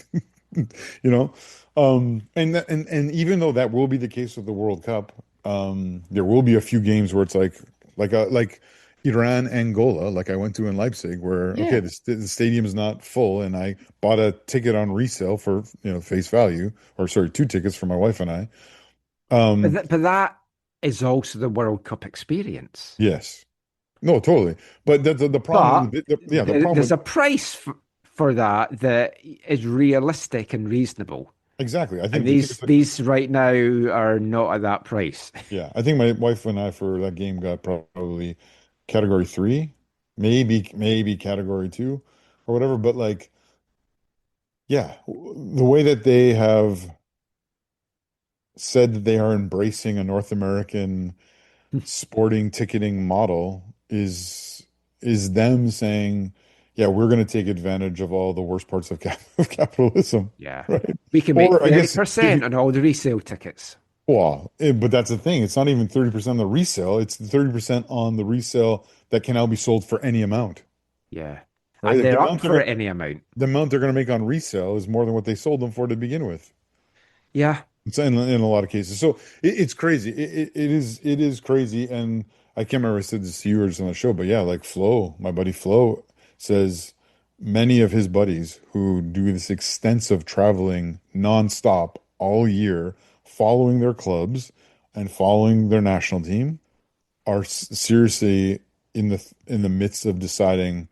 and even though that will be the case with the World Cup, there will be a few games where it's like Iran, Angola, like I went to in Leipzig, where okay, the stadium is not full, and I bought a ticket on resale for face value, or sorry, 2 tickets for my wife and I. But that is also the World Cup experience. Yes. No, totally. But the problem, there's a price for that is realistic and reasonable. Exactly. I think these right now are not at that price. Yeah, I think my wife and I for that game got probably Category 3, maybe Category 2 or whatever. But like, yeah, the way that they have said that they are embracing a North American sporting ticketing model is is them saying, yeah, we're going to take advantage of all the worst parts of capitalism. Yeah. Right. We can make Or I guess 30% on all the resale tickets. well, but that's the thing. It's not even 30% on the resale. It's 30% on the resale that can now be sold for any amount. Yeah. Right? And Like, they're up for any amount. the amount they're going to make on resale is more than what they sold them for to begin with. Yeah. It's in a lot of cases. So it's crazy. It is crazy. And I can't remember if I said this to you or just on the show, but yeah, like Flo, my buddy Flo says many of his buddies who do this extensive traveling nonstop all year, following their clubs and following their national team, are seriously in the midst of deciding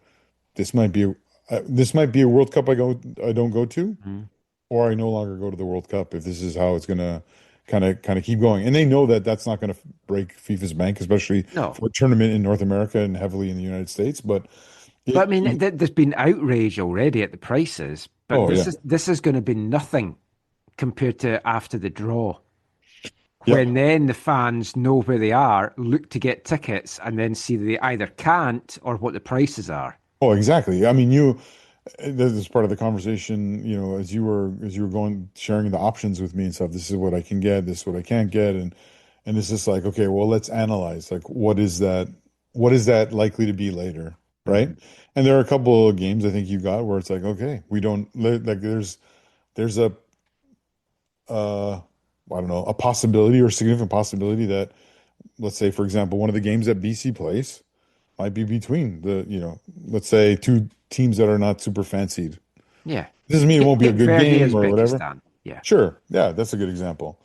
this might be a World Cup I don't go to, or I no longer go to the World Cup if this is how it's going to kind of keep going. And they know that that's not going to break FIFA's bank, especially for a tournament in North America and heavily in the United States. But I mean, there's been outrage already at the prices, but this is going to be nothing compared to after the draw. When then the fans know where they are, look to get tickets, and then see they either can't or what the prices are. Oh, exactly. I mean, this is part of the conversation, as you were going, sharing the options with me and stuff. This is what I can get, this is what I can't get. And it's just like, okay, well, let's analyze, like, what is that likely to be later? Right. Mm-hmm. And there are a couple of games I think you got where it's like, okay, we don't like, there's a, I don't know, a possibility or significant possibility that, let's say, for example, one of the games that BC plays might be between let's say two teams that are not super fancied. Yeah. Doesn't mean it won't be a good game or whatever. Yeah. Sure. Yeah, that's a good example.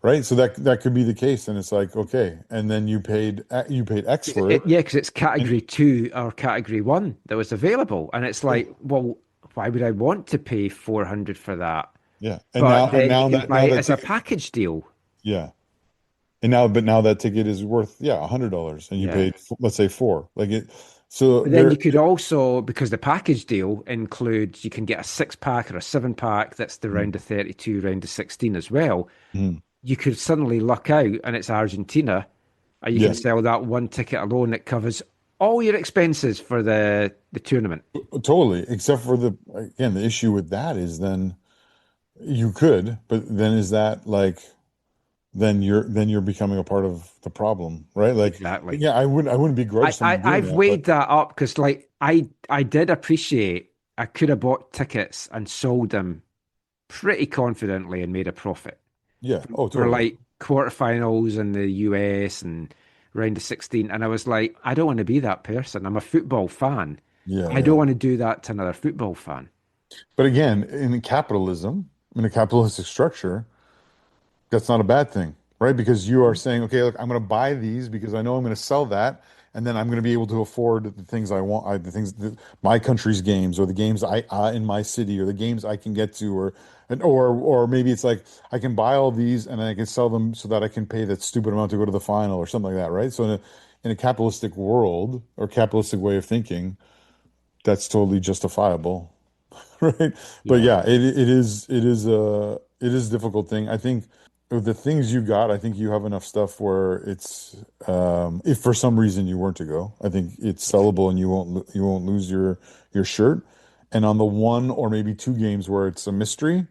Right? So that could be the case. And it's like, okay. And then you paid X for it. Yeah, because it's category 2 or category 1 that was available. And it's like, well, why would I want to pay $400 for that? Yeah. And now it's a package deal. Yeah. And now that ticket is worth, $100, and you paid, let's say, $4. Like it. So but then you could also, because the package deal includes, you can get a 6-pack or a 7-pack. That's the round of 32, round of 16 as well. You could suddenly luck out, and it's Argentina, and you can sell that one ticket alone that covers all your expenses for the tournament. Totally, except for the issue with that is then you could, but then is that like, then you're becoming a part of the problem, right? Like, exactly. Yeah, I wouldn't begrudge. I've weighed that up because, like, I did appreciate I could have bought tickets and sold them pretty confidently and made a profit. Yeah. Oh, totally. For like quarterfinals in the US and round of 16, and I was like, I don't want to be that person. I'm a football fan. Yeah. I don't want to do that to another football fan. But again, in capitalism, in a capitalistic structure, that's not a bad thing, right? Because you are saying, okay, look, I'm going to buy these because I know I'm going to sell that, and then I'm going to be able to afford the things I want, my country's games, or the games I in my city, or the games I can get to, or maybe it's like I can buy all these and I can sell them so that I can pay that stupid amount to go to the final or something like that, right? So in a capitalistic world or capitalistic way of thinking, that's totally justifiable, right? Yeah. But yeah, it is a difficult thing. I think the things you got, I think you have enough stuff where it's if for some reason you weren't to go, I think it's sellable and you won't lose your shirt. And on the one or maybe two games where it's a mystery,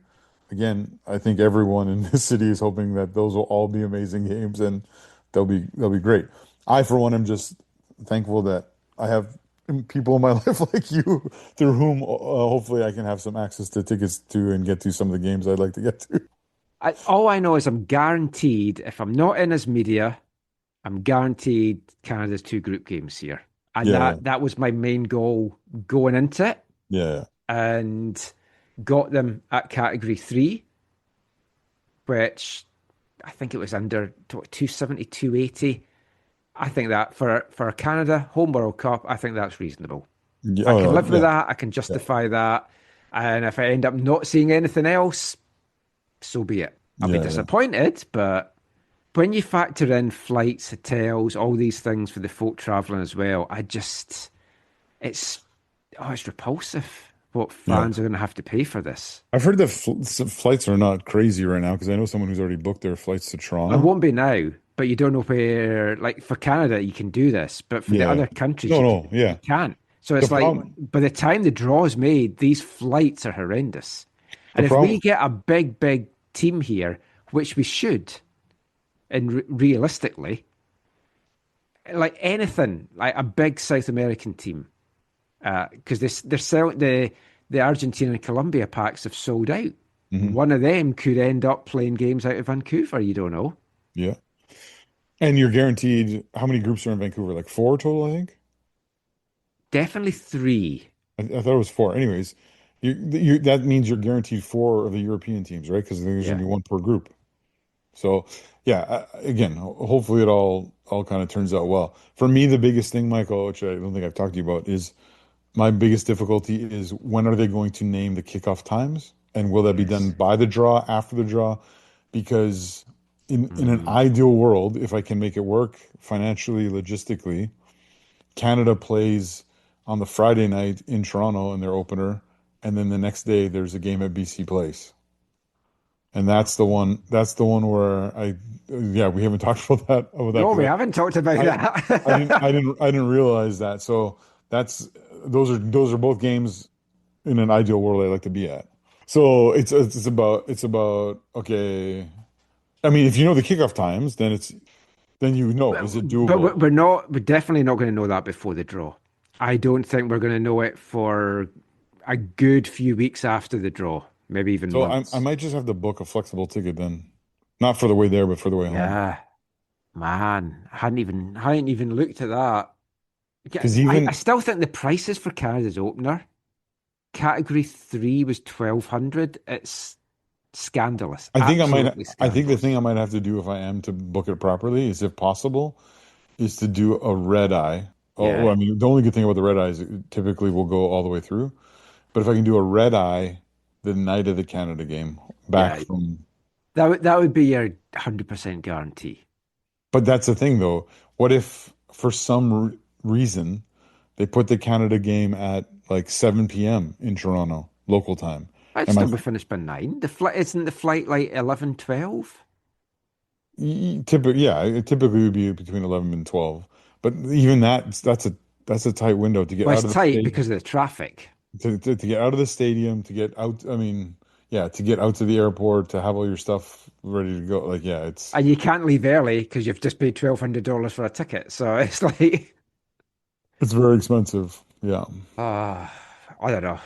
again, I think everyone in this city is hoping that those will all be amazing games and they'll be great. I, for one, am just thankful that I have people in my life like you through whom hopefully I can have some access to tickets to and get to some of the games I'd like to get to. All I know is I'm guaranteed, if I'm not in as media, I'm guaranteed Canada's 2 group games here. And that was my main goal going into it. Yeah. And got them at category 3, which I think it was under 270, 280. I think that for Canada home World Cup, I think that's reasonable. I can live with that. I can justify that. And if I end up not seeing anything else, so be it. I'll be disappointed, but when you factor in flights, hotels, all these things for the folk traveling as well, it's repulsive what fans are going to have to pay for this. I've heard that flights are not crazy right now because I know someone who's already booked their flights to Toronto. It won't be now. but you don't know where. Like for Canada, you can do this, but for the Yeah. other countries, No, you yeah. can't. So The it's like problem, by the time the draw is made, these flights are horrendous. the And if we problem, get a big team here, which we should, and realistically, like anything, like a big South American team, because they're selling the Argentina and Colombia packs have sold out. One of them could end up playing games out of Vancouver. You don't know. yeah. And you're guaranteed how many groups are in Vancouver? Like 4 total, I think. Definitely 3. I thought it was 4. Anyways, that means you're guaranteed 4 of the European teams, right? Because there's going to be 1 per group. So, yeah, again, hopefully it all kind of turns out well. For me, the biggest thing, Michael, which I don't think I've talked to you about, is my biggest difficulty is when are they going to name the kickoff times? And will that be done by the draw, after the draw? Because in an ideal world, if I can make it work financially, logistically, Canada plays on the Friday night in Toronto in their opener, and then the next day there's a game at BC Place. And that's the one where we haven't talked about that. No, we haven't talked about that. I didn't realize that. So those are both games in an ideal world I'd like to be at. So it's about okay. I mean, if you know the kickoff times, then you know, is it doable? But we're definitely not going to know that before the draw. I don't think we're going to know it for a good few weeks after the draw, maybe even months. I might just have to book a flexible ticket then, not for the way there, but for the way home. Yeah, man, I hadn't even looked at that. Because I still think the prices for Canada's opener, Category 3 was 1,200. It's scandalous. I think the thing I might have to do if I am to book it properly is, if possible, is to do a red eye. Yeah. Oh, I mean, the only good thing about the red eye is it typically will go all the way through. But if I can do a red eye the night of the Canada game from that would be your 100% guarantee. But that's the thing, though. What if for some reason they put the Canada game at like 7 p.m. in Toronto local time? I'd still be finished by 9. Isn't the flight like 11, 12? It typically would be between 11 and 12. But even that's a tight window to get out of the stadium. Because of the traffic. To get out of the stadium, to get out, to get out to the airport, to have all your stuff ready to go. It's... And you can't leave early because you've just paid $1,200 for a ticket. So it's like... It's very expensive. Yeah. I don't know.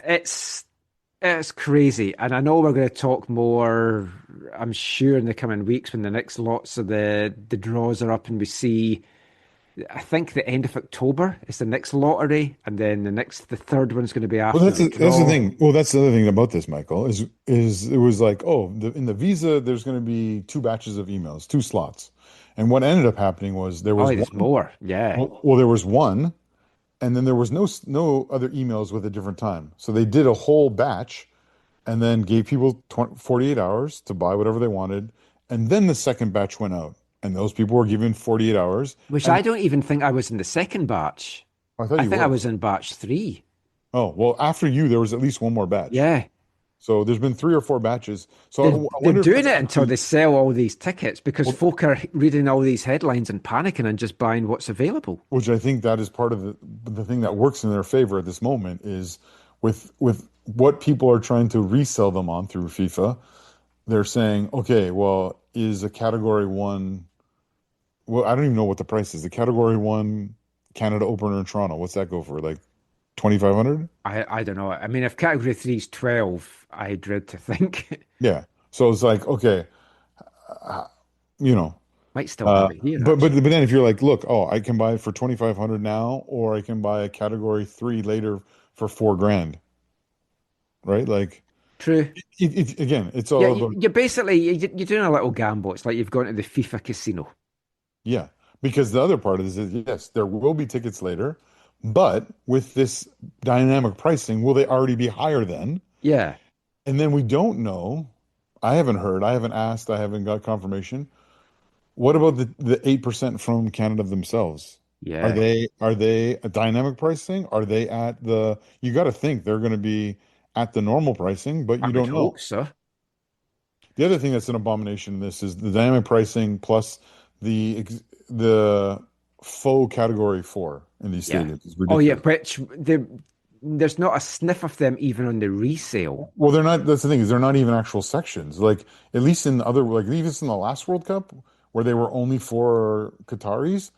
It's crazy. And I know we're going to talk more, I'm sure, in the coming weeks when the next lots of the draws are up and we see, I think the end of October is the next lottery, and then the third one's going to be after. Well, that's the thing. Well, that's the other thing about this, Michael, is it was like, in the visa, there's going to be 2 batches of emails, 2 slots. And what ended up happening was there was there's more. Yeah. Well, there was one, and then there was no other emails with a different time. So they did a whole batch and then gave people 48 hours to buy whatever they wanted. And then the second batch went out, and those people were given 48 hours. Which I don't even think I was in the second batch. I think I was in batch 3. Oh, well, after you, there was at least one more batch. Yeah. So there's been 3 or 4 batches. So they're doing it until they sell all these tickets, because folk are reading all these headlines and panicking and just buying what's available. Which I think that is part of the thing that works in their favor at this moment is with what people are trying to resell them on through FIFA. They're saying, okay, well, is a Category 1... Well, I don't even know what the price is. The Category 1 Canada opener in Toronto, what's that go for? Like 2,500? I don't know. I mean, if Category 3 is 12, I dread to think. Yeah. So it's like, okay, might still have it here. But then if you're like, look, I can buy it for 2,500 now, or I can buy a Category 3 later for $4,000, right? Like, true. Again, it's all about... You're basically you're doing a little gamble. It's like you've gone to the FIFA casino. Yeah, because the other part is yes, there will be tickets later, but with this dynamic pricing, will they already be higher then? Yeah. And then we don't know. I haven't heard. I haven't asked. I haven't got confirmation. What about the 8% from Canada themselves? Yeah. Are they a dynamic pricing? Are they at the... You got to think they're going to be at the normal pricing, but you don't know. So. The other thing that's an abomination in this is the dynamic pricing plus the faux category 4 in these Yeah. stadiums. It's Oh yeah, ridiculous. there's not a sniff of them even on the resale. Well, they're not. That's the thing is they're not even actual sections. Like at least in other, like even in the last World Cup where they were only for Qataris,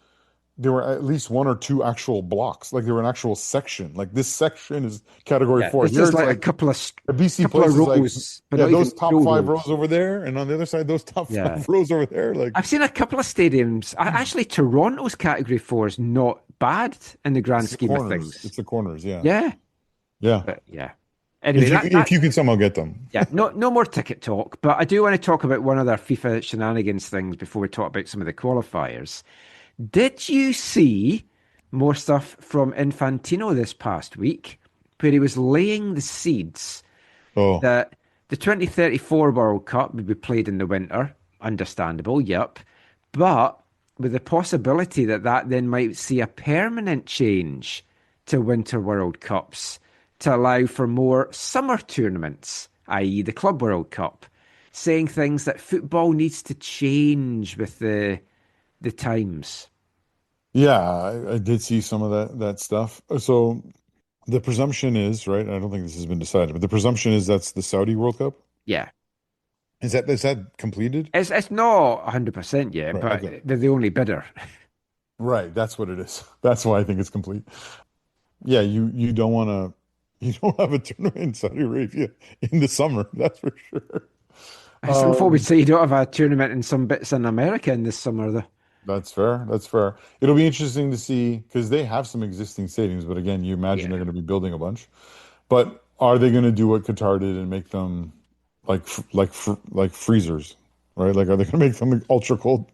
there were at least 1 or 2 actual blocks. Like there were an actual section. Like this section is category Yeah, 4. this Here is it's like a couple of the BC couple place of is like, rows, but yeah, not those even top full 5 rows. rows over there, and on the other side, those top Yeah. 5 rows over there. Like I've seen a couple of stadiums. Actually, Toronto's category 4 is not bad in the grand it's the scheme of corners. things. It's the corners. Yeah. Yeah, Yeah. but yeah. Anyway, If you can somehow get them. yeah, no more ticket talk. But I do want to talk about one other FIFA shenanigans things before we talk about some of the qualifiers. Did you see more stuff from Infantino this past week, where he was laying the seeds Oh, that the 2034 World Cup would be played in the winter? Understandable, yep. But with the possibility that then might see a permanent change to Winter World Cups to allow for more summer tournaments, i.e. the Club World Cup, saying things that football needs to change with the times. yeah, I did see some of that stuff. So the presumption is, right? I don't think this has been decided, but the presumption is that's the Saudi World Cup. Yeah. Is that completed? It's not 100% yet, Right, but okay. they're the only bidder. Right, that's what it is. That's why I think it's complete. Yeah, you don't want to you don't have a tournament in Saudi Arabia in the summer, that's for sure. Some folk would say you don't have a tournament in some bits in America in this summer, though. That's fair. That's fair. It'll be interesting to see because they have some existing stadiums, but again, you imagine they're going to be building a bunch. But are they going to do what Qatar did and make them like freezers, right? Like, are they going to make them ultra cold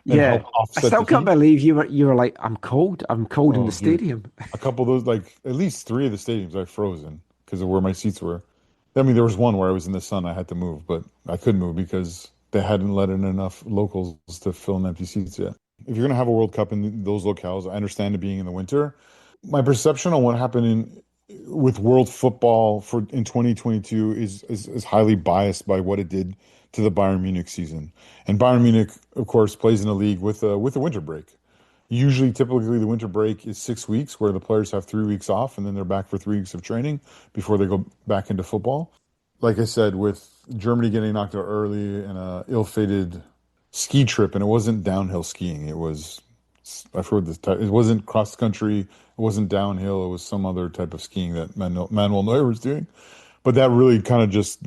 and Yeah, help I offset still the can't heat? believe you were like, I'm cold in Oh, the dude. stadium. A couple of those, like at least 3 of the stadiums I frozen because of where my seats were. I mean, there was one where I was in the sun, I had to move, but I couldn't move because they hadn't let in enough locals to fill in empty seats yet. If you're going to have a World Cup in those locales, I understand it being in the winter. My perception on what happened with world football in 2022 is highly biased by what it did to the Bayern Munich season. And Bayern Munich, of course, plays in a league with a winter break. Typically, the winter break is 6 weeks, where the players have 3 weeks off, and then they're back for 3 weeks of training before they go back into football. Like I said, with Germany getting knocked out early and a ill-fated ski trip, and it wasn't downhill skiing. It was, I've heard this type. It wasn't cross country. It wasn't downhill. It was some other type of skiing that Manuel Neuer was doing. But that really kind of just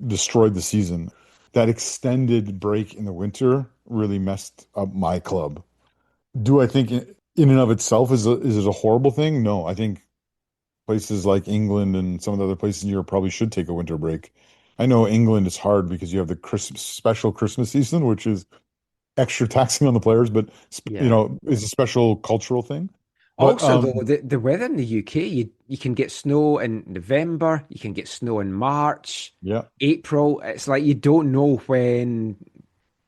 destroyed the season. That extended break in the winter really messed up my club. Do I think in and of itself is it a horrible thing? No, I think places like England and some of the other places in Europe probably should take a winter break. I know England is hard because you have the special Christmas season, which is extra taxing on the players, but is a special cultural thing. But, Also, though, the weather in the UK, you can get snow in November, you can get snow in March, April. It's like you don't know when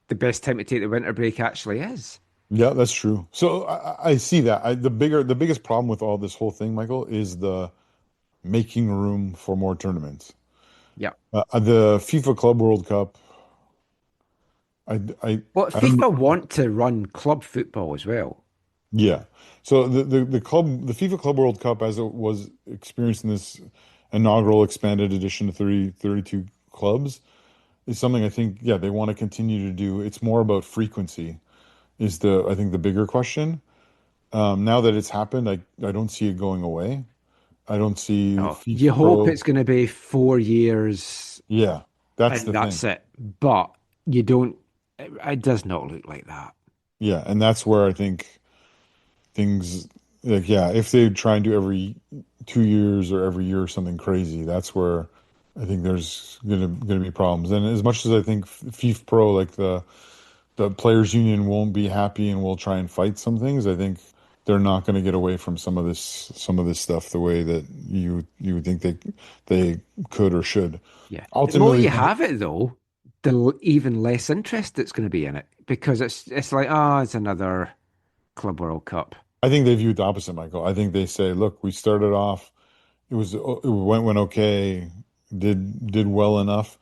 the best time to take the winter break actually is. Yeah, that's true. So I see that. The biggest problem with all this whole thing, Michael, is the making room for more tournaments. Yeah. The FIFA Club World Cup. FIFA want to run club football as well. Yeah. So the FIFA Club World Cup, as it was experienced in this inaugural expanded edition of 32 clubs, is something I think, they want to continue to do. It's more about frequency is I think the bigger question. Now that it's happened, I don't see it going away. I don't see FIFA you hope it's going to be 4 years. Yeah, that's it. But you don't. It does not look like that. Yeah, and that's where I think things if they try and do every 2 years or every year or something crazy, that's where I think there's gonna be problems. And as much as I think FIFA Pro, like the players union, won't be happy and will try and fight some things, I think they're not going to get away from some of this stuff the way that you would think they could or should. Yeah. Ultimately, the more you have it, though, the even less interest that's going to be in it, because it's like, it's another Club World Cup. I think they view it the opposite, Michael. I think they say, look, we started off, it went okay, did well enough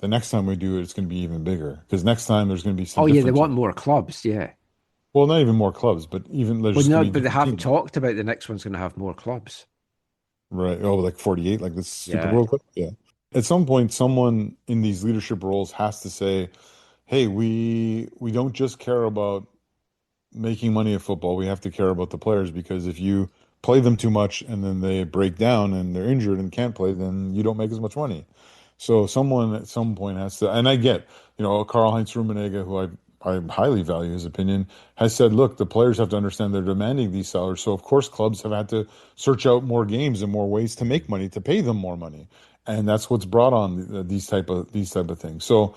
the next time we do it, it's going to be even bigger because next time there's going to be some. Oh yeah, they different want teams. more clubs. Yeah. Well, not even more clubs, but even there's Well, just no, gonna be but they different have teams. talked about the next one's going to have more clubs. Right. Oh, like 48, like this Super Yeah. World Cup. Yeah. At some point, someone in these leadership roles has to say, "Hey, we don't just care about making money at football. We have to care about the players because if you play them too much and then they break down and they're injured and can't play, then you don't make as much money." So someone at some point has to, and I get, Karl-Heinz Rummenigge, who I highly value his opinion, has said, look, the players have to understand they're demanding these salaries. So of course clubs have had to search out more games and more ways to make money, to pay them more money. And that's what's brought on these type of things. So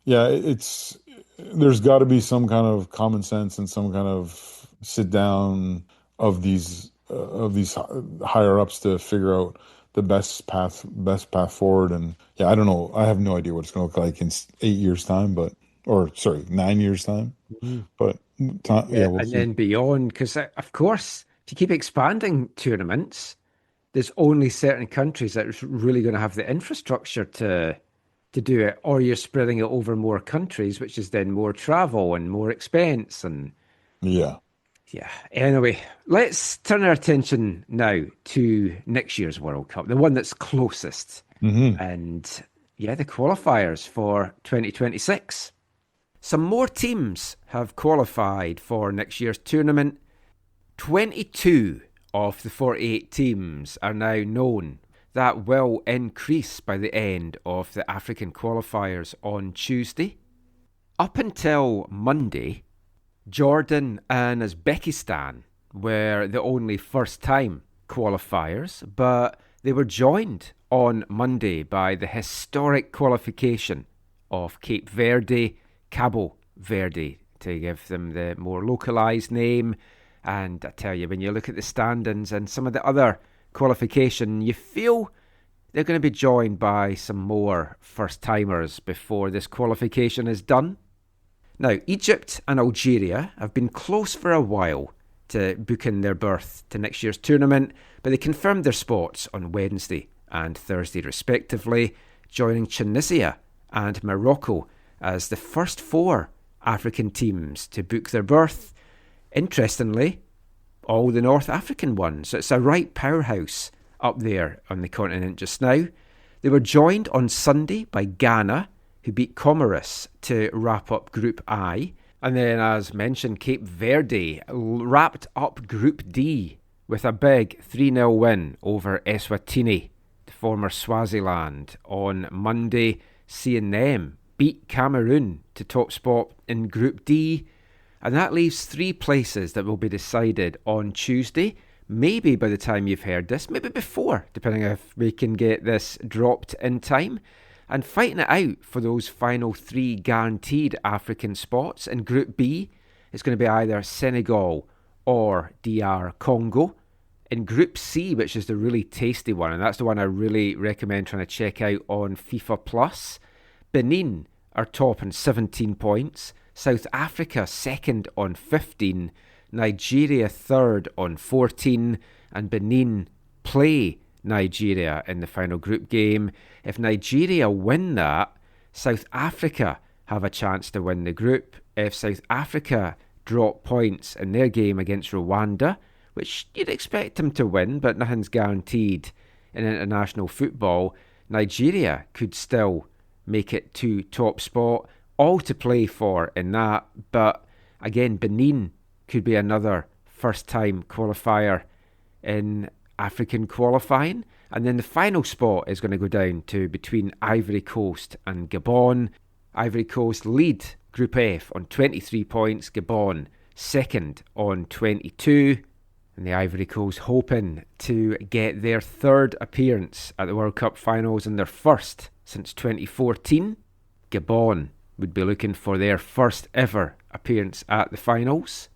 yeah, there's got to be some kind of common sense and some kind of sit down of these higher ups to figure out the best path forward. And yeah, I don't know. I have no idea what it's going to look like in 8 years' time, 9 years' time. Mm-hmm. But we'll and see. then beyond, because of course, if you keep expanding tournaments, there's only certain countries that are really going to have the infrastructure to do it, or you're spreading it over more countries, which is then more travel and more expense. And yeah. Anyway, let's turn our attention now to next year's World Cup, the one that's closest, and the qualifiers for 2026. Some more teams have qualified for next year's tournament. 22 of the 48 teams are now known. That will increase by the end of the African qualifiers on Tuesday. Up until Monday, Jordan and Uzbekistan were the only first-time qualifiers, but they were joined on Monday by the historic qualification of Cape Verde, Cabo Verde, to give them the more localised name. And I tell you, when you look at the standings and some of the other qualification, you feel they're going to be joined by some more first-timers before this qualification is done. Now, Egypt and Algeria have been close for a while to booking their berth to next year's tournament, but they confirmed their spots on Wednesday and Thursday respectively, joining Tunisia and Morocco as the first 4 African teams to book their berth. Interestingly, all the North African ones. So it's a right powerhouse up there on the continent just now. They were joined on Sunday by Ghana, who beat Comoros to wrap up Group I. And then, as mentioned, Cape Verde wrapped up Group D with a big 3-0 win over Eswatini, the former Swaziland, on Monday, seeing them beat Cameroon to top spot in Group D. And that leaves 3 places that will be decided on Tuesday. Maybe by the time you've heard this, maybe before, depending if we can get this dropped in time. And fighting it out for those final 3 guaranteed African spots in Group B is going to be either Senegal or DR Congo. In Group C, which is the really tasty one, and that's the one I really recommend trying to check out on FIFA Plus, Benin are top on 17 points, South Africa second on 15, Nigeria third on 14, and Benin play Nigeria in the final group game. If Nigeria win that, South Africa have a chance to win the group. If South Africa drop points in their game against Rwanda, which you'd expect them to win, but nothing's guaranteed in international football, Nigeria could still make it to top spot, all to play for in that. But again, Benin could be another first-time qualifier in African qualifying. And then the final spot is going to go down to between Ivory Coast and Gabon. Ivory Coast lead Group F on 23 points, Gabon second on 22. And the Ivory Coast hoping to get their 3rd appearance at the World Cup finals and their first since 2014. Gabon would be looking for their first ever appearance at the finals.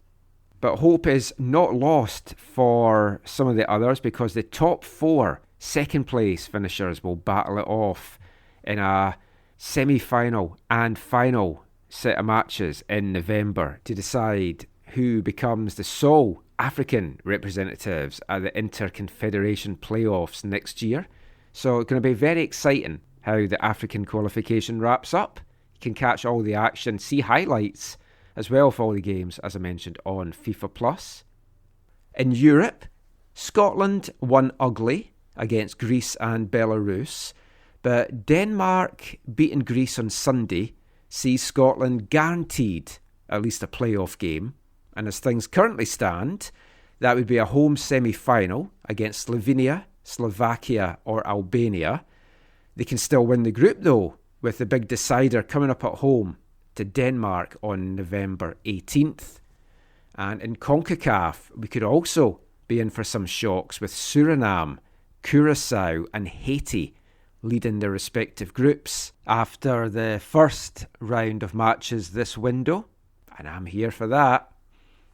But hope is not lost for some of the others, because the top 4 second place finishers will battle it off in a semi-final and final set of matches in November to decide who becomes the sole African representatives at the Interconfederation playoffs next year. So it's going to be very exciting how the African qualification wraps up. You can catch all the action, see highlights as well for all the games, as I mentioned, on FIFA Plus. In Europe, Scotland won ugly against Greece and Belarus, but Denmark beating Greece on Sunday sees Scotland guaranteed at least a playoff game, and as things currently stand, that would be a home semi-final against Slovenia, Slovakia or Albania. They can still win the group though, with the big decider coming up at home to Denmark on November 18th. And in CONCACAF, we could also be in for some shocks with Suriname, Curacao and Haiti leading their respective groups after the first round of matches this window, and I'm here for that.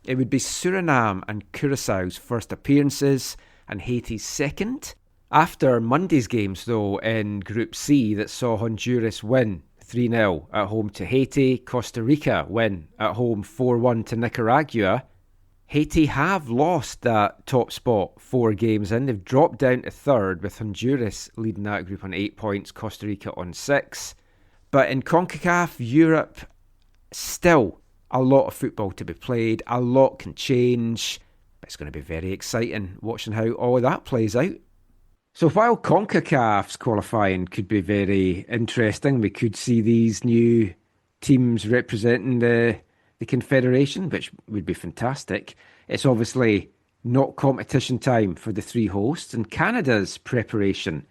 It would be Suriname and Curaçao's first appearances and Haiti's second. After Monday's games, though, in Group C that saw Honduras win 3-0 at home to Haiti, Costa Rica win at home 4-1 to Nicaragua, Haiti have lost that top spot 4 games in. They've dropped down to third, with Honduras leading that group on 8 points, Costa Rica on 6. But in CONCACAF Europe, still a lot of football to be played. A lot can change. But it's going to be very exciting watching how all of that plays out. So while CONCACAF's qualifying could be very interesting, we could see these new teams representing the Confederation, which would be fantastic. It's obviously not competition time for the 3 hosts, and Canada's preparation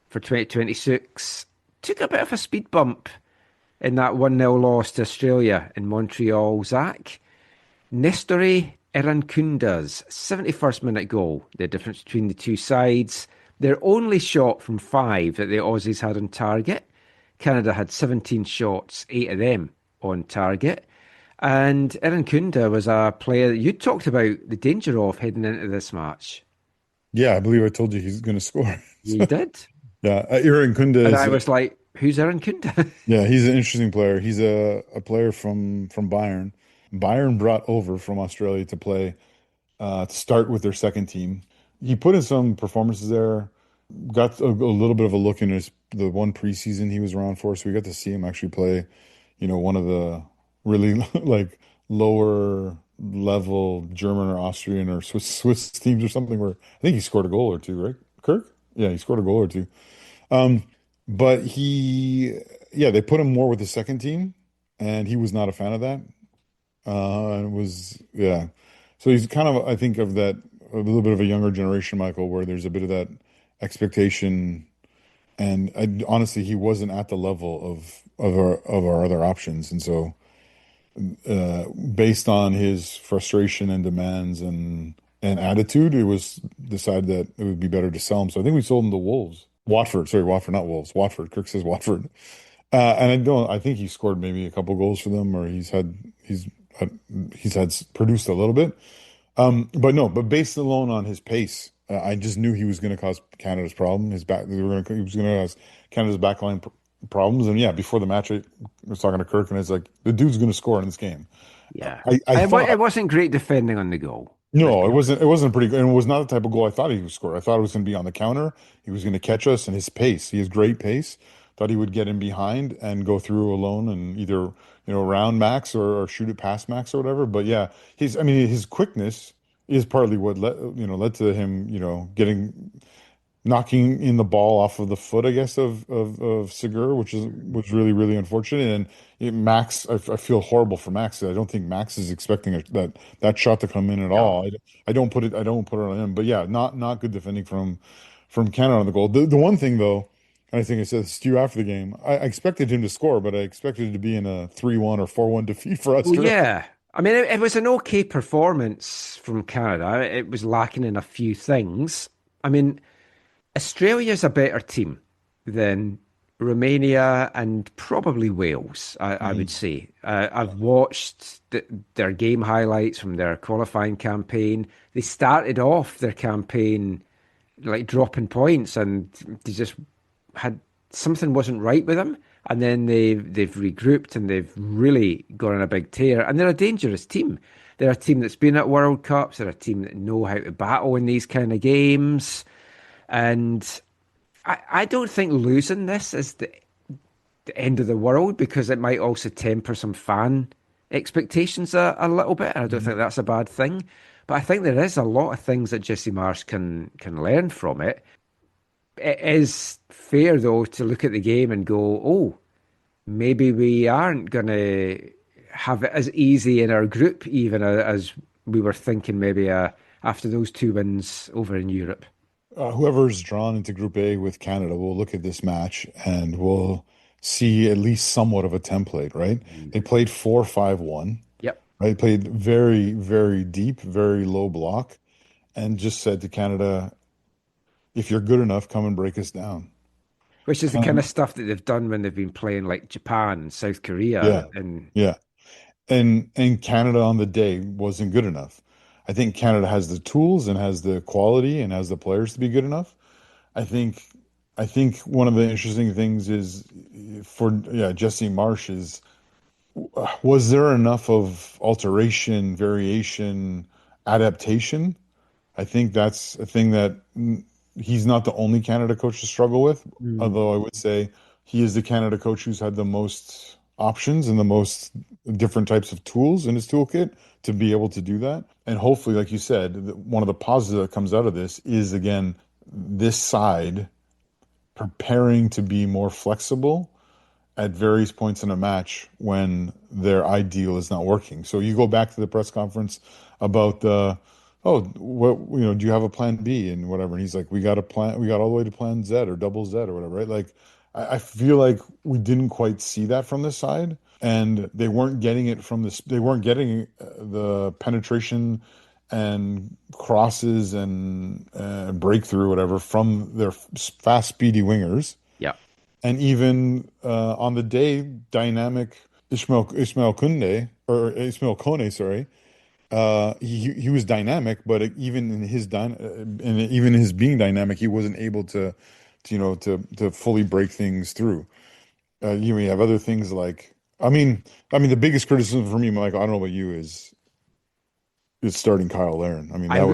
for 2026 took a bit of a speed bump in that 1-0 loss to Australia in Montreal. Zach, Nestori Irankunda's 71st minute goal, the difference between the two sides, their only shot from 5 that the Aussies had on target. Canada had 17 shots, 8 of them on target. And Irankunda was a player that you talked about the danger of heading into this match. Yeah, I believe I told you he's going to score. You did? Yeah, Irankunda. And I was like, who's Irankunda? Yeah, he's an interesting player. He's a player from Bayern. Bayern brought over from Australia to play, to start with their second team. He put in some performances there, got a little bit of a look in the one preseason he was around for, so we got to see him actually play, one of the really like lower level German or Austrian or Swiss teams or something, where I think he scored a goal or two, right, Kirk? Yeah, he scored a goal or two. But they put him more with the second team, and he was not a fan of that. So he's kind of, I think, of that, a little bit of a younger generation, Michael, where there's a bit of that expectation, and honestly, he wasn't at the level of our other options, and so based on his frustration and demands and attitude, it was decided that it would be better to sell him. So I think we sold him to Watford, not Wolves. Watford. Kirk says Watford, and I think he scored maybe a couple goals for them, or he's had produced a little bit. But based alone on his pace, I just knew he was going to cause Canada's problem. He was going to cause Canada's backline problems. And yeah, before the match, I was talking to Kirk, and it's like, the dude's going to score in this game. Yeah, it wasn't great defending on the goal. No, it wasn't pretty good, and it was not the type of goal I thought he would score. I thought it was going to be on the counter. He was going to catch us, and his pace, he has great pace. Thought he would get in behind and go through alone and either round Max or shoot it past Max or whatever. But yeah, his quickness is partly what led to him knocking in the ball off of the foot, I guess, of Segur, which was really, really unfortunate. And Max, I feel horrible for Max. I don't think Max is expecting that shot to come in at all. I don't put it on him. But yeah, not good defending from Canada on the goal. The one thing though, and I think I said this to you after the game, I expected him to score, but I expected it to be in a 3-1 or 4-1 defeat for us. Well, yeah. I mean, it was an okay performance from Canada. It was lacking in a few things. I mean, Australia's a better team than Romania and probably Wales, I would say. I've watched their game highlights from their qualifying campaign. They started off their campaign like dropping points, and they just had something wasn't right with them. And then they've regrouped and they've really gone on a big tear. And they're a dangerous team. They're a team that's been at World Cups. They're a team that know how to battle in these kind of games. And I don't think losing this is the end of the world, because it might also temper some fan expectations a little bit. And I don't think that's a bad thing. But I think there is a lot of things that Jesse Marsh can learn from it. It is fair, though, to look at the game and go, oh, maybe we aren't going to have it as easy in our group, even as we were thinking maybe after those 2 wins over in Europe. Whoever's drawn into Group A with Canada will look at this match and will see at least somewhat of a template, right? They played 4-5-1. Yep. Right? Played very, very deep, very low block, and just said to Canada, if you're good enough, come and break us down. Which is the kind of stuff that they've done when they've been playing like Japan and South Korea. Yeah. And Canada on the day wasn't good enough. I think Canada has the tools and has the quality and has the players to be good enough. I think one of the interesting things is for Jesse Marsh is, was there enough of alteration, variation, adaptation? I think that's a thing that he's not the only Canada coach to struggle with, although I would say he is the Canada coach who's had the most options and the most different types of tools in his toolkit to be able to do that. And hopefully, like you said, one of the positives that comes out of this is, again, this side preparing to be more flexible at various points in a match when their ideal is not working. So you go back to the press conference about do you have a plan B and whatever? And he's like, we got all the way to plan Z or double Z or whatever, right? Like, I feel like we didn't quite see that from this side, and they weren't getting it from this. They weren't getting the penetration and crosses and breakthrough, whatever, from their fast, speedy wingers. Yeah. And even on the day, dynamic Ismail Kone, sorry. He was dynamic, but even in his being dynamic, he wasn't able to fully break things through. You have other things like, I mean, the biggest criticism for me, Mike, I don't know about you, is starting Kyle Larin. I mean, I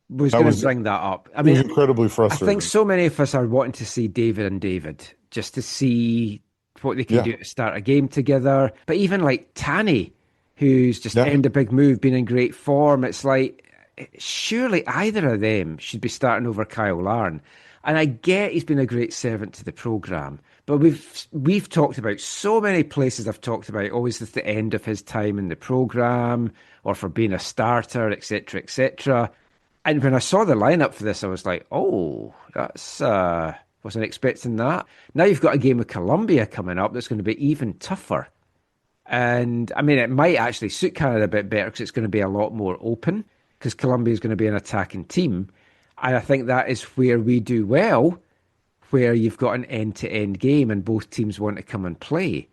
was going to bring that up. I mean, it was incredibly frustrating. I think so many of us are wanting to see David and David just to see what they can do to start a game together. But even like Tanny, who's just earned a big move, been in great form, it's like, surely either of them should be starting over Kyle Larin. And I get he's been a great servant to the programme, but we've talked about so many places. I've talked about always at the end of his time in the programme or for being a starter, etc., etc. And when I saw the lineup for this, I was like, oh, that's wasn't expecting that. Now you've got a game with Colombia coming up that's going to be even tougher. And I mean, it might actually suit Canada a bit better because it's going to be a lot more open, because Colombia is going to be an attacking team. And I think that is where we do well, where you've got an end-to-end game and both teams want to come and play.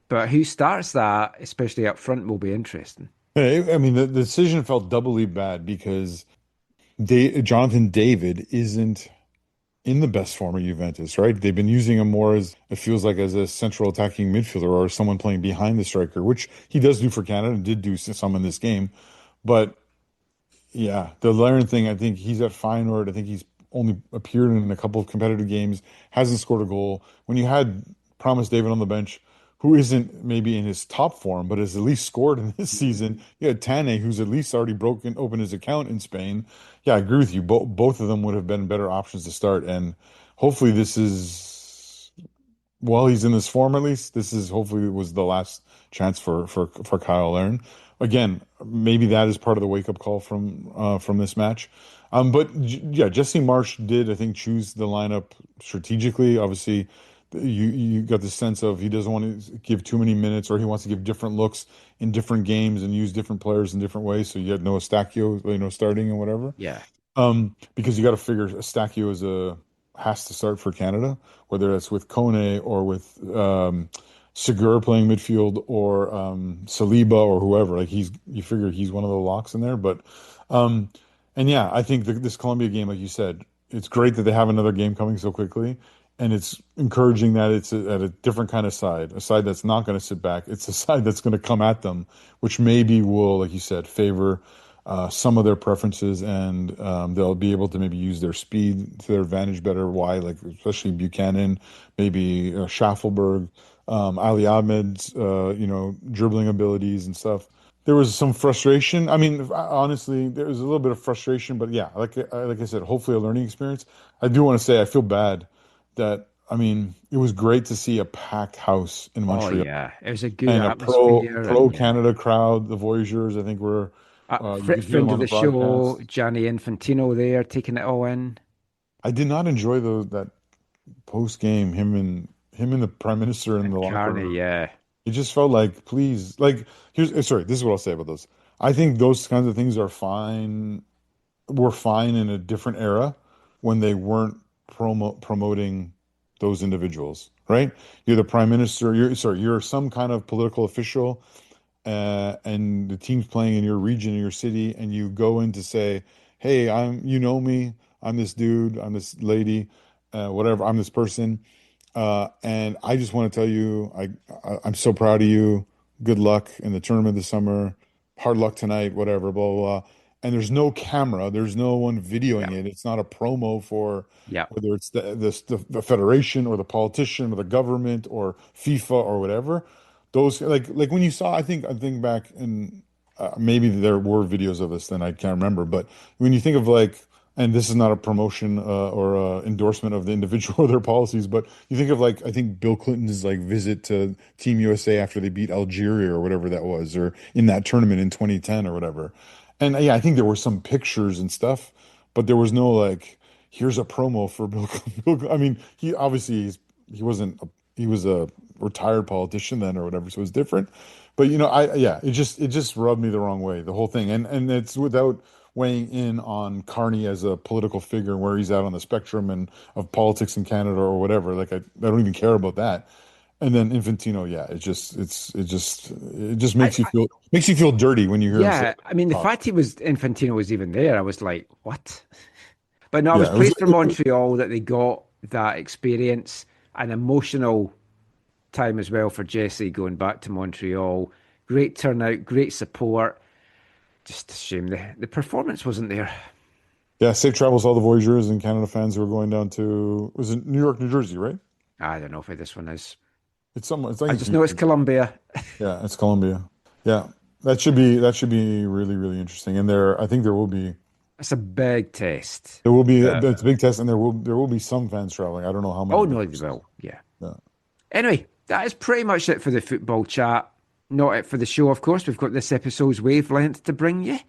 But who starts that, especially up front, will be interesting. I mean, the decision felt doubly bad because Jonathan David isn't in the best form of Juventus, right? They've been using him more as, it feels like, as a central attacking midfielder or someone playing behind the striker, which he does do for Canada and did do some in this game. But yeah, the Larin thing, I think he's at Feyenoord. I think he's only appeared in a couple of competitive games, hasn't scored a goal. When you had Promise David on the bench, who isn't maybe in his top form, but has at least scored in this season, you had Tane, who's at least already opened his account in Spain. Yeah, I agree with you. Both of them would have been better options to start. And hopefully this is, while he's in this form at least, this is hopefully was the last chance for Kyle Larin. Again, maybe that is part of the wake-up call from this match. But yeah, Jesse Marsh did, I think, choose the lineup strategically. Obviously, you got the sense of he doesn't want to give too many minutes, or he wants to give different looks in different games and use different players in different ways. So you had Noah Stachio, starting and whatever. Yeah. Because you got to figure Stachio has to start for Canada, whether it's with Kone or with Segur playing midfield or Saliba or whoever. Like you figure he's one of the locks in there. But and yeah, I think this Colombia game, like you said, it's great that they have another game coming so quickly. And it's encouraging that it's at a different kind of side, a side that's not going to sit back. It's a side that's going to come at them, which maybe will, like you said, favor some of their preferences, and they'll be able to maybe use their speed to their advantage better. Why? Like especially Buchanan, maybe Schaffelberg, Ali Ahmed's dribbling abilities and stuff. There was some frustration. I mean, honestly, there was a little bit of frustration, but yeah, like I said, hopefully a learning experience. I do want to say I feel bad that. I mean, it was great to see a packed house in Montreal. Oh yeah, it was a good and atmosphere. A pro Canada crowd. The Voyageurs, I think, were friend of the show, Gianni Infantino there taking it all in. I did not enjoy that post game. Him and the Prime Minister in the locker room. Yeah, it just felt like, please, like this is what I'll say about those. I think those kinds of things are fine. Were fine in a different era when they weren't promoting those individuals, right? You're the Prime Minister. You're some kind of political official, and the team's playing in your region, in your city, and you go in to say, "Hey, you know me. I'm this dude. I'm this lady, whatever. I'm this person, and I just want to tell you, I'm so proud of you. Good luck in the tournament this summer. Hard luck tonight. Whatever. Blah blah." Blah. And there's no camera. There's no one videoing it. It's not a promo for whether it's the federation or the politician or the government or FIFA or whatever. Those like when you saw, I think back and maybe there were videos of this, then I can't remember. But when you think of like, and this is not a promotion or a endorsement of the individual or their policies, but you think of like, I think Bill Clinton's like visit to Team USA after they beat Algeria or whatever that was, or in that tournament in 2010 or whatever. And yeah, I think there were some pictures and stuff, but there was no like, here's a promo for Bill Clinton. I mean, he obviously he was a retired politician then or whatever, so it was different. But it just rubbed me the wrong way, the whole thing. And it's without weighing in on Carney as a political figure and where he's at on the spectrum and of politics in Canada or whatever. Like I don't even care about that. And then Infantino, yeah, it just makes you feel dirty when you hear him say, I mean, the fact Infantino was even there, I was like, what? But no, I was pleased for Montreal that they got that experience, an emotional time as well for Jesse going back to Montreal. Great turnout, great support. Just a shame the performance wasn't there. Yeah, safe travels to all the Voyageurs and Canada fans who are going down to, was it New York, New Jersey, right? I don't know where this one is. I just know it's Columbia. Yeah, it's Columbia. Yeah, that should be really, really interesting. And I think there will be. It's a big test. There will be it's a big test, and there will be some fans traveling. I don't know how many. Oh no, they will. Yeah. Anyway, that is pretty much it for the football chat. Not it for the show, of course. We've got this episode's wavelength to bring you.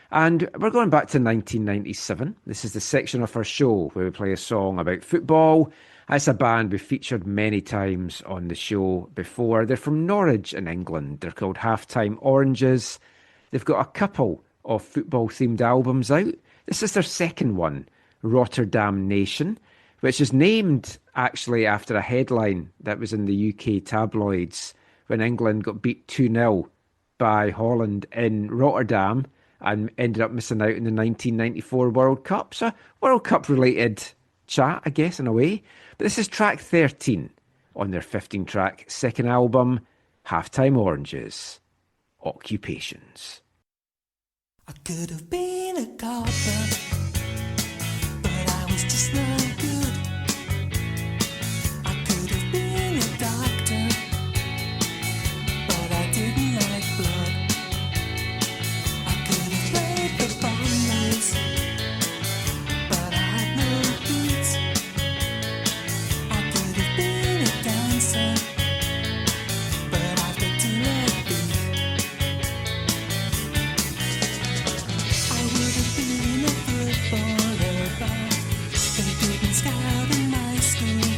And we're going back to 1997. This is the section of our show where we play a song about football. It's a band we've featured many times on the show before. They're from Norwich in England. They're called Halftime Oranges. They've got a couple of football-themed albums out. This is their second one, Rotterdam Nation, which is named actually after a headline that was in the UK tabloids when England got beat 2-0 by Holland in Rotterdam and ended up missing out in the 1994 World Cup. So World Cup-related chat, I guess, in a way. But this is track 13 on their 15-track second album, Halftime Oranges, Occupations. I could have been a carpenter, but I was just not good. I could have been a doctor, but I didn't like blood. I could have played the bombers, but I had no boots. I could have been a dancer, but I've got to let be. I would have been a footballer, but they didn't scout in my school.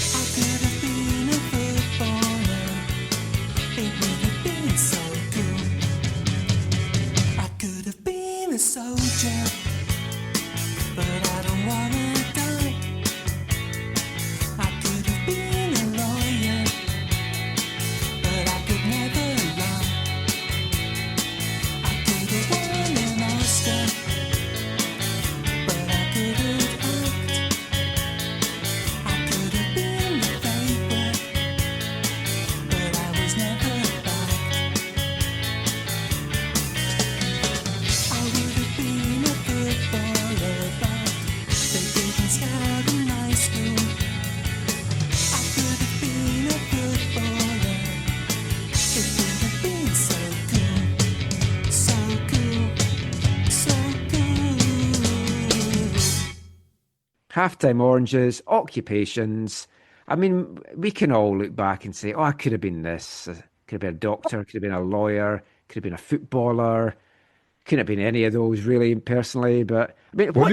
I could have been a footballer, it would have been so cool. I could have been a soldier, but I don't wanna die. I could have been a lawyer, but I could never lie. I could have won an Oscar, but I couldn't act. I could have been the favorite, but I was never backed. halftime oranges, occupations. I mean, we can all look back and say, oh, I could have been this. I could have been a doctor, could have been a lawyer, could have been a footballer. Couldn't have been any of those, really, personally. But I mean, what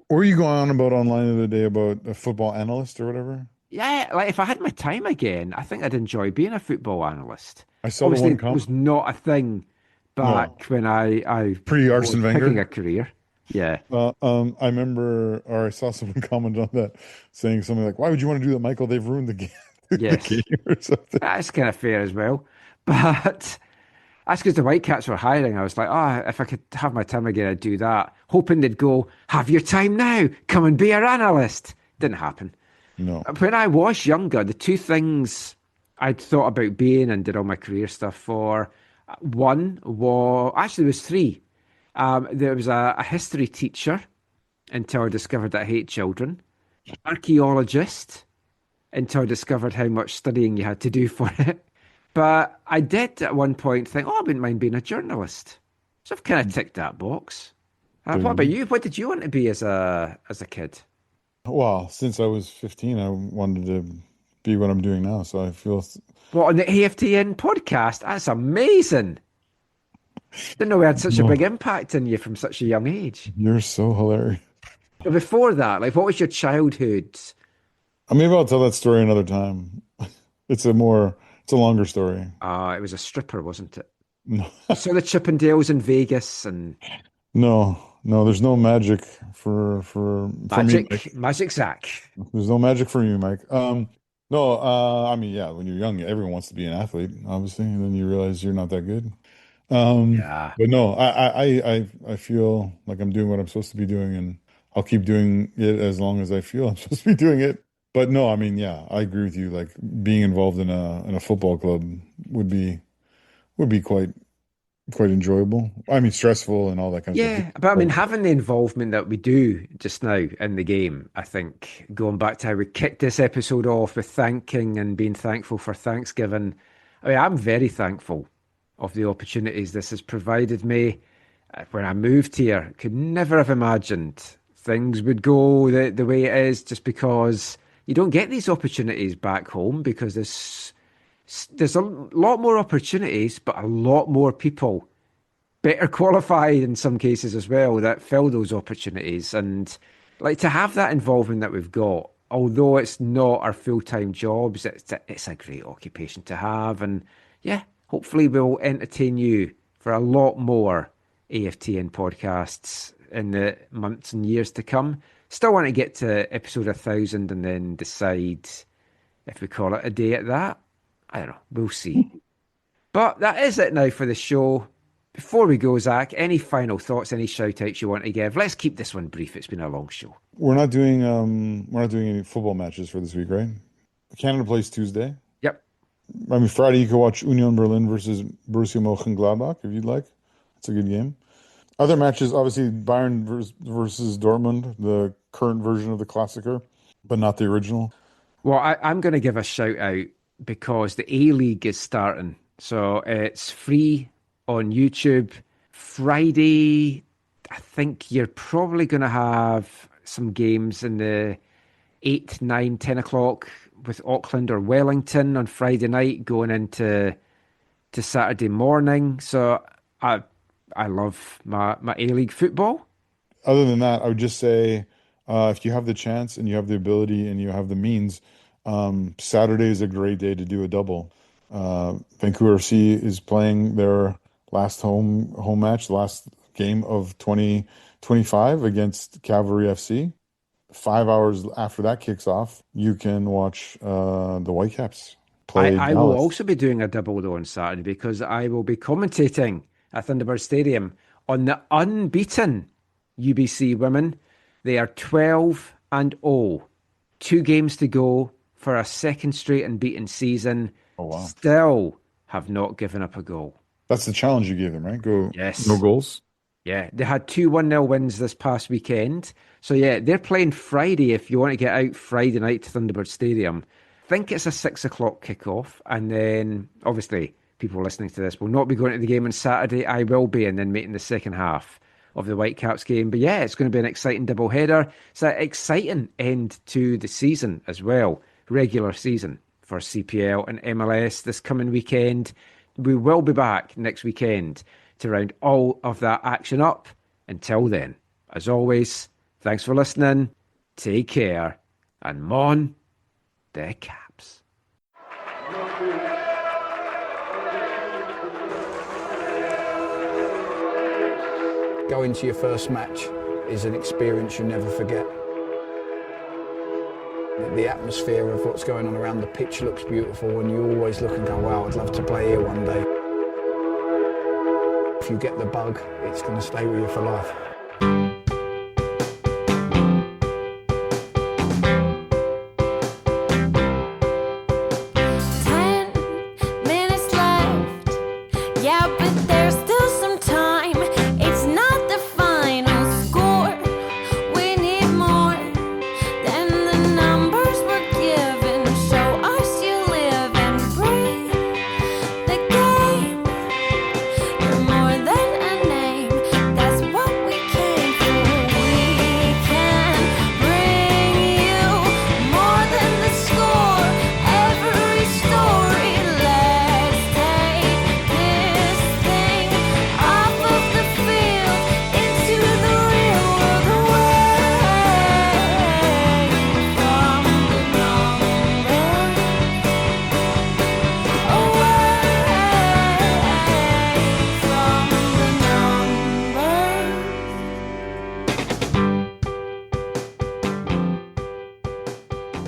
were you going on about online the other day about a football analyst or whatever? Yeah, like if I had my time again, I think I'd enjoy being a football analyst. I saw Obviously, the one it comment. was not a thing back when I Pre-Arsene was Wenger picking a career. Yeah. I remember, or I saw someone comment on that, saying something like, "Why would you want to do that, Michael? They've ruined the game." Yes. The game or something. That's kind of fair as well. But that's because the Whitecaps were hiring. I was like, oh, if I could have my time again, I'd do that. Hoping they'd go, have your time now. Come and be our analyst. Didn't happen. No. When I was younger, the two things I'd thought about being and did all my career stuff for, one was, actually there was three. There was a history teacher until I discovered that I hate children. Archaeologist until I discovered how much studying you had to do for it. But I did at one point think, oh, I wouldn't mind being a journalist. So I've kind of ticked that box. What about you? What did you want to be as a kid? Well, since I was 15, I wanted to be what I'm doing now. So I feel... What, on the AFTN podcast? That's amazing. Didn't know we had such a big impact on you from such a young age. You're so hilarious. But before that, like, what was your childhood? Maybe I'll tell that story another time. It's a longer story. It was a stripper, wasn't it? No. So the Chippendales in Vegas and... No, there's no magic for Magic, me, Mike. Magic Zach. There's no magic for you, Mike. I mean, yeah, when you're young, everyone wants to be an athlete, obviously, and then you realize you're not that good. Yeah. But no, I feel like I'm doing what I'm supposed to be doing, and I'll keep doing it as long as I feel I'm supposed to be doing it. But no, I mean, yeah, I agree with you. Like being involved in a football club would be quite enjoyable. I mean, stressful and all that kind of stuff. Yeah, but I mean, having the involvement that we do just now in the game, I think going back to how we kicked this episode off with thanking and being thankful for Thanksgiving, I mean, I'm very thankful of the opportunities this has provided me. When I moved here, could never have imagined things would go the way it is, just because you don't get these opportunities back home, because there's a lot more opportunities, but a lot more people better qualified in some cases as well that fill those opportunities. And like to have that involvement that we've got, although it's not our full-time jobs, it's a great occupation to have. And yeah, hopefully we'll entertain you for a lot more AFTN podcasts in the months and years to come. Still want to get to episode 1000 and then decide if we call it a day at that. I don't know. We'll see. But that is it now for the show. Before we go, Zach, any final thoughts, any shout-outs you want to give? Let's keep this one brief. It's been a long show. We're not doing any football matches for this week, right? Canada plays Tuesday. Yep. I mean, Friday you can watch Union Berlin versus Borussia Mönchengladbach if you'd like. It's a good game. Other matches, obviously Bayern versus Dortmund, the current version of the Klassiker, but not the original. Well, I'm going to give a shout-out because the A-League is starting. So it's free on YouTube. Friday, I think you're probably going to have some games in the 8, 9, 10 o'clock with Auckland or Wellington on Friday night going into Saturday morning. So I love my A-League football. Other than that, I would just say if you have the chance and you have the ability and you have the means, Saturday is a great day to do a double. Vancouver FC is playing their last home match, the last game of 2025 against Cavalry FC. 5 hours after that kicks off, you can watch the Whitecaps play. I will also be doing a double though on Saturday because I will be commentating at Thunderbird Stadium on the unbeaten UBC women. They are 12-0. 2 games to go for a second straight unbeaten season. Oh, wow. Still have not given up a goal. That's the challenge you gave them, right? Yes. No goals? Yeah, they had 2 1-0 wins this past weekend. So yeah, they're playing Friday if you want to get out Friday night to Thunderbird Stadium. I think it's a 6 o'clock kickoff. And then, obviously, people listening to this will not be going to the game on Saturday. I will be, and then making the second half of the Whitecaps game. But yeah, it's going to be an exciting doubleheader. It's an exciting end to the season as well, regular season for CPL and MLS this coming weekend. We will be back next weekend to round all of that action up. Until then, as always, thanks for listening, take care, and mon the Caps. Going to your first match is an experience you never forget. The atmosphere of what's going on around the pitch looks beautiful, and you always look and go, wow, I'd love to play here one day. If you get the bug, it's going to stay with you for life.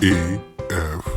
AFTN